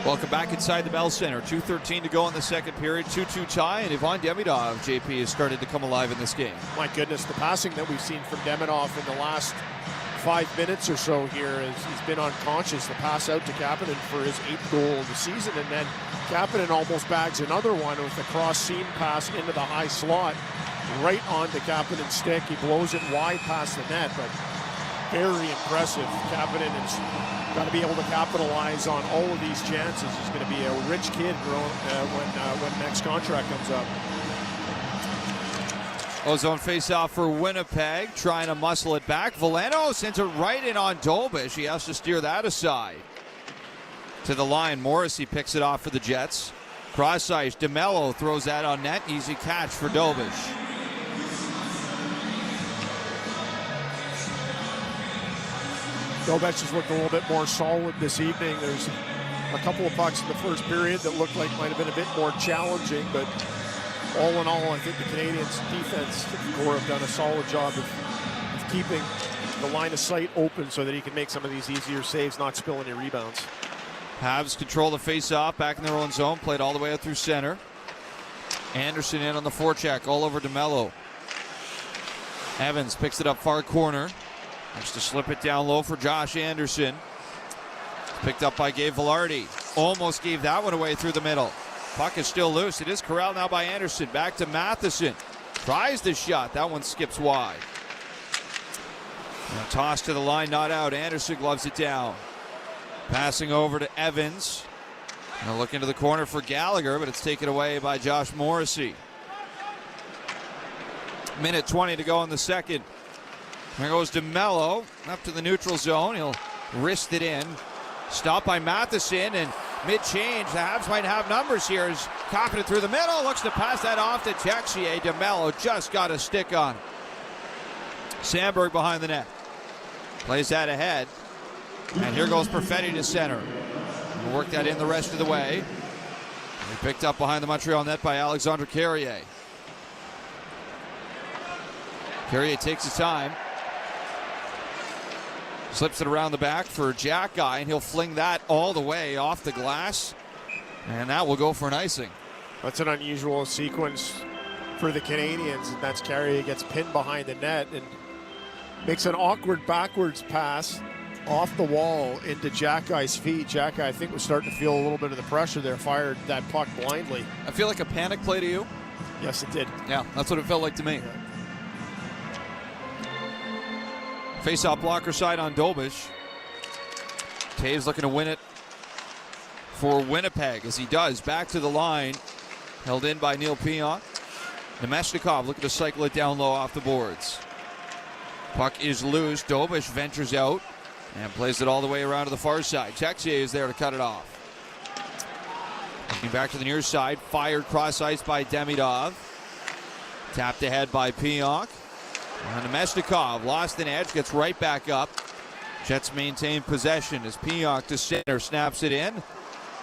Welcome back inside the Bell Center. 2:13 to go in the second period. 2-2 tie, and Ivan Demidov, JP, has started to come alive in this game. My goodness, the passing that we've seen from Demidov in the last 5 minutes or so here is he's been unconscious. The pass out to Kapanen for his 8th goal of the season, and then Kapanen almost bags another one with a cross-seam pass into the high slot right onto Kapanen's stick. He blows it wide past the net, but very impressive. Kapanen has got to be able to capitalize on all of these chances. He's going to be a rich kid when next contract comes up. Ozone face-off for Winnipeg, trying to muscle it back. Veleno sends it right in on Dolbish. He has to steer that aside. To the line, Morrissey picks it off for the Jets. Cross ice, DeMello throws that on net. Easy catch for Dolbish. Dolbish has looked a little bit more solid this evening. There's a couple of pucks in the first period that looked like might have been a bit more challenging, but all in all, I think the Canadiens' defense core have done a solid job of keeping the line of sight open so that he can make some of these easier saves, not spill any rebounds. Habs control the face-off back in their own zone, played all the way out through center. Anderson in on the forecheck, all over DeMello. Evans picks it up far corner. Has to slip it down low for Josh Anderson. Picked up by Gabe Vilardi. Almost gave that one away through the middle. Puck is still loose. It is corralled now by Anderson. Back to Matheson. Tries the shot. That one skips wide. Now toss to the line, not out. Anderson gloves it down. Passing over to Evans. Now look into the corner for Gallagher, but it's taken away by Josh Morrissey. Minute 20 to go in the second. There goes DeMello up to the neutral zone. He'll wrist it in. Stopped by Matheson, and mid-change, the Habs might have numbers here. He's cocking it through the middle, looks to pass that off to Texier. DeMello just got a stick on. Sandberg behind the net. Plays that ahead. And here goes Perfetti to center. We'll work that in the rest of the way. He picked up behind the Montreal net by Alexandre Carrier. Carrier takes his time. Slips it around the back for Jack Guy, and he'll fling that all the way off the glass. And that will go for an icing. That's an unusual sequence for the Canadiens, and that's Carrier gets pinned behind the net and makes an awkward backwards pass off the wall into Jack Guy's feet. Jack Guy, I think, was starting to feel a little bit of the pressure there, fired that puck blindly. I feel like a panic play to you. Yes, it did. Yeah, that's what it felt like to me. Yeah. Face-off blocker side on Dolbish. Taves looking to win it for Winnipeg as he does. Back to the line. Held in by Neil Pionk. Nemeshnikov looking to cycle it down low off the boards. Puck is loose. Dolbish ventures out and plays it all the way around to the far side. Texier is there to cut it off. Looking back to the near side. Fired cross ice by Demidov. Tapped ahead by Pionk. And Nemeshnikov lost an edge, gets right back up. Jets maintain possession as Pionk to center, snaps it in.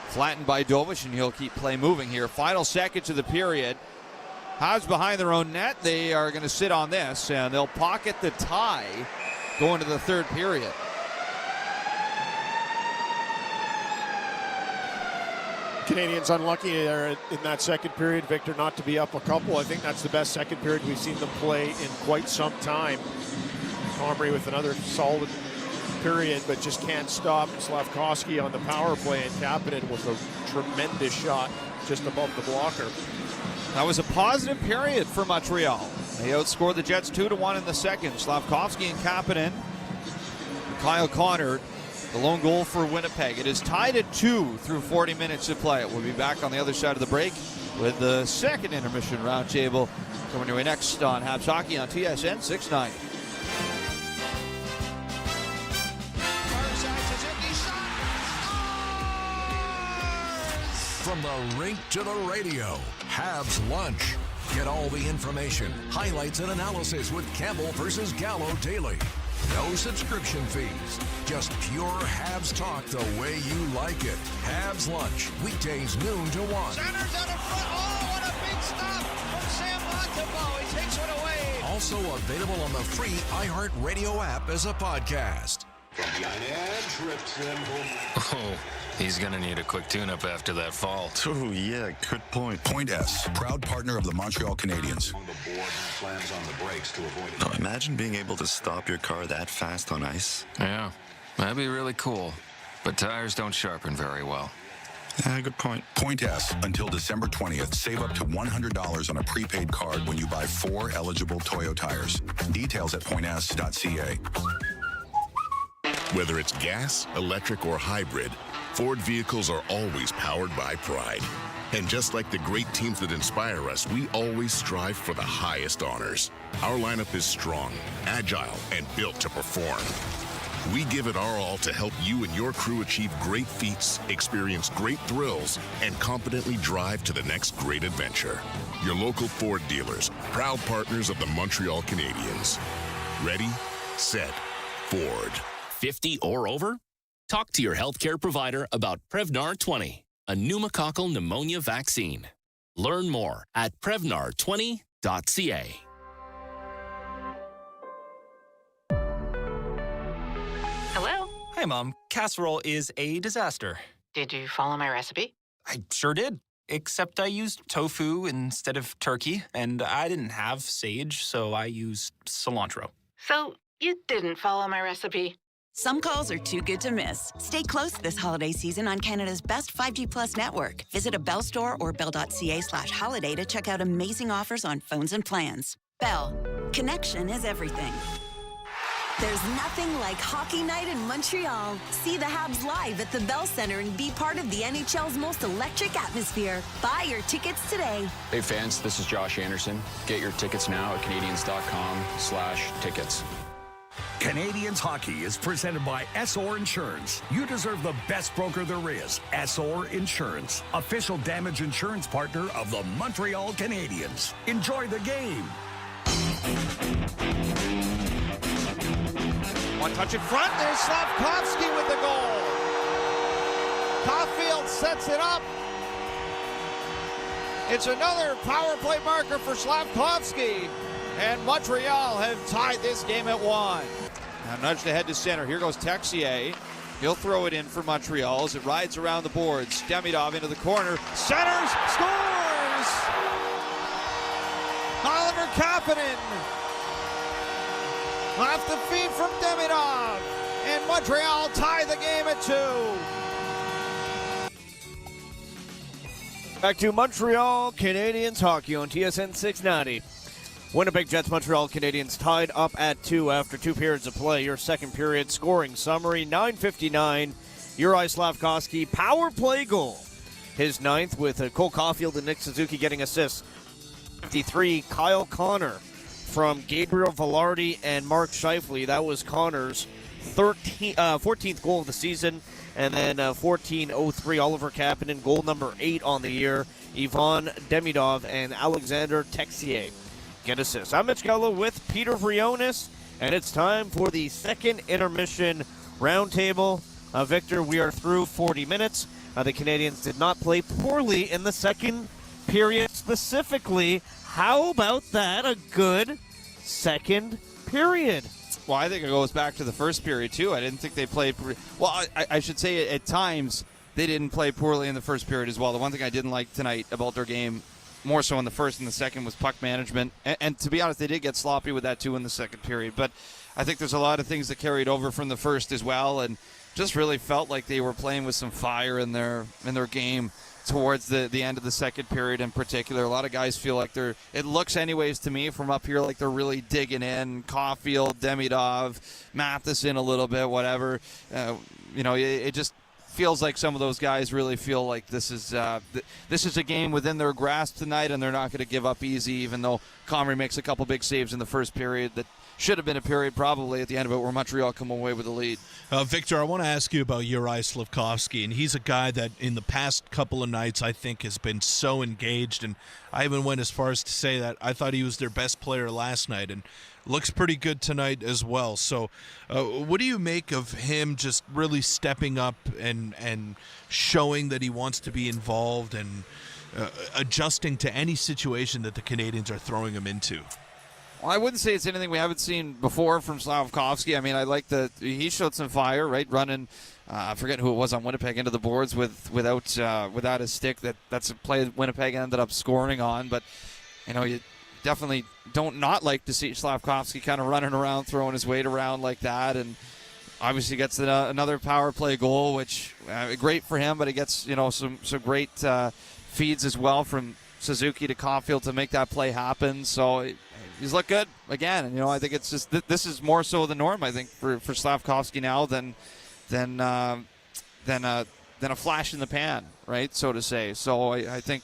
Flattened by Dolbish, and he'll keep play moving here. Final seconds of the period. Habs behind their own net. They are going to sit on this, and they'll pocket the tie going to the third period. Canadiens unlucky there in that second period, Victor, not to be up a couple. I think that's the best second period we've seen them play in quite some time. Comrie with another solid period, but just can't stop Slavkovsky on the power play, and Kapanen with a tremendous shot just above the blocker. That was a positive period for Montreal. They outscored the Jets 2-1 in the second. Slavkovsky and Kapanen. Kyle Connor, the lone goal for Winnipeg. It is tied at 2 through 40 minutes of play. We'll be back on the other side of the break with the second intermission roundtable coming your way next on Habs Hockey on TSN 690. From the rink to the radio, Habs Lunch. Get all the information, highlights, and analysis with Campbell versus Gallo daily. No subscription fees. Just pure Habs talk the way you like it. Habs Lunch, weekdays noon to 1. Centers out in front. Oh, what a big stop from Sam Montembeault. He takes one away. Also available on the free iHeartRadio app as a podcast. From behind and trips in. Oh, he's going to need a quick tune-up after that fall. Oh, yeah, good point. Point S, proud partner of the Montreal Canadiens. On the board, slams on the brakes to avoid it. Now, imagine being able to stop your car that fast on ice. Yeah, that'd be really cool. But tires don't sharpen very well. Yeah, good point. Point S, until December 20th, save up to $100 on a prepaid card when you buy 4 eligible Toyo tires. Details at points.ca. Whether it's gas, electric, or hybrid, Ford vehicles are always powered by pride. And just like the great teams that inspire us, we always strive for the highest honors. Our lineup is strong, agile, and built to perform. We give it our all to help you and your crew achieve great feats, experience great thrills, and confidently drive to the next great adventure. Your local Ford dealers, proud partners of the Montreal Canadiens. Ready, set, Ford. 50 or over? Talk to your healthcare provider about Prevnar 20, a pneumococcal pneumonia vaccine. Learn more at Prevnar20.ca. Hello? Hi, Mom. Casserole is a disaster. Did you follow my recipe? I sure did. Except I used tofu instead of turkey, and I didn't have sage, so I used cilantro. So you didn't follow my recipe? Some calls are too good to miss. Stay close this holiday season on Canada's best 5G Plus network. Visit a Bell store or bell.ca/holiday to check out amazing offers on phones and plans. Bell. Connection is everything. There's nothing like hockey night in Montreal. See the Habs live at the Bell Centre and be part of the NHL's most electric atmosphere. Buy your tickets today. Hey fans, this is Josh Anderson. Get your tickets now at Canadiens.com/tickets. Canadiens hockey is presented by SOR Insurance. You deserve the best broker there is. SOR Insurance, official damage insurance partner of the Montreal Canadiens. Enjoy the game. One touch in front. There's Slavkovsky with the goal. Caulfield sets it up. It's another power play marker for Slavkovsky. And Montreal have tied this game at 1. Now nudged ahead to center. Here goes Texier. He'll throw it in for Montreal as it rides around the boards. Demidov into the corner. Centers. Scores! Oliver Kapanen. Off the feed from Demidov. And Montreal tie the game at 2. Back to Montreal Canadiens hockey on TSN 690. Winnipeg Jets, Montreal Canadiens tied up at 2 after 2 periods of play. Your second period scoring summary, 9:59. Juraj Slavkovsky, power play goal. His 9th with Cole Caulfield and Nick Suzuki getting assists. 53, Kyle Connor from Gabriel Velarde and Mark Scheifele. That was Connor's 14th goal of the season. And then 14:03, Oliver Kapanen, goal number 8 on the year. Ivan Demidov and Alexander Texier get assists. I'm Mitch Gallo with Peter Vrionis, and it's time for the second intermission roundtable. Victor, we are through 40 minutes. The Canadiens did not play poorly in the second period specifically. How about that? A good second period. Well, I think it goes back to the first period, too. I didn't think they played... Well, I should say at times they didn't play poorly in the first period as well. The one thing I didn't like tonight about their game, more so in the first and the second, was puck management. And to be honest, they did get sloppy with that too in the second period. But I think there's a lot of things that carried over from the first as well, and just really felt like they were playing with some fire in their game towards the end of the second period in particular. A lot of guys feel like it looks anyways to me from up here like they're really digging in. Caulfield, Demidov, Matheson a little bit, whatever. It just feels like some of those guys really feel like this is a game within their grasp tonight, and they're not going to give up easy, even though Comrie makes a couple big saves in the first period that should have been a period probably at the end of it where Montreal come away with the lead. Victor, I want to ask you about Juraj Slafkovsky, and he's a guy that in the past couple of nights I think has been so engaged, and I even went as far as to say that I thought he was their best player last night, and looks pretty good tonight as well. So what do you make of him just really stepping up and showing that he wants to be involved and adjusting to any situation that the Canadiens are throwing him into? Well, I wouldn't say it's anything we haven't seen before from Slafkovsky. I mean, I like he showed some fire, right? Running, I forget who it was on Winnipeg, into the boards without his stick. That's a play that Winnipeg ended up scoring on. But, you definitely don't not like to see Slafkovsky kind of running around, throwing his weight around like that. And obviously gets another power play goal, which great for him, but he gets, some great feeds as well from Suzuki to Caulfield to make that play happen. So he's looked good again. I think it's just this is more so the norm, I think, for Slafkovsky now than a flash in the pan, right, so to say. So I think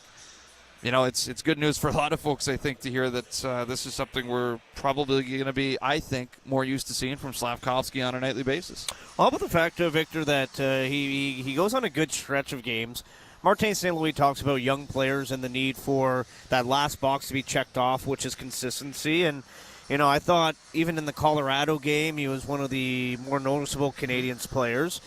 it's good news for a lot of folks, I think, to hear that this is something we're probably going to be, I think, more used to seeing from Slafkovsky on a nightly basis. All about the fact, Victor, that he goes on a good stretch of games. Martin St. Louis talks about young players and the need for that last box to be checked off, which is consistency. And, I thought even in the Colorado game, he was one of the more noticeable Canadiens players.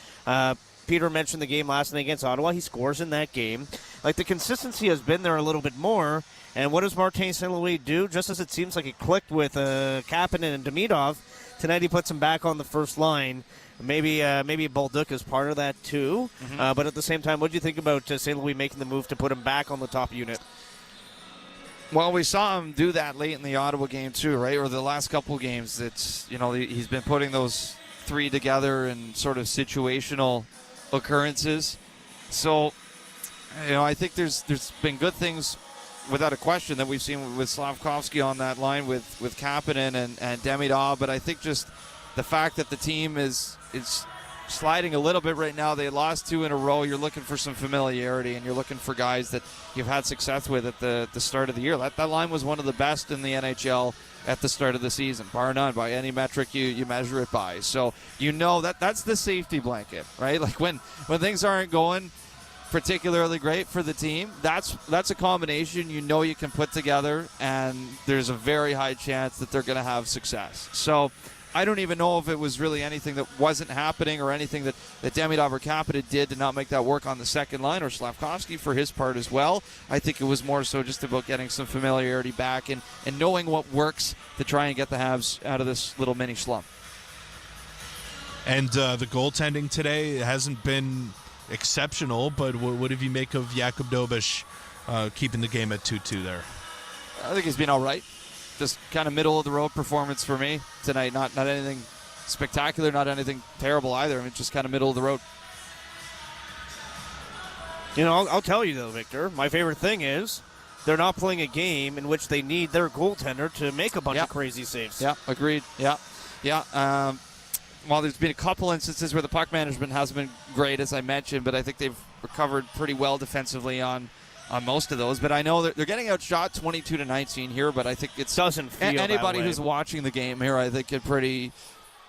Peter mentioned the game last night against Ottawa. He scores in that game. Like, the consistency has been there a little bit more. And what does Martin St. Louis do? Just as it seems like it clicked with Kapanen and Demidov, tonight he puts him back on the first line. Maybe Bolduc is part of that too. Mm-hmm. But at the same time, what do you think about St. Louis making the move to put him back on the top unit? Well, we saw him do that late in the Ottawa game too, right? Or the last couple games. It's he's been putting those three together in sort of situational occurrences. So, I think there's been good things without a question that we've seen with Slafkovsky on that line with Kapanen and Demidov. But I think just the fact that the team is sliding a little bit right now. They lost 2 in a row. You're looking for some familiarity, and you're looking for guys that you've had success with at the start of the year. That line was one of the best in the NHL at the start of the season, bar none, by any metric you measure it by. So that's the safety blanket, right? Like when things aren't going particularly great for the team, that's a combination you can put together, and there's a very high chance that they're going to have success. So I don't even know if it was really anything that wasn't happening or anything that Demidov or Kapanen did to not make that work on the second line, or Slafkovsky for his part as well. I think it was more so just about getting some familiarity back and knowing what works to try and get the Habs out of this little mini slump. And the goaltending today hasn't been exceptional, but what do you make of Jakub Dobeš keeping the game at 2-2 there? I think he's been all right. Just kind of middle-of-the-road performance for me tonight. Not anything spectacular, not anything terrible either. I mean, just kind of middle of the road. I'll tell you, though, Victor, my favorite thing is they're not playing a game in which they need their goaltender to make a bunch of crazy saves. Yeah, agreed. Yeah. Well, there's been a couple instances where the puck management hasn't been great, as I mentioned, but I think they've recovered pretty well defensively on most of those. But I know they're getting outshot 22-19 here, but I think it doesn't feel anybody that way. Who's watching the game here, I think, could pretty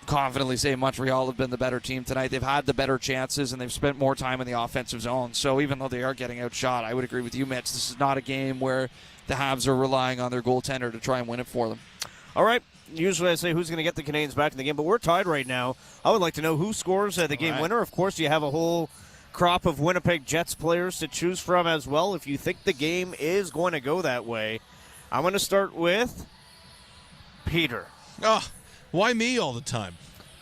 confidently say Montreal have been the better team tonight. They've had the better chances, and they've spent more time in the offensive zone. So even though they are getting outshot, I would agree with you, Mitch. This is not a game where the Habs are relying on their goaltender to try and win it for them. All right. Usually I say who's going to get the Canadiens back in the game, but we're tied right now. I would like to know who scores the game winner. Of course, you have a whole crop of Winnipeg Jets players to choose from as well if you think the game is going to go that way. I'm going to start with Peter. Oh, why me all the time?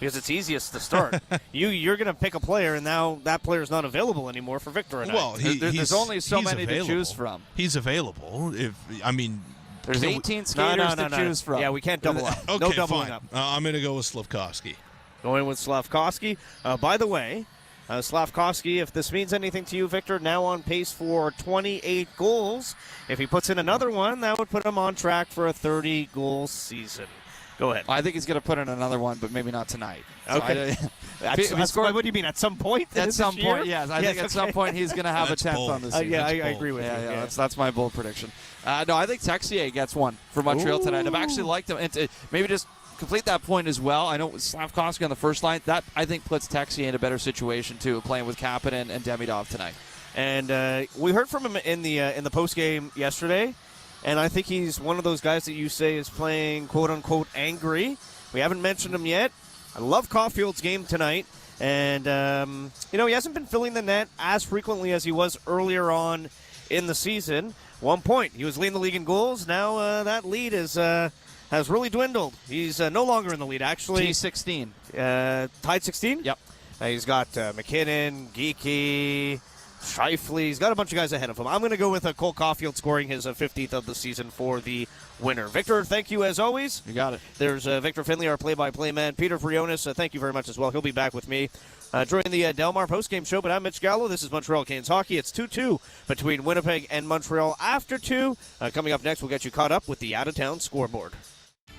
because it's easiest to start. You're going to pick a player, and now that player is not available anymore for Victor and Well, there's only so many available. to choose from. He's available. There's 18 skaters to choose from. Yeah, we can't double up. Okay, no doubling fine. up. I'm going to go with Slafkovsky. Going with Slafkovsky. By the way, Slafkovsky, if this means anything to you, Victor, now on pace for 28 goals. If he puts in another one, that would put him on track for a 30-goal season. Go ahead. I think he's going to put in another one, but maybe not tonight. Okay. What do you mean, at some point? At some point, yes. I think at some point he's going to have a 10th on the season. I agree with you. Yeah. That's my bold prediction. No, I think Texier gets one for Montreal tonight. I've actually liked him. And to maybe just complete that point as well, I know with Slafkovsky on the first line, that I think puts Texier in a better situation, too, playing with Kapanen and Demidov tonight. And we heard from him in the postgame yesterday, and I think he's one of those guys that you say is playing quote-unquote angry. We haven't mentioned him yet. I love Caulfield's game tonight, and he hasn't been filling the net as frequently as he was earlier on in the season. 1 point. He was leading the league in goals. Now that lead has really dwindled. He's no longer in the lead, actually. T16. Tied 16? Yep. He's got McKinnon, Geeky, Scheifele. He's got a bunch of guys ahead of him. I'm going to go with Cole Caulfield scoring his 50th of the season for the winner. Victor, thank you as always. You got it. There's Victor Finley, our play-by-play man. Peter Frionis, thank you very much as well. He'll be back with me during the Delmar postgame show. But I'm Mitch Gallo. This is Montreal Canadiens hockey. It's 2-2 between Winnipeg and Montreal after 2. Coming up next, we'll get you caught up with the out-of-town scoreboard.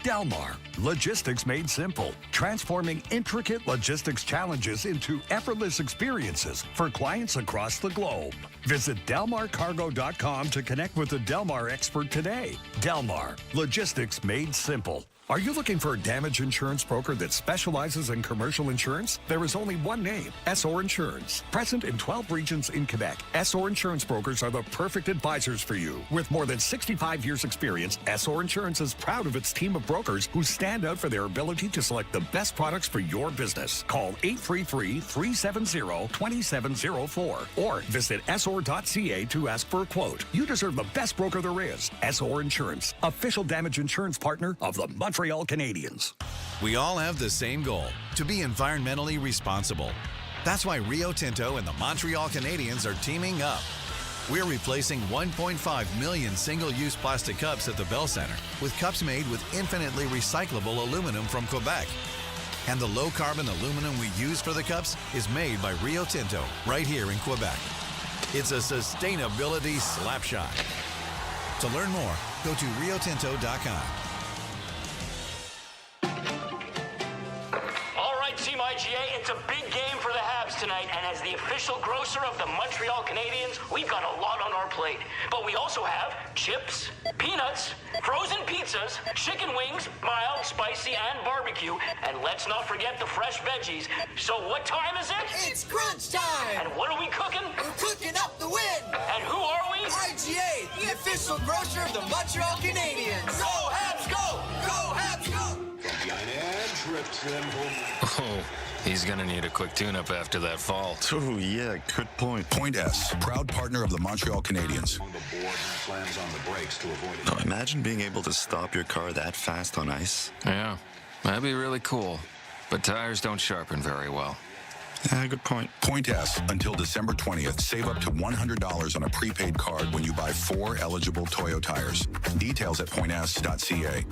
Delmar, logistics made simple, transforming intricate logistics challenges into effortless experiences for clients across the globe. Visit DelmarCargo.com to connect with the Delmar expert today. Delmar, logistics made simple. Are you looking for a damage insurance broker that specializes in commercial insurance? There is only one name, Essor Insurance. Present in 12 regions in Quebec, Essor Insurance brokers are the perfect advisors for you. With more than 65 years experience, Essor Insurance is proud of its team of brokers who stand out for their ability to select the best products for your business. Call 833-370-2704 or visit Essor.ca to ask for a quote. You deserve the best broker there is. Essor Insurance, official damage insurance partner of the Montreal Canadiens. We all have the same goal, to be environmentally responsible. That's why Rio Tinto and the Montreal Canadiens are teaming up. We're replacing 1.5 million single-use plastic cups at the Bell Center with cups made with infinitely recyclable aluminum from Quebec. And the low-carbon aluminum we use for the cups is made by Rio Tinto right here in Quebec. It's a sustainability slapshot. To learn more, go to riotinto.com. Team IGA, it's a big game for the Habs tonight, and as the official grocer of the Montreal Canadiens, we've got a lot on our plate. But we also have chips, peanuts, frozen pizzas, chicken wings, mild, spicy, and barbecue, and let's not forget the fresh veggies. So what time is it? It's crunch time! And what are we cooking? We're cooking up the win! And who are we? IGA, the official grocer of the Montreal Canadiens. Go Habs, go! Go Habs, go! Oh, he's going to need a quick tune-up after that fall. Oh, yeah, good point. Point S, proud partner of the Montreal Canadiens. Now, imagine being able to stop your car that fast on ice. Yeah, that'd be really cool. But tires don't sharpen very well. Yeah, good point. Point S, until December 20th, save up to $100 on a prepaid card when you buy 4 eligible Toyo tires. Details at points.ca.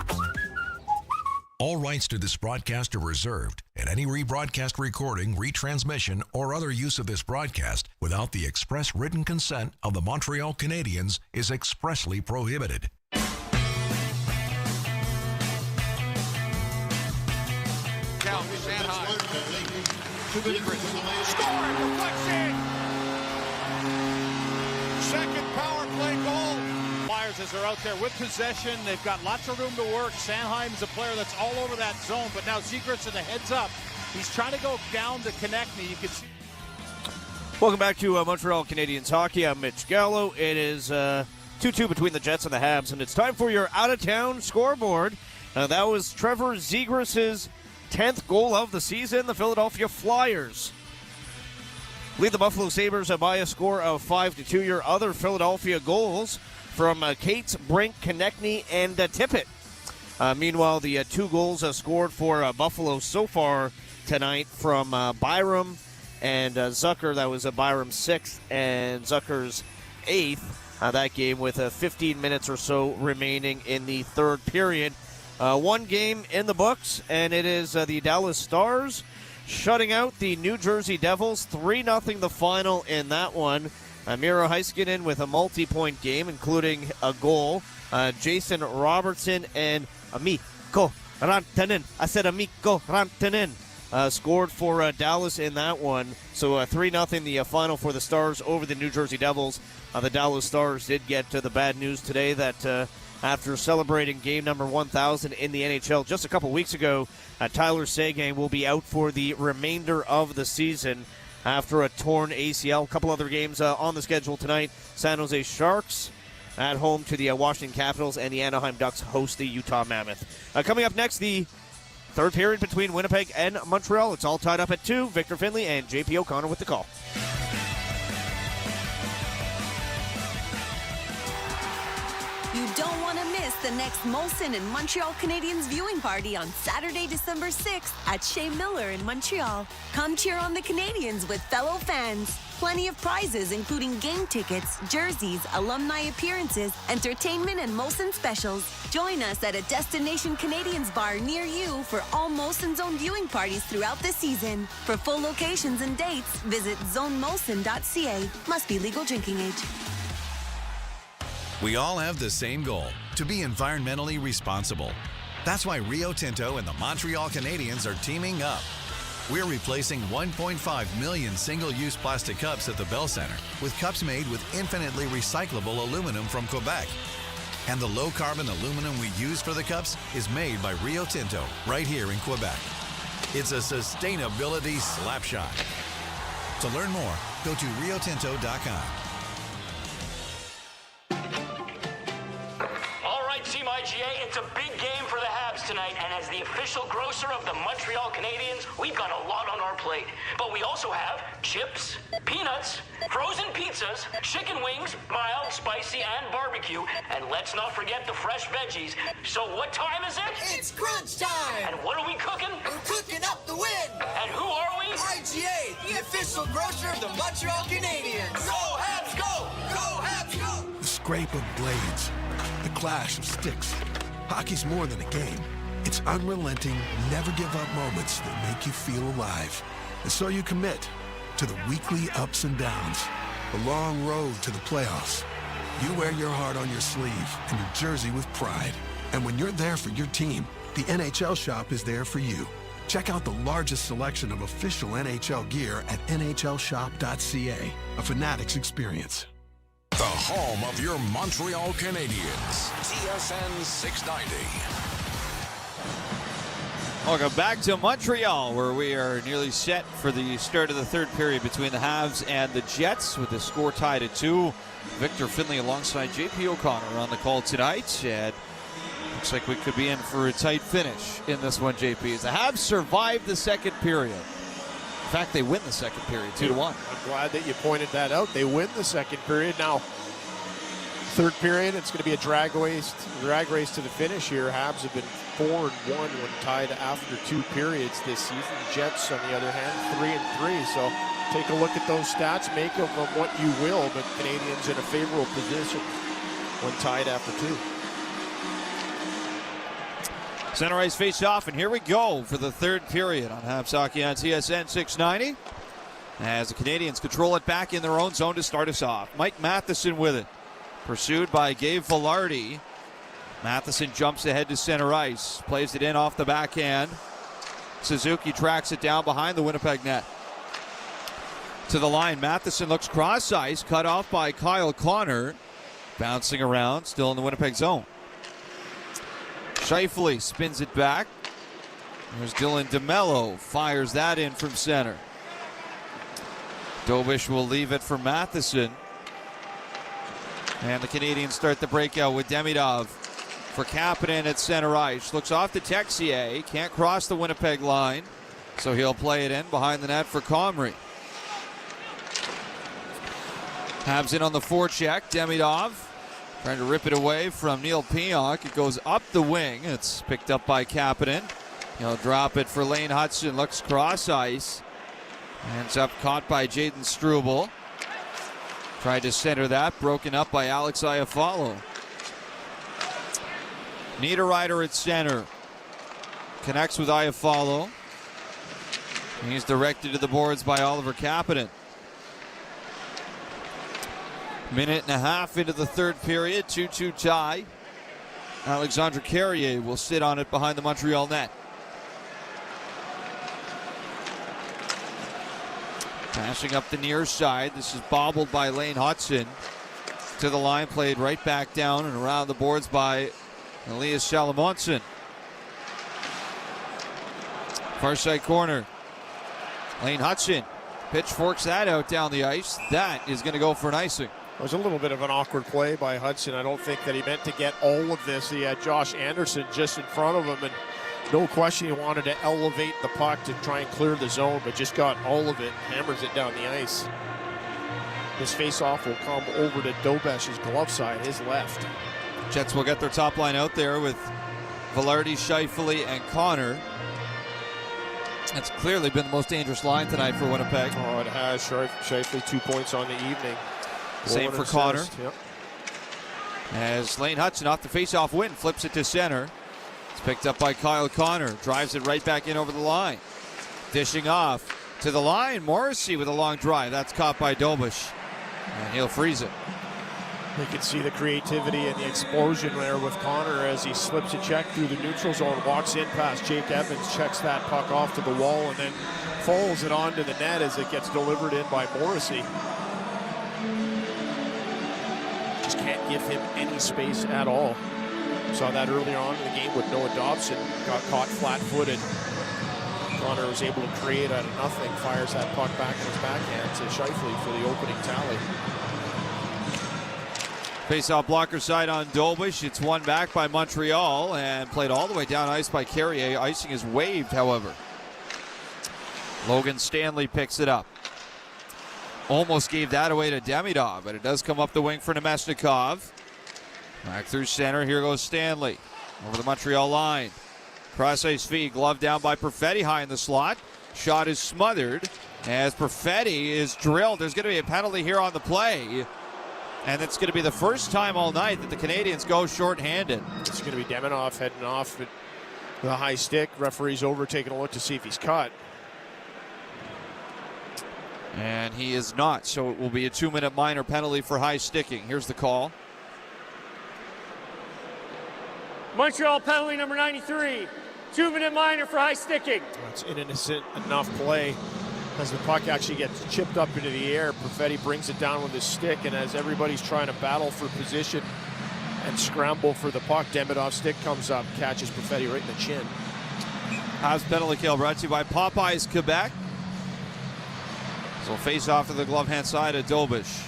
All rights to this broadcast are reserved, and any rebroadcast recording, retransmission, or other use of this broadcast without the express written consent of the Montreal Canadiens is expressly prohibited. Now, Shanghai. Scoring, deflection! Second power play goal. Flyers, as they're out there with possession, they've got lots of room to work. Sanheim's a player that's all over that zone, but now Zegras in the heads up. He's trying to go down to connect me. You can see. Welcome back to Montreal Canadiens hockey. I'm Mitch Gallo. It is 2-2 between the Jets and the Habs, and it's time for your out-of-town scoreboard. That was Trevor Zegras' 10th goal of the season. The Philadelphia Flyers lead the Buffalo Sabres by a score of 5-2. Your other Philadelphia goals from Cates, Brink, Konechny, and Tippett. Meanwhile, the 2 goals scored for Buffalo so far tonight from Byram and Zucker. That was Byram's 6th and Zucker's 8th. That game with 15 minutes or so remaining in the third period. One game in the books, and it is the Dallas Stars shutting out the New Jersey Devils. 3-0 the final in that one. Miro Heiskanen with a multi-point game, including a goal. Jason Robertson and Mikko Rantanen. I said Mikko Rantanen. Scored for Dallas in that one. So 3-0 the final for the Stars over the New Jersey Devils. The Dallas Stars did get the bad news today that after celebrating game number 1,000 in the NHL just a couple weeks ago, Tyler Seguin will be out for the remainder of the season after a torn ACL. A couple other games on the schedule tonight. San Jose Sharks at home to the Washington Capitals, and the Anaheim Ducks host the Utah Mammoth. Coming up next, the third period between Winnipeg and Montreal. It's all tied up at 2. Victor Finley and JP O'Connor with the call. You don't want to miss the next Molson and Montreal Canadiens viewing party on Saturday, December 6th at Shea Miller in Montreal. Come cheer on the Canadiens with fellow fans. Plenty of prizes, including game tickets, jerseys, alumni appearances, entertainment, and Molson specials. Join us at a Destination Canadiens bar near you for all Molson's own viewing parties throughout the season. For full locations and dates, visit zonemolson.ca. Must be legal drinking age. We all have the same goal, to be environmentally responsible. That's why Rio Tinto and the Montreal Canadiens are teaming up. We're replacing 1.5 million single-use plastic cups at the Bell Center with cups made with infinitely recyclable aluminum from Quebec. And the low-carbon aluminum we use for the cups is made by Rio Tinto right here in Quebec. It's a sustainability slapshot. To learn more, go to riotinto.com. It's a big game for the Habs tonight, and as the official grocer of the Montreal Canadiens, we've got a lot on our plate. But we also have chips, peanuts, frozen pizzas, chicken wings, mild, spicy, and barbecue. And let's not forget the fresh veggies. So what time is it? It's crunch time! And what are we cooking? We're cooking up the win! And who are we? IGA, the official grocer of the Montreal Canadiens. Go Habs, go! Go Habs, go! The scrape of blades, the clash of sticks. Hockey's more than a game. It's unrelenting, never-give-up moments that make you feel alive. And so you commit to the weekly ups and downs, the long road to the playoffs. You wear your heart on your sleeve and your jersey with pride. And when you're there for your team, the NHL Shop is there for you. Check out the largest selection of official NHL gear at nhlshop.ca, a Fanatics experience. The home of your Montreal Canadiens, TSN 690. Welcome back to Montreal, where we are nearly set for the start of the third period between the Habs and the Jets, with the score tied at 2. Victor Finley alongside JP O'Connor on the call tonight, and looks like we could be in for a tight finish in this one, JP. As the Habs survive the second period. In fact, they win the second period, 2-1. I'm glad that you pointed that out. They win the second period. Now, third period, it's going to be a drag race to the finish here. Habs have been 4-1 when tied after 2 periods this season. The Jets, on the other hand, 3-3. So take a look at those stats, make of them what you will, but Canadiens in a favorable position when tied after 2. Center ice face-off, and here we go for the third period on Habs Hockey on TSN 690. As the Canadiens control it back in their own zone to start us off. Mike Matheson with it. Pursued by Gabe Vilardi. Matheson jumps ahead to center ice. Plays it in off the backhand. Suzuki tracks it down behind the Winnipeg net. To the line, Matheson looks cross ice. Cut off by Kyle Connor. Bouncing around, still in the Winnipeg zone. Scheifele spins it back. There's Dylan DeMello. Fires that in from center. Dobish will leave it for Matheson. And the Canadiens start the breakout with Demidov for Kapanen at center ice. Looks off to Texier. Can't cross the Winnipeg line. So he'll play it in behind the net for Comrie. Habs in on the forecheck. Demidov trying to rip it away from Neil Pionk. It goes up the wing. It's picked up by Kapanen. He'll drop it for Lane Hudson. Looks cross ice. Ends up caught by Jaden Struble. Tried to center that. Broken up by Alex Iafallo. Niederreiter at center. Connects with Iafallo. He's directed to the boards by Oliver Kapanen. Minute and a half into the third period. 2-2 tie. Alexandre Carrier will sit on it behind the Montreal net. Passing up the near side. This is bobbled by Lane Hudson. To the line, played right back down and around the boards by Elias Salamonson. Far side corner. Lane Hudson pitchforks that out down the ice. That is going to go for an icing. It was a little bit of an awkward play by Hudson. I don't think that he meant to get all of this. He had Josh Anderson just in front of him, and no question he wanted to elevate the puck to try and clear the zone, but just got all of it, hammers it down the ice. This face-off will come over to Dobesh's glove side, his left. Jets will get their top line out there with Velarde, Scheifele, and Connor. It's clearly been the most dangerous line tonight for Winnipeg. Oh, it has. Scheifele 2 points on the evening. Same for Connor. Yep. As Lane Hudson off the face-off win, flips it to center. It's picked up by Kyle Connor. Drives it right back in over the line. Dishing off to the line. Morrissey with a long drive. That's caught by Dobish. And he'll freeze it. You can see the creativity and the explosion there with Connor as he slips a check through the neutral zone, walks in past Jake Evans, checks that puck off to the wall, and then follows it onto the net as it gets delivered in by Morrissey. Just can't give him any space at all. Saw that earlier on in the game with Noah Dobson. Got caught flat-footed. Connor was able to create out of nothing. Fires that puck back in his backhand to Scheifele for the opening tally. Face-off blocker side on Dobish. It's won back by Montreal and played all the way down ice by Carrier. Icing is waived, however. Logan Stanley picks it up. Almost gave that away to Demidov, but it does come up the wing for Nemesnikov. Back through center. Here goes Stanley. Over the Montreal line. Cross ice feed. Glove down by Perfetti high in the slot. Shot is smothered as Perfetti is drilled. There's going to be a penalty here on the play. And it's going to be the first time all night that the Canadiens go shorthanded. It's going to be Demidov heading off with a high stick. Referee's over, taking a look to see if he's cut. And he is not, so it will be a 2-minute minor penalty for high sticking. Here's the call. Montreal penalty number 93. 2-minute minor for high sticking. That's an innocent enough play. As the puck actually gets chipped up into the air, Perfetti brings it down with his stick, and as everybody's trying to battle for position and scramble for the puck, Demidov's stick comes up, catches Perfetti right in the chin. Habs penalty kill brought to you by Popeyes Quebec. So face off to the glove hand side of Dobish.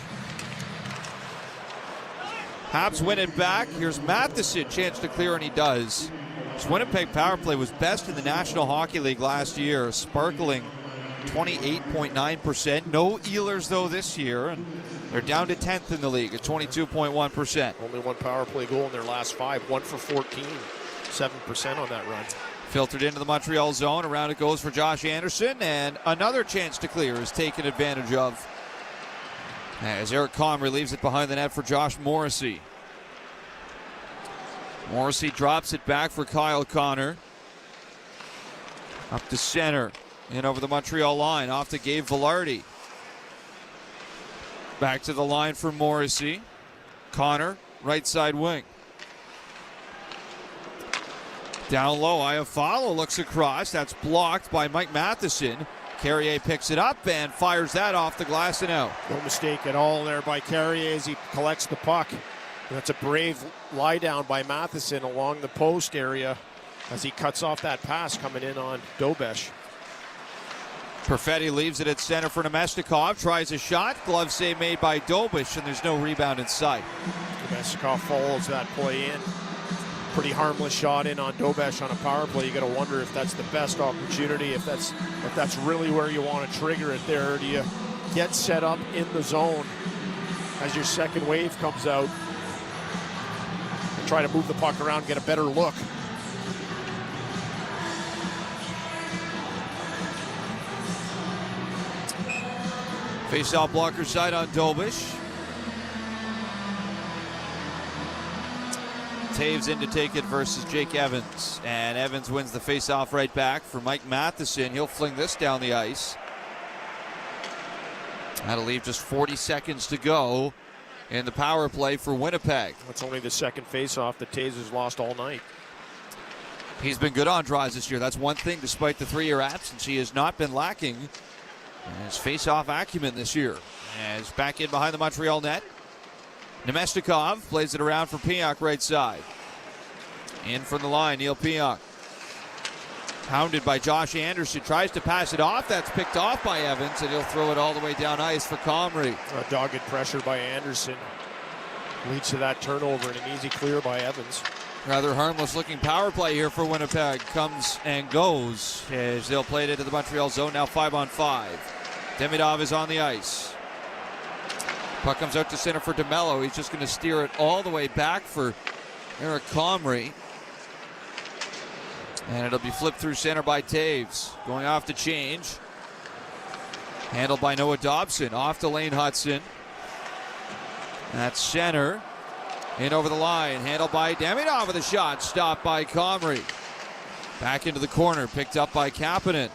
Habs win it back. Here's Matheson, chance to clear, and he does. This Winnipeg power play was best in the National Hockey League last year, sparkling 28.9%. No Ehlers, though, this year, and they're down to 10th in the league at 22.1%. Only one power play goal in their last 5, 1 for 14, 7% on that run. Filtered into the Montreal zone. Around it goes for Josh Anderson, and another chance to clear is taken advantage of as Eric Comrie leaves it behind the net for Josh Morrissey. Morrissey drops it back for Kyle Connor. Up to center. In over the Montreal line. Off to Gabe Velarde. Back to the line for Morrissey. Connor, right side wing. Down low, Iafallo looks across. That's blocked by Mike Matheson. Carrier picks it up and fires that off the glass and out. No mistake at all there by Carrier as he collects the puck. That's a brave lie down by Matheson along the post area as he cuts off that pass coming in on Dobish. Perfetti leaves it at center for Nemesnikov. Tries a shot. Glove save made by Dobish, and there's no rebound in sight. Nemesnikov follows that play in. Pretty harmless shot in on Dobish on a power play. You got to wonder if that's the best opportunity, if that's really where you want to trigger it there. Or do you get set up in the zone as your second wave comes out and try to move the puck around, get a better look? Face-off blocker side on Dobish. Taves in to take it versus Jake Evans. And Evans wins the face-off right back for Mike Matheson. He'll fling this down the ice. That'll leave just 40 seconds to go in the power play for Winnipeg. That's only the second face-off that Taves has lost all night. He's been good on draws this year. That's one thing. Despite the 3-year absence, he has not been lacking his face-off acumen this year. As back in behind the Montreal net. Nemestikov plays it around for Pionk right side. In from the line, Neil Pionk. Pounded by Josh Anderson. Tries to pass it off. That's picked off by Evans, and he'll throw it all the way down ice for Comrie. A dogged pressure by Anderson leads to that turnover and an easy clear by Evans. Rather harmless looking power play here for Winnipeg. Comes and goes as they'll play it into the Montreal zone. Now 5-on-5. Demidov is on the ice. Puck comes out to center for DeMello. He's just going to steer it all the way back for Eric Comrie. And it'll be flipped through center by Taves. Going off to change. Handled by Noah Dobson. Off to Lane Hudson. That's center. In over the line. Handled by Demidov with a shot. Stopped by Comrie. Back into the corner. Picked up by Kapanen.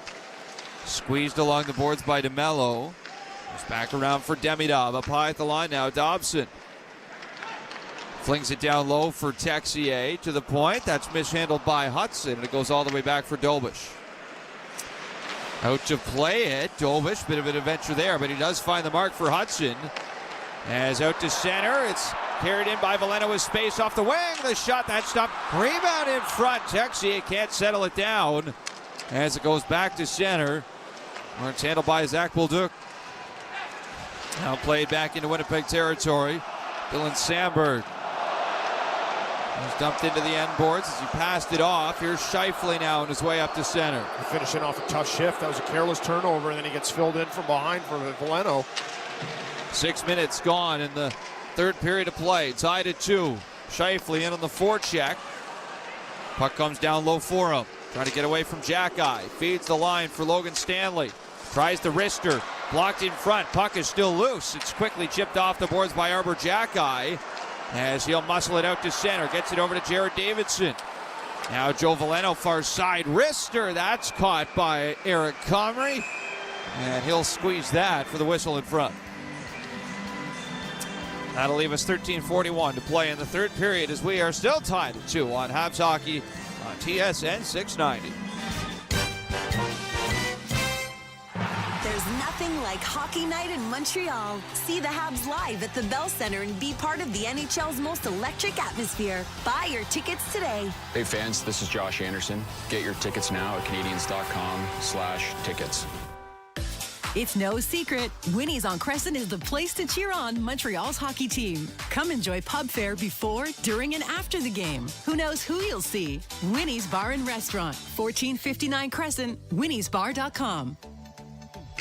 Squeezed along the boards by DeMello. He's back around for Demidov. Up high at the line now. Dobson. Flings it down low for Texier to the point. That's mishandled by Hudson, and it goes all the way back for Dobish. Out to play it. Dobish, bit of an adventure there, but he does find the mark for Hudson. As out to center, it's carried in by Veleno with space off the wing. The shot, that stopped. Rebound in front. Texier can't settle it down as it goes back to center. Where it's handled by Zach Bolduc. Now played back into Winnipeg territory. Dylan Sandberg. He's dumped into the end boards as he passed it off. Here's Scheifele now on his way up to center. Finishing off a tough shift. That was a careless turnover, and then he gets filled in from behind for Veleno. 6 minutes gone in the third period of play. Tied at 2. Scheifele in on the forecheck. Puck comes down low for him. Trying to get away from Jack-Eye. Feeds the line for Logan Stanley. Tries the wrister. Blocked in front. Puck is still loose. It's quickly chipped off the boards by Arbor Jack-Eye as he'll muscle it out to center. Gets it over to Jared Davidson. Now Joe Veleno far side. Wrister. That's caught by Eric Comrie. And he'll squeeze that for the whistle in front. That'll leave us 13:41 to play in the third period as we are still tied at 2 on Habs Hockey on TSN 690. There's nothing like hockey night in Montreal. See the Habs live at the Bell Center and be part of the NHL's most electric atmosphere. Buy your tickets today. Hey fans, this is Josh Anderson. Get your tickets now at Canadiens.com/tickets. It's no secret, Winnie's on Crescent is the place to cheer on Montreal's hockey team. Come enjoy pub fare before, during, and after the game. Who knows who you'll see? Winnie's Bar and Restaurant, 1459 Crescent, winniesbar.com.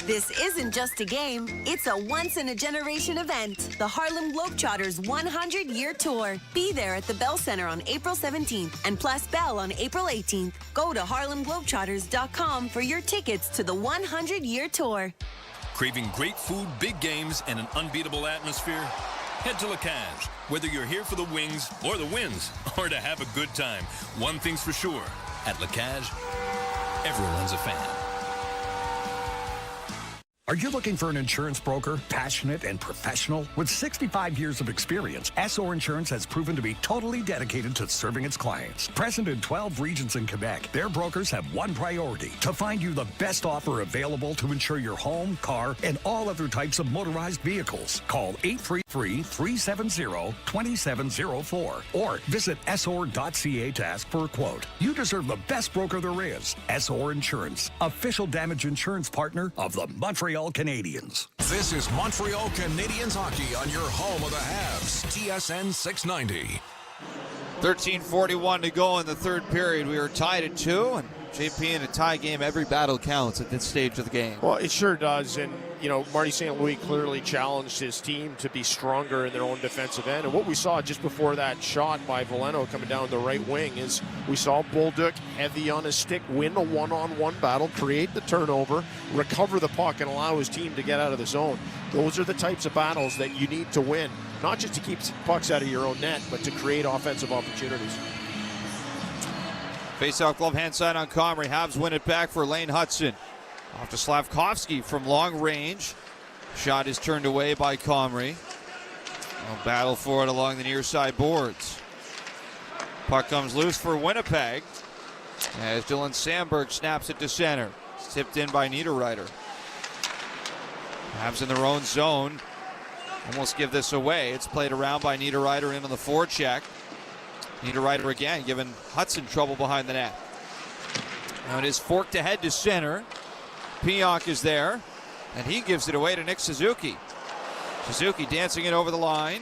This isn't just a game, it's a once-in-a-generation event. The Harlem Globetrotters 100-year tour. Be there at the Bell Center on April 17th and Place Bell on April 18th. Go to harlemglobetrotters.com for your tickets to the 100-year tour. Craving great food, big games, and an unbeatable atmosphere? Head to La Cage. Whether you're here for the wings or the wins, or to have a good time, one thing's for sure. At La Cage, everyone's a fan. Are you looking for an insurance broker, passionate and professional? With 65 years of experience, SO Insurance has proven to be totally dedicated to serving its clients. Present in 12 regions in Quebec, their brokers have one priority: to find you the best offer available to insure your home, car, and all other types of motorized vehicles. Call 833-370-2704 or visit SOR.ca to ask for a quote. You deserve the best broker there is. SOR Insurance, official damage insurance partner of the Montreal Canadiens. This is Montreal Canadiens hockey on your home of the Habs, TSN 690. 13:41 to go in the third period. We are tied at 2, and JP, in a tie game, every battle counts at this stage of the game. Well, it sure does, and Marty St. Louis clearly challenged his team to be stronger in their own defensive end. And what we saw just before that shot by Veleno coming down the right wing is we saw Bolduc heavy on his stick, win a one-on-one battle, create the turnover, recover the puck, and allow his team to get out of the zone. Those are the types of battles that you need to win, not just to keep pucks out of your own net, but to create offensive opportunities. Face-off glove hand side on Comrie. Habs win it back for Lane Hudson. Off to Slavkovsky from long range. Shot is turned away by Comrie. A battle for it along the near side boards. Puck comes loose for Winnipeg as Dylan Sandberg snaps it to center. It's tipped in by Niederreiter. Habs in their own zone. Almost give this away. It's played around by Niederreiter in on the forecheck. Niederreiter again giving Hudson trouble behind the net. Now it is forked ahead to center. Pionk is there, and he gives it away to Nick Suzuki. Suzuki dancing it over the line.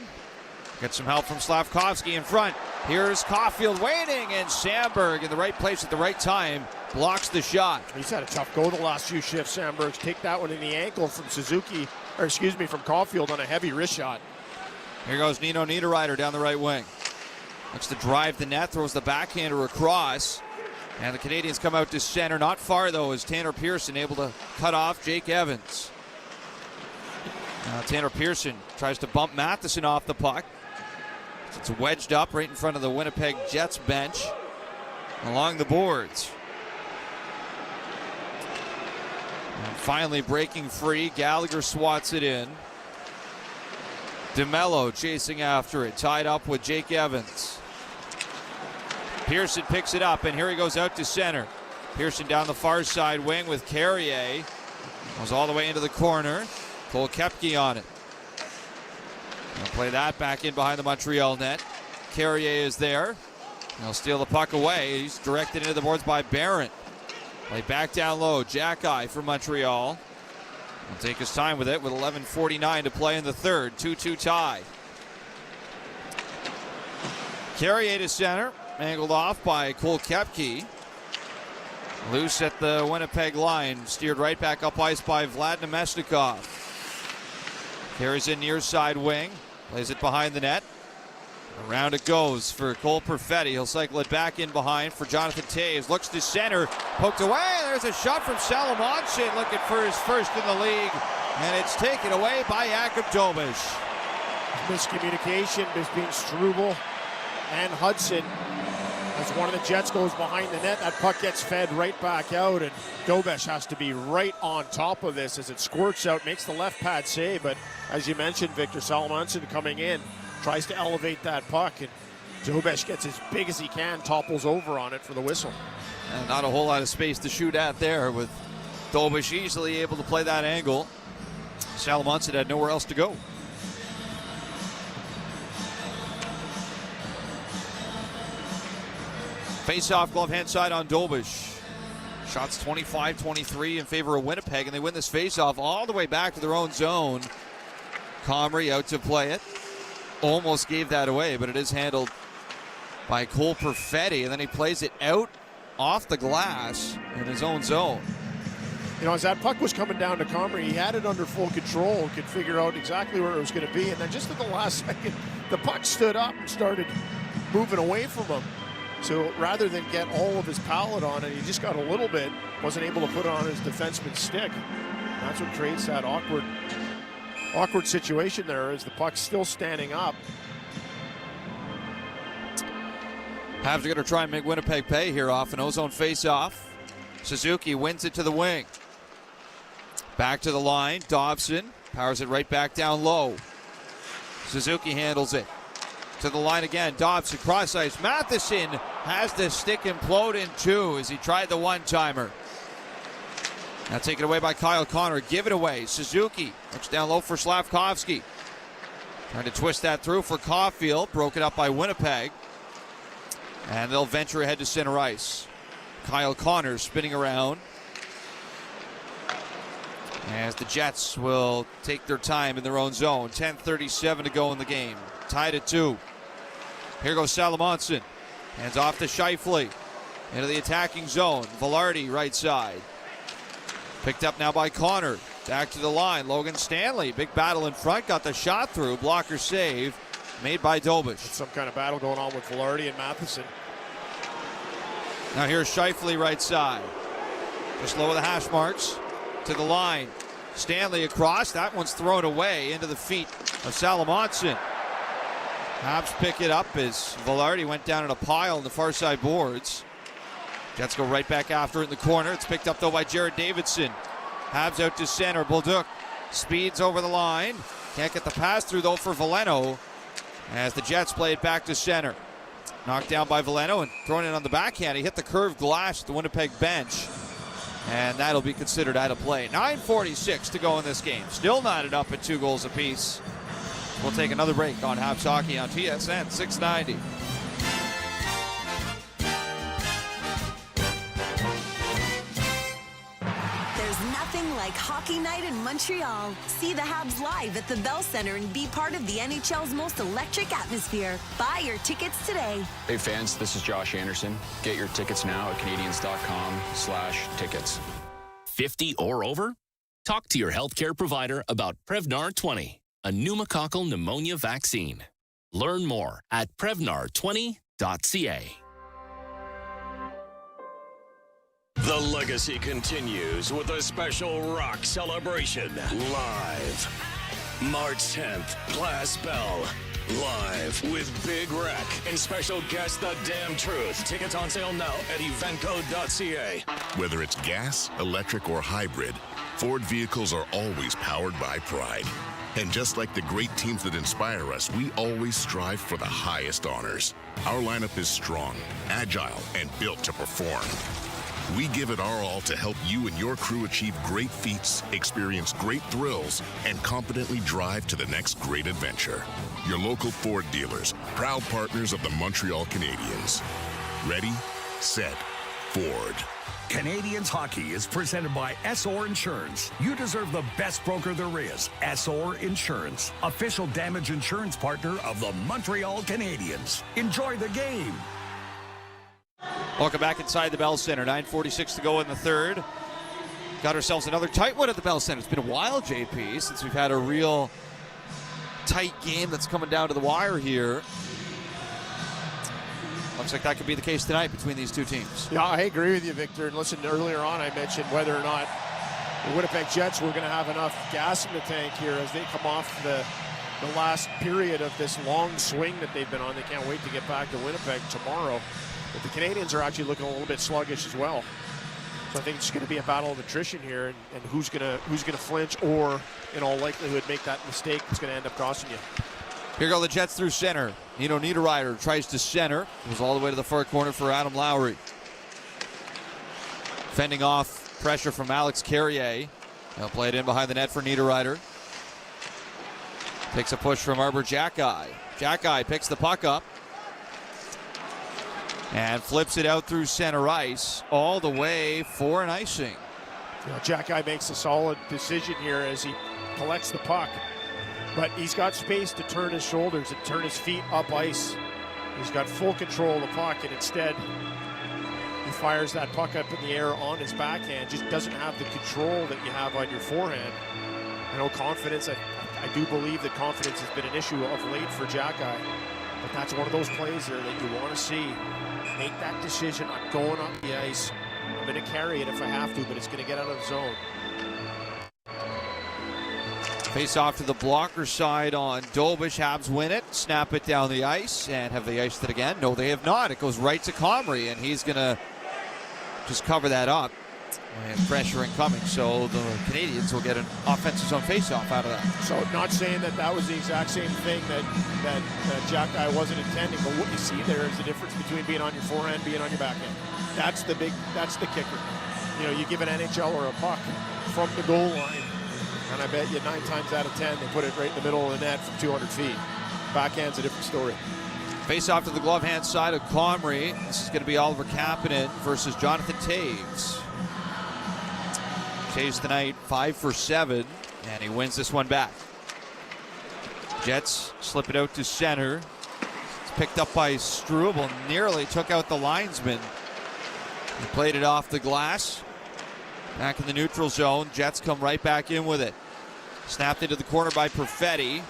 Gets some help from Slavkovsky in front. Here's Caulfield waiting, and Sandberg in the right place at the right time blocks the shot. He's had a tough go the last few shifts, Sandberg. Take that one in the ankle from from Caulfield on a heavy wrist shot. Here goes Nino Niederreiter down the right wing. Looks to drive the net, throws the backhander across. And the Canadiens come out to center. Not far, though, is Tanner Pearson able to cut off Jake Evans. Now Tanner Pearson tries to bump Matheson off the puck. It's wedged up right in front of the Winnipeg Jets bench along the boards. And finally breaking free, Gallagher swats it in. DeMello chasing after it, tied up with Jake Evans. Pearson picks it up, and here he goes out to center. Pearson down the far side wing with Carrier. Goes all the way into the corner. Cole Koepke on it. He'll play that back in behind the Montreal net. Carrier is there. He'll steal the puck away. He's directed into the boards by Barron. Play back down low. Jack-Eye from Montreal. He'll take his time with it with 11:49 to play in the third. 2-2 tie. Carrier to center. Angled off by Cole Koepke. Loose at the Winnipeg line. Steered right back up ice by Vlad Nemesnikov. Carries in near side wing. Plays it behind the net. Around it goes for Cole Perfetti. He'll cycle it back in behind for Jonathan Toews. Looks to center. Poked away. There's a shot from Salamonson looking for his first in the league. And it's taken away by Jakub Dobeš. Miscommunication between Struble and Hudson. As one of the Jets goes behind the net, that puck gets fed right back out, and Dobeš has to be right on top of this as it squirts out, makes the left pad save, but as you mentioned, Victor Salamonson coming in, tries to elevate that puck, and Dobeš gets as big as he can, topples over on it for the whistle. And not a whole lot of space to shoot at there, with Dobeš easily able to play that angle. Salamonson had nowhere else to go. Face-off glove hand side on Dobeš. Shots 25-23 in favor of Winnipeg, and they win this face-off all the way back to their own zone. Comrie out to play it. Almost gave that away, but it is handled by Cole Perfetti, and then he plays it out off the glass in his own zone. As that puck was coming down to Comrie, he had it under full control, could figure out exactly where it was going to be, and then just at the last second, the puck stood up and started moving away from him. So rather than get all of his pallet on it, he just got a little bit, wasn't able to put it on his defenseman's stick. And that's what creates that awkward situation there, as the puck's still standing up. Habs are going to try and make Winnipeg pay here off an ozone face-off. Suzuki wins it to the wing. Back to the line. Dobson powers it right back down low. Suzuki handles it. To the line again. Dobson cross ice. Matheson has the stick implode in two as he tried the one-timer. Now taken away by Kyle Connor. Give it away. Suzuki looks down low for Slavkovsky. Trying to twist that through for Caulfield. Broken up by Winnipeg. And they'll venture ahead to center ice. Kyle Connor spinning around. As the Jets will take their time in their own zone. 10:37 to go in the game. Tied at 2. Here goes Salamonson. Hands off to Scheifele. Into the attacking zone. Velarde right side. Picked up now by Connor. Back to the line. Logan Stanley. Big battle in front. Got the shot through. Blocker save made by Dobish. Some kind of battle going on with Velarde and Matheson. Now here's Scheifele right side. Just lower the hash marks. To the line. Stanley across. That one's thrown away into the feet of Salamonson. Habs pick it up as Velarde went down in a pile in the far side boards. Jets go right back after it in the corner. It's picked up though by Jared Davidson. Habs out to center. Bolduc speeds over the line. Can't get the pass through though for Veleno as the Jets play it back to center. Knocked down by Veleno and thrown in on the backhand. He hit the curved glass at the Winnipeg bench. And that'll be considered out of play. 9:46 to go in this game. Still knotted up at 2 goals apiece. We'll take another break on Habs Hockey on TSN 690. There's nothing like hockey night in Montreal. See the Habs live at the Bell Center and be part of the NHL's most electric atmosphere. Buy your tickets today. Hey fans, this is Josh Anderson. Get your tickets now at Canadiens.com/tickets. 50 or over? Talk to your healthcare provider about Prevnar 20, a pneumococcal pneumonia vaccine. Learn more at Prevnar20.ca. The legacy continues with a special rock celebration live. March 10th, Glass Bell. Live with Big Wreck and special guest The Damn Truth. Tickets on sale now at eventcode.ca. Whether it's gas, electric, or hybrid, Ford vehicles are always powered by pride. And just like the great teams that inspire us, we always strive for the highest honors. Our lineup is strong, agile, and built to perform. We give it our all to help you and your crew achieve great feats, experience great thrills, and competently drive to the next great adventure. Your local Ford dealers, proud partners of the Montreal Canadiens. Ready, set, Ford. Canadiens hockey is presented by SOR Insurance. You deserve the best broker there is. SOR Insurance, official damage insurance partner of the Montreal Canadiens. Enjoy the game. Welcome back inside the Bell Center. 9:46 to go in the third. Got ourselves another tight one at the Bell Center. It's been a while, JP, since we've had a real tight game that's coming down to the wire here. Looks like that could be the case tonight between these two teams. Yeah, I agree with you, Victor. And listen, earlier on I mentioned whether or not the Winnipeg Jets were going to have enough gas in the tank here as they come off the last period of this long swing that they've been on. They can't wait to get back to Winnipeg tomorrow. But the Canadiens are actually looking a little bit sluggish as well. So I think it's going to be a battle of attrition here, and who's going to flinch or, in all likelihood, make that mistake that's going to end up costing you. Here go the Jets through center. Nino Niederreiter tries to center. Goes all the way to the far corner for Adam Lowry. Fending off pressure from Alex Carrier. They'll play it in behind the net for Niederreiter. Takes a push from Arbor Jackeye. Jackeye picks the puck up. And flips it out through center ice all the way for an icing. You know, Jackeye makes a solid decision here as he collects the puck. But he's got space to turn his shoulders and turn his feet up ice. He's got full control of the puck, and instead he fires that puck up in the air on his backhand. Just doesn't have the control that you have on your forehand. I know confidence, I do believe that confidence has been an issue of late for Jackeye. But that's one of those plays there that you want to see. Make that decision. I'm going up the ice. I'm going to carry it if I have to, but it's going to get out of the zone. Face off to the blocker side on Dobish. Habs win it. Snap it down the ice. And have they iced it again? No, they have not. It goes right to Comrie, and he's going to just cover that up. And pressure incoming, so the Canadiens will get an offensive zone face-off out of that. So not saying that was the exact same thing that Jackeye wasn't intending, but what you see there is the difference between being on your forehand, being on your backhand. That's the kicker. You know, you give an NHLer a puck from the goal line, and I bet you 9 times out of 10 they put it right in the middle of the net from 200 feet. Backhand's a different story. Face off to the glove hand side of Comrie. This is going to be Oliver Kapanen versus Jonathan Taves. Taves tonight 5 for 7, and he wins this one back. Jets slip it out to center. It's picked up by Struble. Nearly took out the linesman. He played it off the glass. Back in the neutral zone. Jets come right back in with it. Snapped into the corner by Perfetti.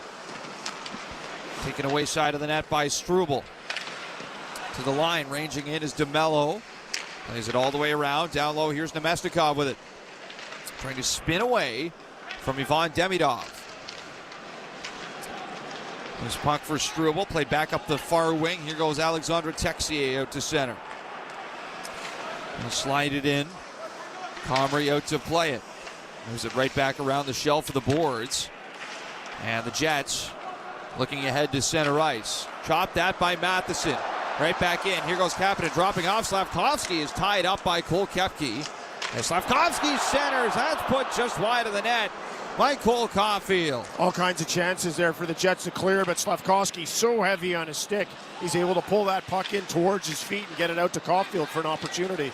Taken away side of the net by Struble. To the line, ranging in is DeMello. Plays it all the way around. Down low, here's Nemestikov with it. Trying to spin away from Ivan Demidov. This puck for Struble. Played back up the far wing. Here goes Alexandre Texier out to center. He'll slide it in. Comrie out to play it. Moves it right back around the shelf of the boards. And the Jets looking ahead to center ice. Chopped that by Matheson. Right back in. Here goes Kapanen dropping off. Slavkovsky is tied up by Cole Koepke. And Slavkovsky centers. That's put just wide of the net by Cole Caulfield. All kinds of chances there for the Jets to clear, but Slavkovsky so heavy on his stick, he's able to pull that puck in towards his feet and get it out to Caulfield for an opportunity.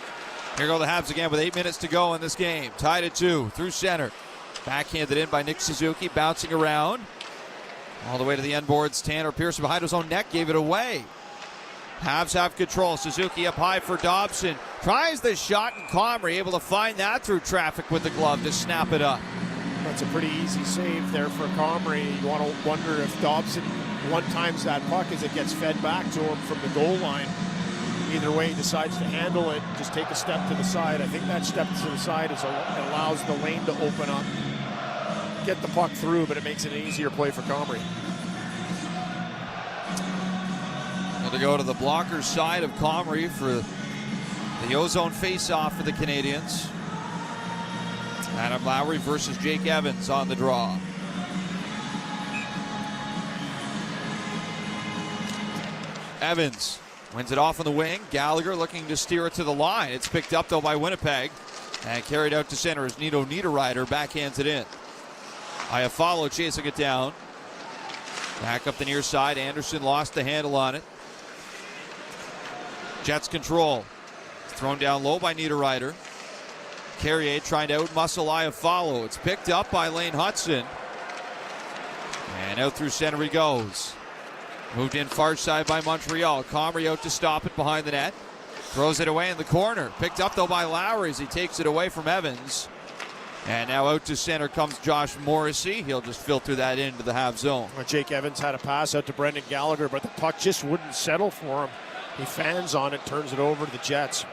Here go the Habs again with 8 minutes to go in this game. Tied at 2 through center. Backhanded in by Nick Suzuki, bouncing around. All the way to the end boards. Tanner Pearson behind his own net, gave it away. Habs have control. Suzuki up high for Dobson. Tries the shot, and Comrie able to find that through traffic with the glove to snap it up. That's a pretty easy save there for Comrie. You want to wonder if Dobson one-times that puck as it gets fed back to him from the goal line. Either way, he decides to handle it, just take a step to the side. I think that step to the side allows the lane to open up, get the puck through, but it makes it an easier play for Comrie. To go to the blocker side of Comrie for the ozone face-off for the Canadiens. Adam Lowry versus Jake Evans on the draw. Evans wins it off on the wing. Gallagher looking to steer it to the line. It's picked up though by Winnipeg and carried out to center as Nito Niederreiter backhands it in. Iafallo chasing it down. Back up the near side. Anderson lost the handle on it. Jets control. Thrown down low by Niederreiter. Carrier trying to outmuscle Iafallo. It's picked up by Lane Hudson. And out through center he goes. Moved in far side by Montreal. Comrie out to stop it behind the net. Throws it away in the corner. Picked up though by Lowry as he takes it away from Evans. And now out to center comes Josh Morrissey. He'll just filter that into the half zone. Well, Jake Evans had a pass out to Brendan Gallagher, but the puck just wouldn't settle for him. He fans on it, turns it over to the Jets.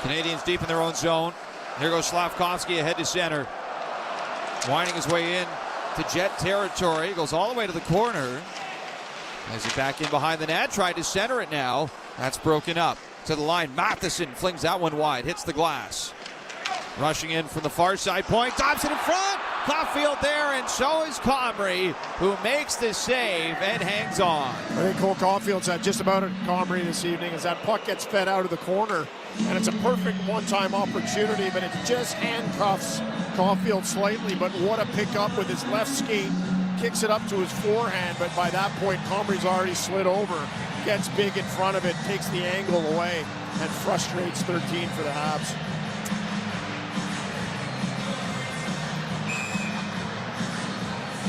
Canadiens deep in their own zone. Here goes Slavkovsky ahead to center. Winding his way in to Jet territory. Goes all the way to the corner. As he back in behind the net. Tried to center it now. That's broken up. To the line. Matheson flings that one wide. Hits the glass. Rushing in from the far side point. Dobson in front. Caulfield there, and so is Comrie, who makes the save and hangs on. I think Cole Caulfield's had just about a Comrie this evening as that puck gets fed out of the corner. And it's a perfect one-time opportunity, but it just handcuffs Caulfield slightly. But what a pickup with his left skate. Kicks it up to his forehand, but by that point, Comrie's already slid over. Gets big in front of it, takes the angle away, and frustrates 13 for the Habs.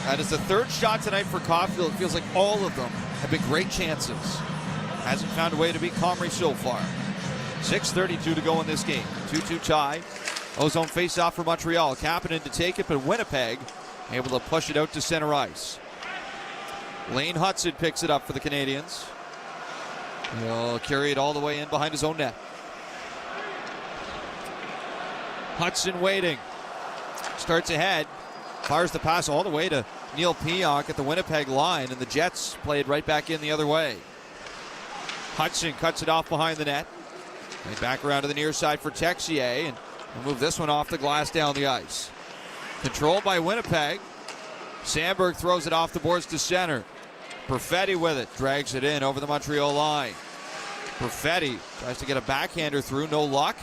That is the third shot tonight for Caulfield. It feels like all of them have been great chances. Hasn't found a way to beat Comrie so far. 6:32 to go in this game. 2-2 tie. Ozone face-off for Montreal. Kapanen to take it, but Winnipeg able to push it out to center ice. Lane Hudson picks it up for the Canadiens. He'll carry it all the way in behind his own net. Hudson waiting. Starts ahead. Fires the pass all the way to Neil Pionk at the Winnipeg line, and the Jets play it right back in the other way. Hudson cuts it off behind the net. And back around to the near side for Texier, and we'll move this one off the glass down the ice. Controlled by Winnipeg. Sandberg throws it off the boards to center. Perfetti with it. Drags it in over the Montreal line. Perfetti tries to get a backhander through. No luck.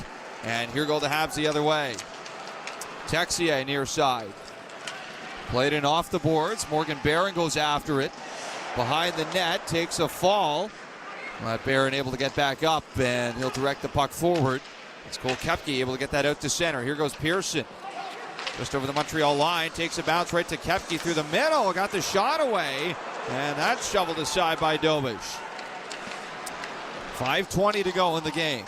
And here go the Habs the other way. Texier near side. Played in off the boards. Morgan Barron goes after it. Behind the net. Takes a fall. But Barron able to get back up. And he'll direct the puck forward. It's Cole Koepke able to get that out to center. Here goes Pearson. Just over the Montreal line. Takes a bounce right to Koepke through the middle. Got the shot away. And that's shoveled aside by Dobish. 5:20 to go in the game.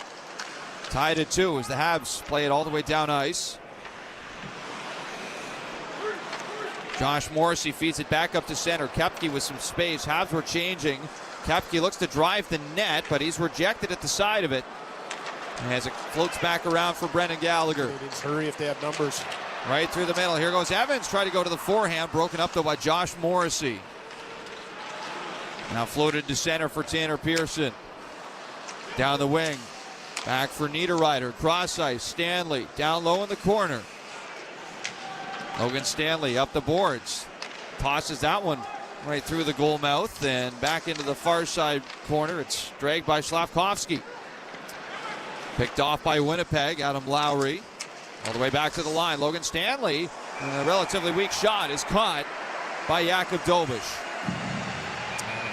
Tied at 2 as the Habs play it all the way down ice. Josh Morrissey feeds it back up to center. Koepke with some space. Habs were changing. Koepke looks to drive the net, but he's rejected at the side of it. As it floats back around for Brendan Gallagher. Canadiens hurry if they have numbers. Right through the middle. Here goes Evans. Try to go to the forehand. Broken up though by Josh Morrissey. Now floated to center for Tanner Pearson. Down the wing. Back for Niederreiter. Cross ice. Stanley down low in the corner. Logan Stanley up the boards. Tosses that one right through the goal mouth and back into the far side corner. It's dragged by Slavkovsky. Picked off by Winnipeg. Adam Lowry. All the way back to the line. Logan Stanley, a relatively weak shot, is caught by Jakub Dobish.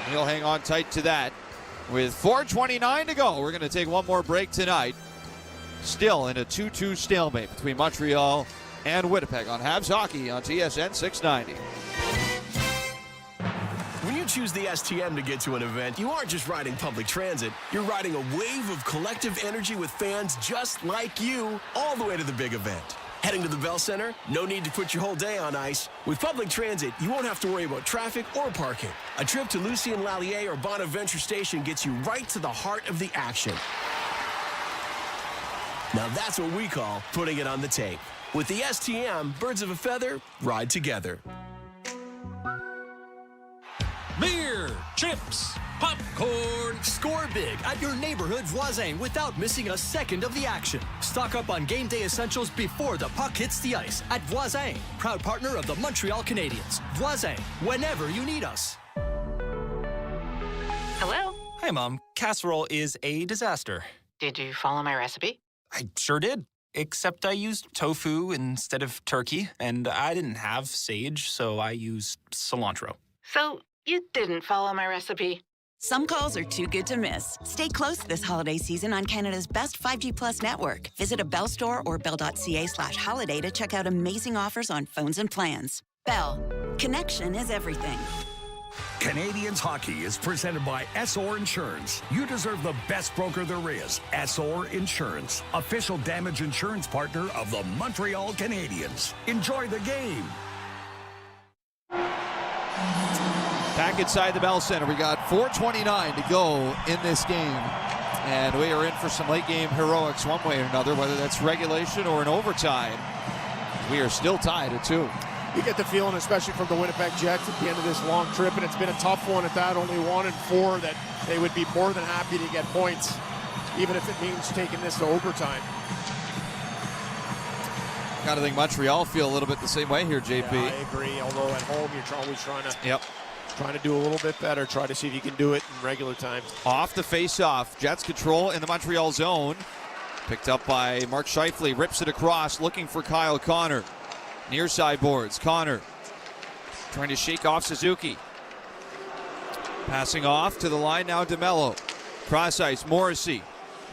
And he'll hang on tight to that. With 4:29 to go, we're going to take one more break tonight. Still in a 2-2 stalemate between Montreal and Winnipeg on Habs Hockey on TSN 690. When you choose the STM to get to an event, you aren't just riding public transit. You're riding a wave of collective energy with fans just like you all the way to the big event. Heading to the Bell Center? No need to put your whole day on ice. With public transit, you won't have to worry about traffic or parking. A trip to Lucien Lallier or Bonaventure Station gets you right to the heart of the action. Now that's what we call putting it on the tape. With the STM, birds of a feather ride together. Beer, chips, popcorn. Score big at your neighborhood Voisin without missing a second of the action. Stock up on game day essentials before the puck hits the ice at Voisin, proud partner of the Montreal Canadiens. Voisin, whenever you need us. Hello? Hi, Mom. Casserole is a disaster. Did you follow my recipe? I sure did. Except I used tofu instead of turkey, and I didn't have sage, so I used cilantro. So you didn't follow my recipe. Some calls are too good to miss. Stay close this holiday season on Canada's best 5G Plus network. Visit a Bell store or bell.ca/holiday to check out amazing offers on phones and plans. Bell. Connection is everything. Canadiens hockey is presented by SOR Insurance. You deserve the best broker there is. SOR Insurance, official damage insurance partner of the Montreal Canadiens. Enjoy the game. Back inside the Bell Center. We got 4:29 to go in this game. And we are in for some late game heroics one way or another, whether that's regulation or an overtime. We are still tied at 2. You get the feeling, especially from the Winnipeg Jets at the end of this long trip, and it's been a tough one at that, only 1-4, that they would be more than happy to get points, even if it means taking this to overtime. Got to think Montreal feel a little bit the same way here, JP. Yeah, I agree, although at home you're always trying to do a little bit better, try to see if you can do it in regular time. Off the face-off, Jets control in the Montreal zone. Picked up by Mark Scheifele, rips it across, looking for Kyle Connor. Near side boards, Connor trying to shake off Suzuki. Passing off to the line now, DeMello. Cross ice, Morrissey.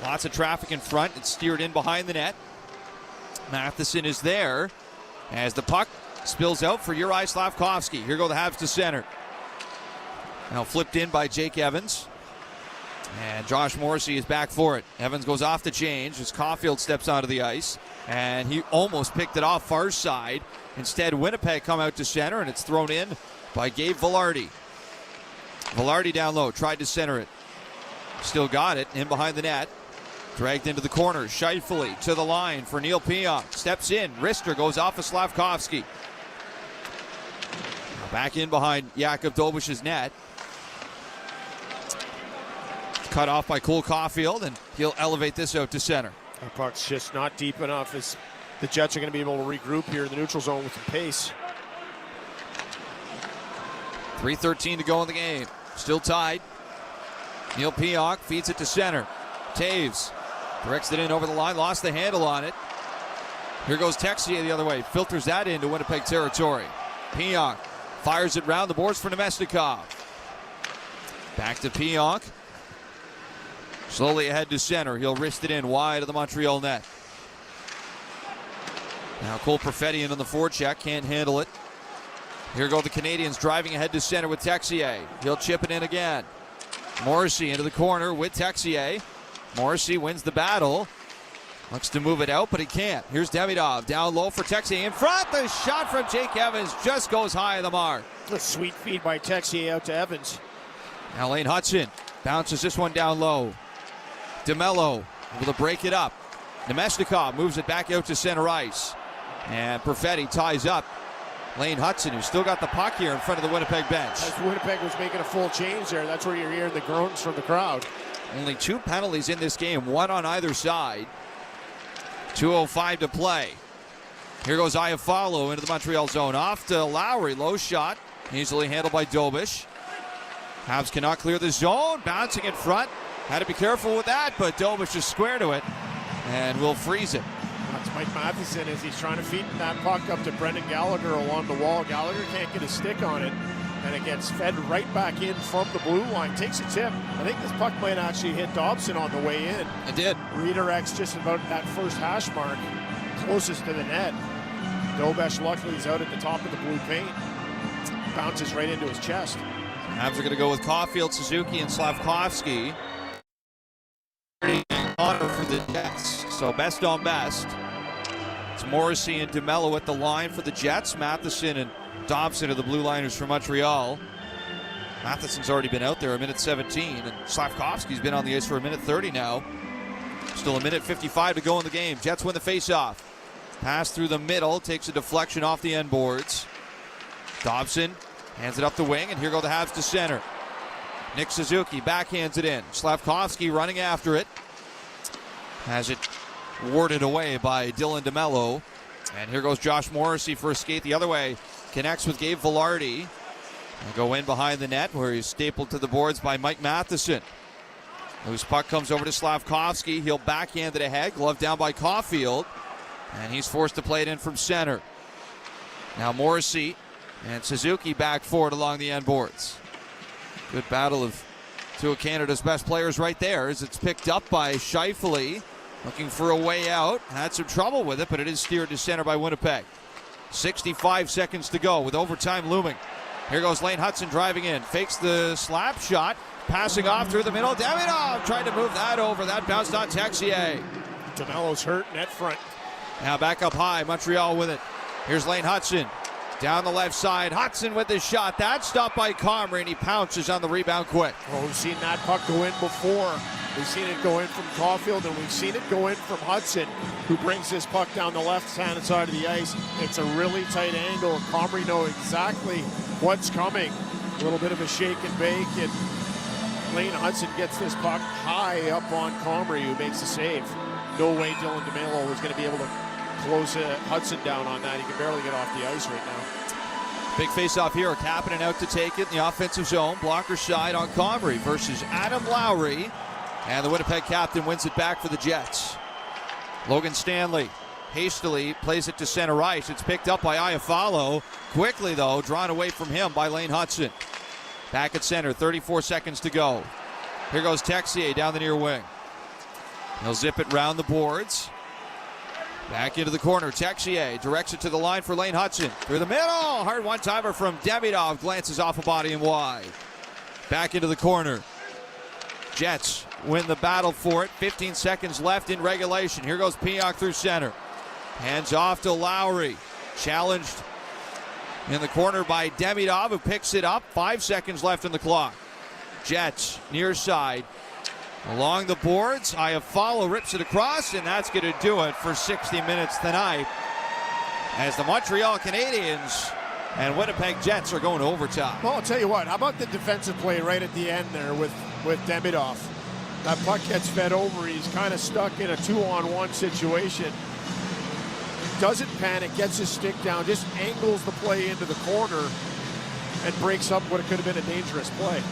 Lots of traffic in front. It's steered in behind the net. Matheson is there as the puck spills out for Juraj Slavkovsky. Here go the Habs to center. Now flipped in by Jake Evans. And Josh Morrissey is back for it. Evans goes off the change as Caulfield steps onto the ice. And he almost picked it off far side. Instead, Winnipeg come out to center, and it's thrown in by Gabe Vilardi. Vilardi down low, tried to center it. Still got it, in behind the net. Dragged into the corner, Scheifele to the line for Neil Pionk. Steps in, Rister goes off of Slavkovsky. Back in behind Jakub Dobish's net. Cut off by Cole Caulfield, and he'll elevate this out to center. The puck's just not deep enough as the Jets are going to be able to regroup here in the neutral zone with some pace. 3:13 to go in the game. Still tied. Neil Pionk feeds it to center. Taves directs it in over the line, lost the handle on it. Here goes Texier the other way, filters that into Winnipeg territory. Pionk fires it round the boards for Nemesnikov. Back to Pionk. Slowly ahead to center. He'll wrist it in wide of the Montreal net. Now Cole Perfettian on the forecheck. Can't handle it. Here go the Canadiens driving ahead to center with Texier. He'll chip it in again. Morrissey into the corner with Texier. Morrissey wins the battle. Looks to move it out, but he can't. Here's Demidov down low for Texier in front. The shot from Jake Evans just goes high of the mark. A sweet feed by Texier out to Evans. Now Lane Hudson bounces this one down low. DeMello able to break it up. Nemesnikov moves it back out to center ice. And Perfetti ties up Lane Hudson, who's still got the puck here in front of the Winnipeg bench. As Winnipeg was making a full change there, that's where you're hearing the groans from the crowd. Only 2 penalties in this game, 1 on either side. 2:05 to play. Here goes Iafallo into the Montreal zone. Off to Lowry, low shot. Easily handled by Dobish. Habs cannot clear the zone. Bouncing in front. Had to be careful with that, but Dobish is square to it and will freeze it. That's Mike Matheson as he's trying to feed that puck up to Brendan Gallagher along the wall. Gallagher can't get a stick on it, and it gets fed right back in from the blue line. Takes a tip. I think this puck might actually hit Dobson on the way in. It did. Redirects just about that first hash mark, closest to the net. Dobish luckily is out at the top of the blue paint. Bounces right into his chest. Habs are going to go with Caulfield, Suzuki, and Slavkovsky. Honor for the Jets. So best on best. It's Morrissey and DeMello at the line for the Jets. Matheson and Dobson are the blue liners for Montreal. Matheson's already been out there 1:17, and Slavkovsky's been on the ice for 1:30 now. Still 1:55 to go in the game. Jets win the faceoff. Pass through the middle, takes a deflection off the end boards. Dobson hands it up the wing, and here go the Habs to center. Nick Suzuki backhands it in. Slavkovsky running after it. Has it warded away by Dylan DeMello. And here goes Josh Morrissey for a skate the other way. Connects with Gabe Velarde. And go in behind the net where he's stapled to the boards by Mike Matheson. Loose puck comes over to Slavkovsky. He'll backhand it ahead. Glove down by Caulfield. And he's forced to play it in from center. Now Morrissey and Suzuki back forward along the end boards. Good battle of two of Canada's best players right there as it's picked up by Scheifele. Looking for a way out. Had some trouble with it, but it is steered to center by Winnipeg. 65 seconds to go with overtime looming. Here goes Lane Hudson driving in. Fakes the slap shot. Passing off through the middle. Davidov tried to move that over. That bounced on Texier. DeMello's hurt net front. Now back up high. Montreal with it. Here's Lane Hudson. Down the left side. Hudson with the shot. That's stopped by Comrie, and he pounces on the rebound quick. Well, we've seen that puck go in before. We've seen it go in from Caulfield, and we've seen it go in from Hudson, who brings this puck down the left-hand side of the ice. It's a really tight angle, and Comrie knows exactly what's coming. A little bit of a shake and bake, and Lane Hudson gets this puck high up on Comrie, who makes the save. No way Dylan DeMello was going to be able to close Hudson down on that. He can barely get off the ice right now. Big face-off here. Kapanen out to take it in the offensive zone. Blocker side on Comrie versus Adam Lowry. And the Winnipeg captain wins it back for the Jets. Logan Stanley hastily plays it to center ice. It's picked up by Iafallo. Quickly, though, drawn away from him by Lane Hudson. Back at center, 34 seconds to go. Here goes Texier down the near wing. He'll zip it round the boards. Back into the corner. Texier directs it to the line for Lane Hudson. Through the middle. Hard one-timer from Demidov. Glances off a body and wide. Back into the corner. Jets win the battle for it. 15 seconds left in regulation. Here goes Pionk through center. Hands off to Lowry. Challenged in the corner by Demidov, who picks it up. 5 seconds left in the clock. Jets near side. Along the boards, Iafallo rips it across, and that's going to do it for 60 minutes tonight as the Montreal Canadiens and Winnipeg Jets are going to overtime. Well, I'll tell you what, how about the defensive play right at the end there with Demidov? That puck gets fed over. He's kind of stuck in a 2-on-1 situation. Doesn't panic, gets his stick down, just angles the play into the corner and breaks up what could have been a dangerous play.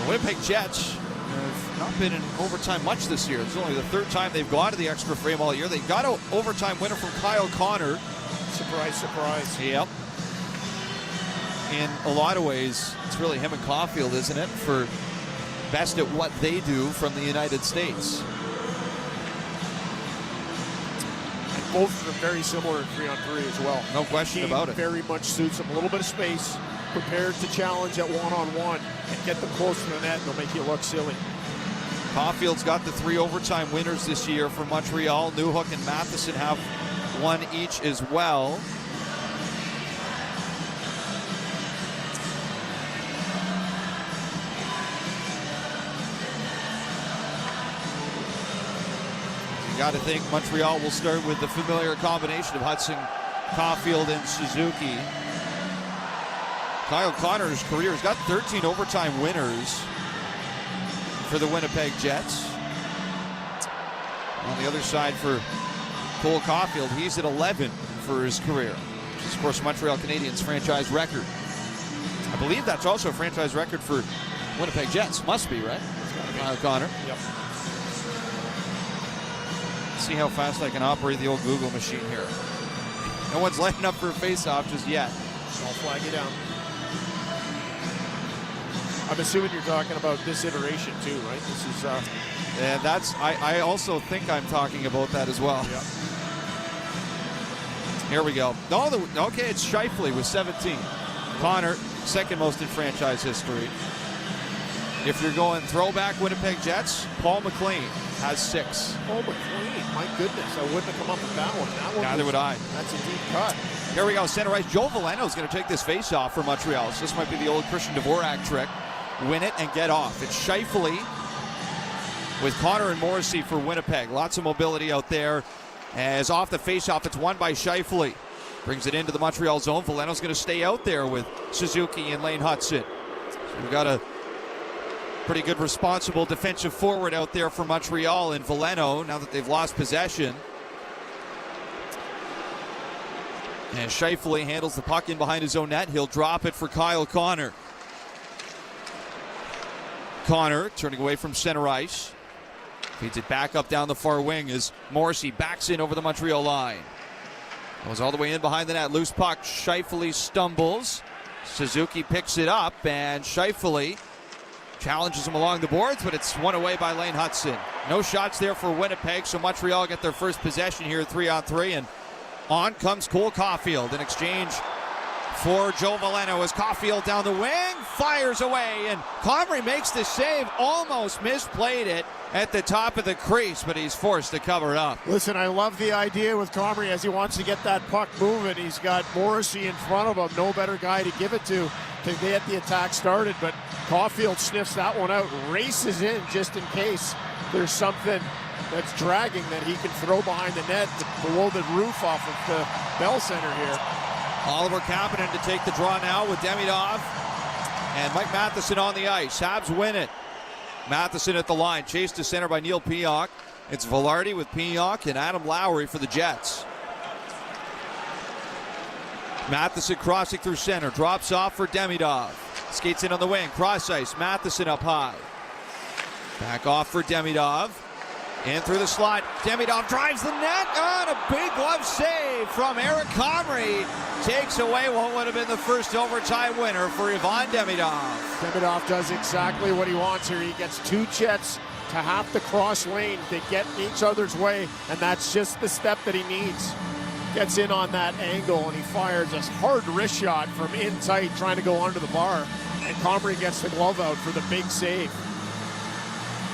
The Winnipeg Jets have not been in overtime much this year. It's only the third time they've gone to the extra frame all year. They got an overtime winner from Kyle Connor. Surprise, surprise. Yep. In a lot of ways, it's really him and Caulfield, isn't it, for best at what they do from the United States. And both of them very similar in 3-on-3 as well. No question about it. Very much suits them. A little bit of space, prepared to challenge at 1-on-1 and get them close to the net, and they'll make you look silly. Caulfield's got the 3 overtime winners this year for Montreal. Newhook and Matheson have one each as well. You got to think Montreal will start with the familiar combination of Hudson, Caulfield, and Suzuki. Kyle Connor's career has got 13 overtime winners for the Winnipeg Jets. On the other side for Cole Caulfield, he's at 11 for his career, which is, of course, Montreal Canadiens franchise record. I believe that's also a franchise record for Winnipeg Jets. Must be, right? Kyle Connor. Yep. Let's see how fast I can operate the old Google machine here. No one's lighting up for a face-off just yet. I'll flag you down. I'm assuming you're talking about this iteration too, right? This is and that's I also think I'm talking about that as well. Yeah. Here we go. Okay, it's Scheifele with 17. Connor, second most in franchise history. If you're going throwback Winnipeg Jets, Paul McLean has 6. Paul McLean, my goodness, I wouldn't have come up with that one. Neither would I. That's a deep cut. Here we go, center ice. Joe Veleno is going to take this face-off for Montreal. So this might be the old Christian Dvorak trick. Win it and get off. It's Scheifele with Connor and Morrissey for Winnipeg. Lots of mobility out there. As off the face-off, it's won by Scheifele. Brings it into the Montreal zone. Veleno's going to stay out there with Suzuki and Lane Hudson. So we've got a pretty good responsible defensive forward out there for Montreal in Veleno now that they've lost possession. And Scheifele handles the puck in behind his own net. He'll drop it for Kyle Connor. Connor turning away from center ice. Feeds it back up down the far wing as Morrissey backs in over the Montreal line. Goes all the way in behind the net. Loose puck. Scheifele stumbles. Suzuki picks it up, and Scheifele challenges him along the boards, but it's won away by Lane Hudson. No shots there for Winnipeg, so Montreal get their first possession here, 3-on-3, and on comes Cole Caulfield in exchange for Joe Veleno as Caulfield down the wing, fires away, and Comrie makes the save, almost misplayed it at the top of the crease, but he's forced to cover it up. Listen, I love the idea with Comrie as he wants to get that puck moving. He's got Morrissey in front of him, no better guy to give it to get the attack started, but Caulfield sniffs that one out, races in just in case there's something that's dragging that he can throw behind the net to blow the roof off of the Bell Center here. Oliver Kapanen to take the draw now with Demidov and Mike Matheson on the ice. Habs win it. Matheson at the line, chased to center by Neil Pionk. It's Velarde with Pionk and Adam Lowry for the Jets. Matheson crossing through center, drops off for Demidov. Skates in on the wing, cross ice, Matheson up high. Back off for Demidov. In through the slot, Demidov drives the net, and a big glove save from Eric Comrie takes away what would have been the first overtime winner for Yvon Demidov. Demidov does exactly what he wants here. He gets 2 Jets to half the cross lane to get in each other's way, and that's just the step that he needs. Gets in on that angle, and he fires a hard wrist shot from in tight, trying to go under the bar, and Comrie gets the glove out for the big save.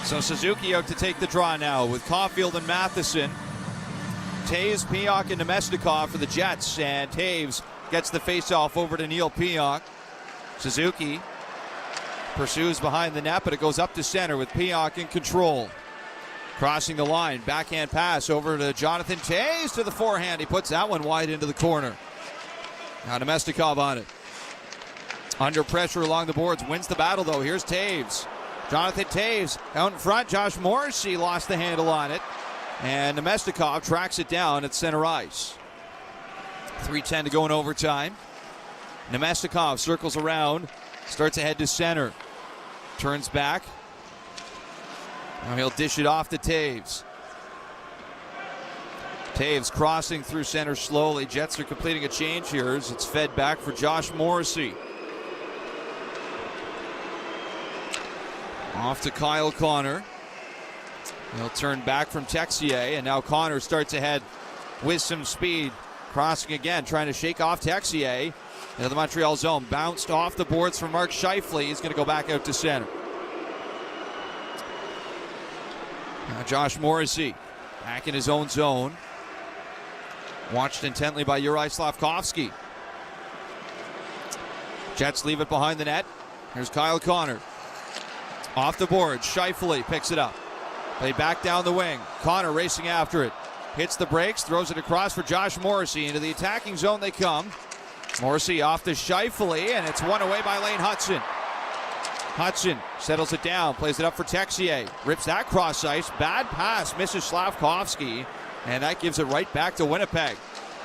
So Suzuki out to take the draw now with Caulfield and Matheson. Taves, Pionk, and Nemestikov for the Jets, and Taves gets the faceoff over to Neil Pionk. Suzuki pursues behind the net, but it goes up to center with Pionk in control. Crossing the line, backhand pass over to Jonathan Taves to the forehand. He puts that one wide into the corner. Now Nemestikov on it. Under pressure along the boards, wins the battle though. Here's Taves. Jonathan Taves out in front. Josh Morrissey lost the handle on it. And Nemestikov tracks it down at center ice. 3:10 to go in overtime. Nemestikov circles around, starts ahead to center. Turns back. Now he'll dish it off to Taves. Taves crossing through center slowly. Jets are completing a change here as it's fed back for Josh Morrissey. Off to Kyle Connor. He'll turn back from Texier, and now Connor starts ahead with some speed. Crossing again, trying to shake off Texier into the Montreal zone. Bounced off the boards from Mark Scheifele. He's going to go back out to center. Josh Morrissey back in his own zone. Watched intently by Juraj Slafkovsky. Jets leave it behind the net. Here's Kyle Connor. Off the board. Scheifele picks it up. They back down the wing. Connor racing after it. Hits the brakes. Throws it across for Josh Morrissey. Into the attacking zone they come. Morrissey off to Scheifele, and it's won away by Lane Hudson. Hudson settles it down. Plays it up for Texier. Rips that cross ice. Bad pass. Misses Slafkovsky. And that gives it right back to Winnipeg.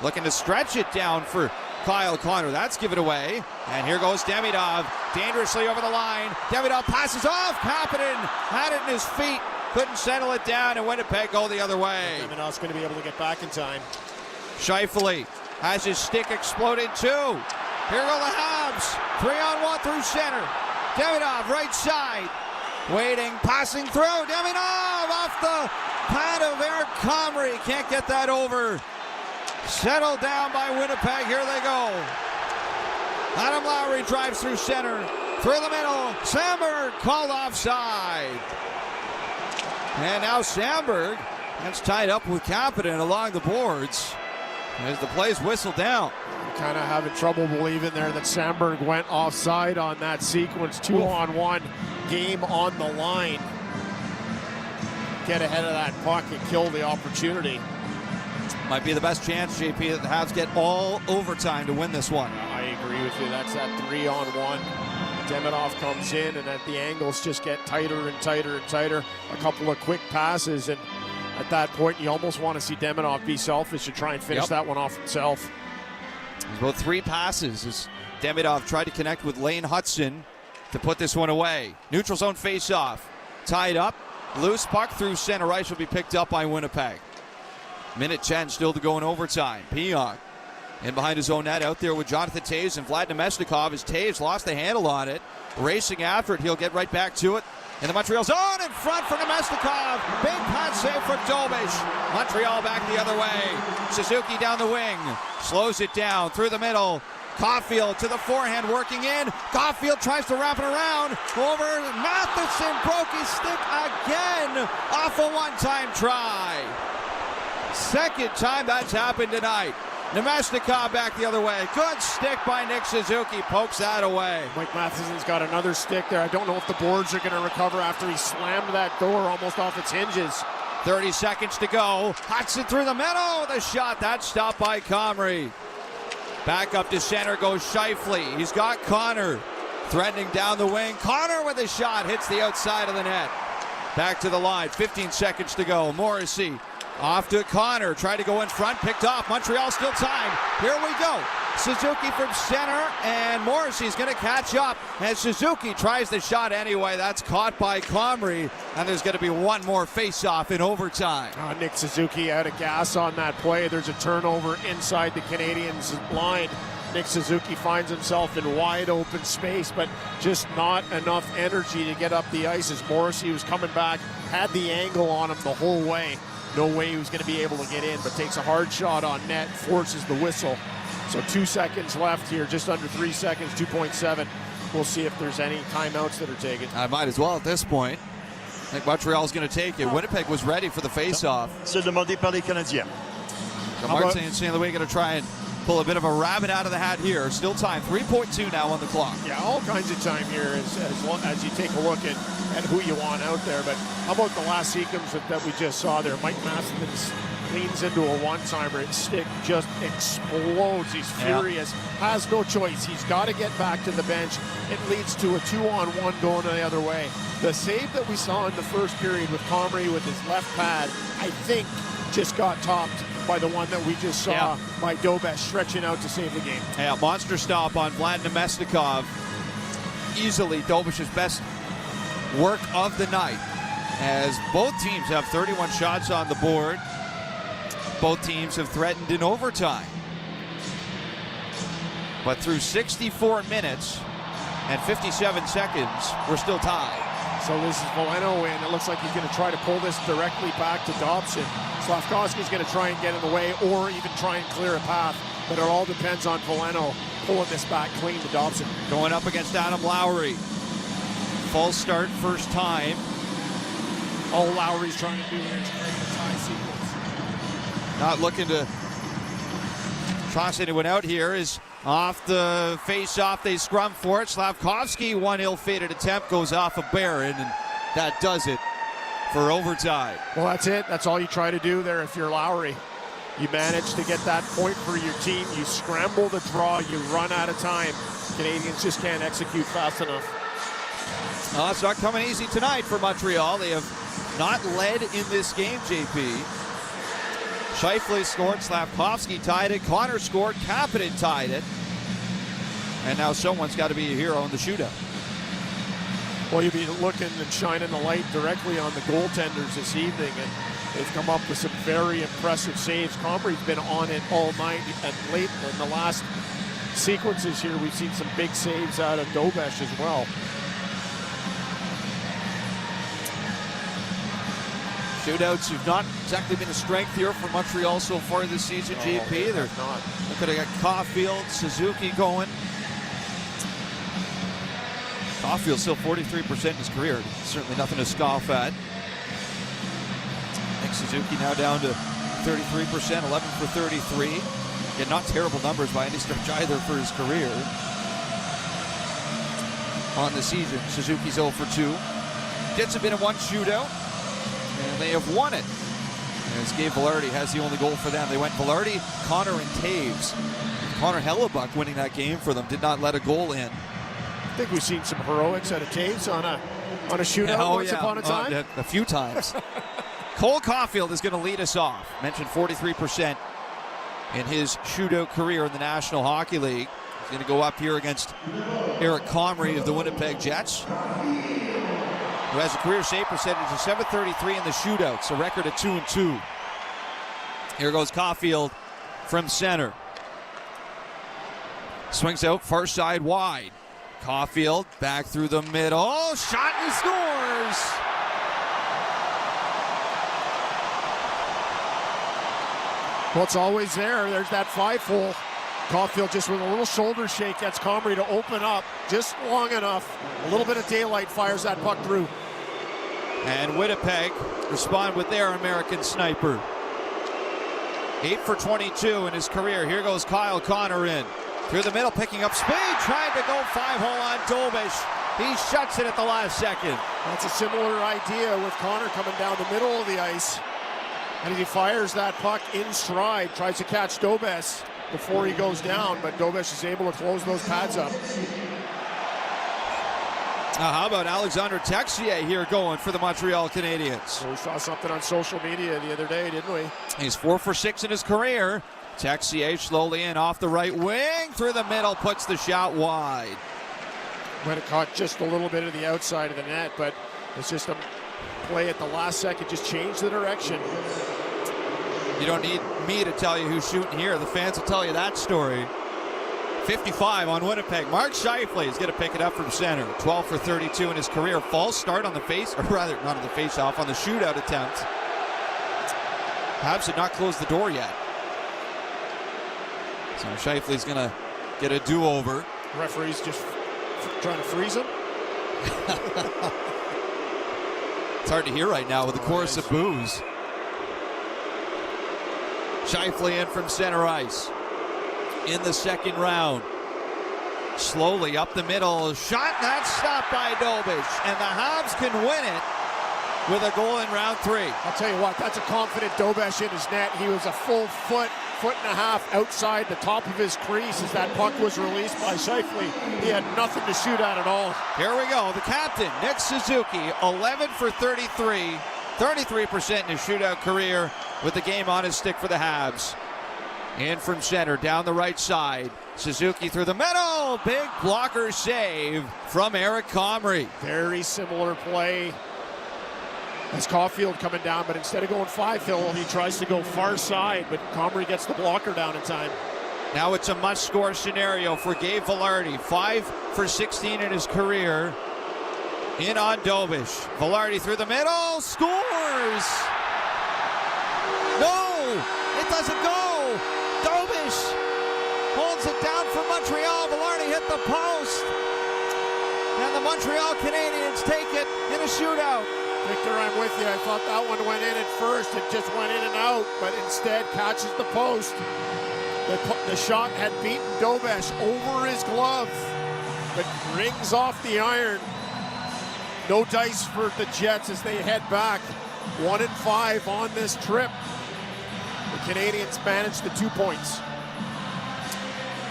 Looking to stretch it down for Kyle Connor. That's given away. And here goes Demidov. Dangerously over the line. Demidov passes off. Kapanen had it in his feet. Couldn't settle it down, and Winnipeg go the other way. Demidov's going to be able to get back in time. Scheifele has his stick exploded too. Here go the Habs. 3-on-1 through center. Demidov right side. Waiting, passing through. Demidov off the pad of Eric Comrie. Can't get that over. Settled down by Winnipeg. Here they go. Adam Lowry drives through center. Through the middle. Sandberg called offside. And now Sandberg gets tied up with Kapanen along the boards as the play's whistled down. I'm kind of having trouble believing there that Sandberg went offside on that sequence. 2-on-1 game on the line. Get ahead of that puck and kill the opportunity. Might be the best chance, JP, that the Habs get all overtime to win this one. I agree with you. That's that 3-on-1. Demidov comes in, and at the angles just get tighter and tighter and tighter. A couple of quick passes, and at that point, you almost want to see Demidov be selfish and try and finish that one off himself. About 3 passes as Demidov tried to connect with Lane Hudson to put this one away. Neutral zone face-off. Tied up. Loose puck through center ice will be picked up by Winnipeg. Minute 10 still to go in overtime. Pionk in behind his own net out there with Jonathan Toews and Vlad Nemesnikov as Toews lost the handle on it. Racing after it. He'll get right back to it. In the Montreal zone in front for Nemesnikov. Big pad save from Dobich. Montreal back the other way. Suzuki down the wing. Slows it down through the middle. Caulfield to the forehand working in. Caulfield tries to wrap it around. Over. Matheson broke his stick again off a one-time try. Second time that's happened tonight. Nemesnikov back the other way. Good stick by Nick Suzuki. Pokes that away. Mike Matheson's got another stick there. I don't know if the boards are going to recover after he slammed that door almost off its hinges. 30 seconds to go. Hudson through the middle with a shot. That's stopped by Comrie. Back up to center goes Scheifele. He's got Connor threatening down the wing. Connor with a shot. Hits the outside of the net. Back to the line. 15 seconds to go. Morrissey off to Connor. Tried to go in front. Picked off. Montreal still timed. Here we go. Suzuki from center. And Morrissey's going to catch up. And Suzuki tries the shot anyway. That's caught by Comrie. And there's going to be one more face-off in overtime. Nick Suzuki out of gas on that play. There's a turnover inside the Canadiens line. Nick Suzuki finds himself in wide open space, but just not enough energy to get up the ice as Morrissey was coming back, had the angle on him the whole way. No way he was going to be able to get in, but takes a hard shot on net, forces the whistle. So 2 seconds left here, just under 3 seconds, 2.7. We'll see if there's any timeouts that are taken. I might as well at this point. I think Montreal's going to take it. Winnipeg was ready for the face-off. C'est demandé par les Canadiens. So Martin and St. Louis going to try and pull a bit of a rabbit out of the hat here. Still time, 3.2 now on the clock. Yeah, all kinds of time here as you take a look at who you want out there. But how about the last sequence that we just saw there? Mike Matheson leans into a one-timer. His stick just explodes. He's furious. Has no choice. He's got to get back to the bench. It leads to a 2-on-1 going the other way. The save that we saw in the first period with Comrie with his left pad, I think, just got topped by the one that we just saw by Dobich stretching out to save the game. Yeah, monster stop on Vlad Nemesnikov. Easily Dobich's best work of the night, as both teams have 31 shots on the board. Both teams have threatened in overtime. But through 64 minutes and 57 seconds, we're still tied. So this is Veleno, and it looks like he's going to try to pull this directly back to Dobson. Slafkovsky's going to try and get in the way or even try and clear a path, but it all depends on Veleno pulling this back clean to Dobson. Going up against Adam Lowry. False start first time all Lowry's trying to do here is create a tie sequence. Not looking to toss anyone out here. Is off the face-off. They scrum for it. Slavkovsky, one ill-fated attempt, goes off of Barron, and that does it for overtime. Well, that's it. That's all you try to do there if you're Lowry. You manage to get that point for your team. You scramble the draw. You run out of time. Canadiens just can't execute fast enough. It's not coming easy tonight for Montreal. They have not led in this game, JP. Scheifele scored, Slavkovsky tied it, Connor scored, Kapanen tied it. And now someone's got to be a hero in the shootout. Well, you'll be looking and shining the light directly on the goaltenders this evening, and they've come up with some very impressive saves. Combrie's been on it all night, and late in the last sequences here, we've seen some big saves out of Dobesh as well. Shootouts have not exactly been a strength here for Montreal so far this season, JP. They're not. Looking at Caulfield, Suzuki going. Caulfield still 43% in his career. Certainly nothing to scoff at. Nick Suzuki now down to 33%, 11 for 33. Again, not terrible numbers by any stretch either for his career. On the season, Suzuki's 0 for 2. Jets have been in one shootout, and they have won it. As Gabe Vilardi has the only goal for them. They went Vilardi, Connor, and Taves. Connor Hellebuck winning that game for them. Did not let a goal in. I think we've seen some heroics out of Taves on a shootout once upon a time. A few times. Cole Caulfield is going to lead us off. Mentioned 43% in his shootout career in the National Hockey League. He's going to go up here against Eric Comrie of the Winnipeg Jets, who has a career save percentage of .733 in the shootouts, a record of 2-2. Here goes Caulfield from center. Swings out far side wide. Caulfield back through the middle. Shot and he scores! Well, it's always there. There's that 5-hole. Caulfield just with a little shoulder shake gets Comrie to open up just long enough. A little bit of daylight fires that puck through. And Winnipeg respond with their American sniper. 8 for 22 in his career. Here goes Kyle Connor in. Through the middle, picking up speed, trying to go 5-hole on Dobish. He shuts it at the last second. That's a similar idea with Connor coming down the middle of the ice. And he fires that puck in stride, tries to catch Dobish before he goes down, but Dobish is able to close those pads up. How about Alexander Texier here going for the Montreal Canadiens? Well, we saw something on social media the other day, didn't we? He's 4 for 6 in his career. Texier slowly in off the right wing, through the middle, puts the shot wide. Might have caught just a little bit of the outside of the net, but it's just a play at the last second, just changed the direction. You don't need me to tell you who's shooting here. The fans will tell you that story. 55 on Winnipeg. Mark Scheifele is going to pick it up from center. 12 for 32 in his career. False start on the face, or rather not on the face-off, on the shootout attempt. Habs had not closed the door yet. So Scheifele's going to get a do-over. Referee's just trying to freeze him. It's hard to hear right now with the chorus of boos. Scheifele in from center ice in the second round. Slowly up the middle. Shot, that's stopped by Dobish. And the Habs can win it with a goal in round 3. I'll tell you what, that's a confident Dobish in his net. He was a full foot and a half outside the top of his crease as that puck was released by Scheifele. He had nothing to shoot at all. Here we go. The captain, Nick Suzuki, 11 for 33. 33% in his shootout career with the game on his stick for the Habs. In from center, down the right side. Suzuki through the middle. Big blocker save from Eric Comrie. Very similar play as Caulfield coming down, but instead of going 5-hole, he tries to go far side, but Comrie gets the blocker down in time. Now it's a must-score scenario for Gabe Vilardi. 5 for 16 in his career. In on Dobish. Vilardi through the middle. Scores! No! It doesn't go! Dobish holds it down for Montreal. Vilardi hit the post. And the Montreal Canadiens take it in a shootout. Victor, I'm with you. I thought that one went in at first. It just went in and out, but instead catches the post. The shot had beaten Dobesh over his glove, but rings off the iron. No dice for the Jets as they head back. 1-5 on this trip. The Canadiens managed the 2 points.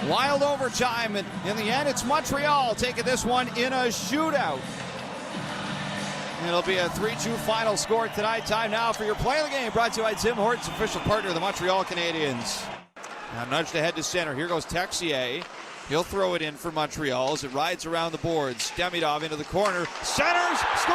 Wild overtime, and in the end, it's Montreal taking this one in a shootout. It'll be a 3-2 final score tonight. Time now for your play of the game, brought to you by Tim Hortons, official partner of the Montreal Canadiens. Now nudged ahead to center. Here goes Texier. He'll throw it in for Montreal as it rides around the boards. Demidov into the corner. Centers! Scores!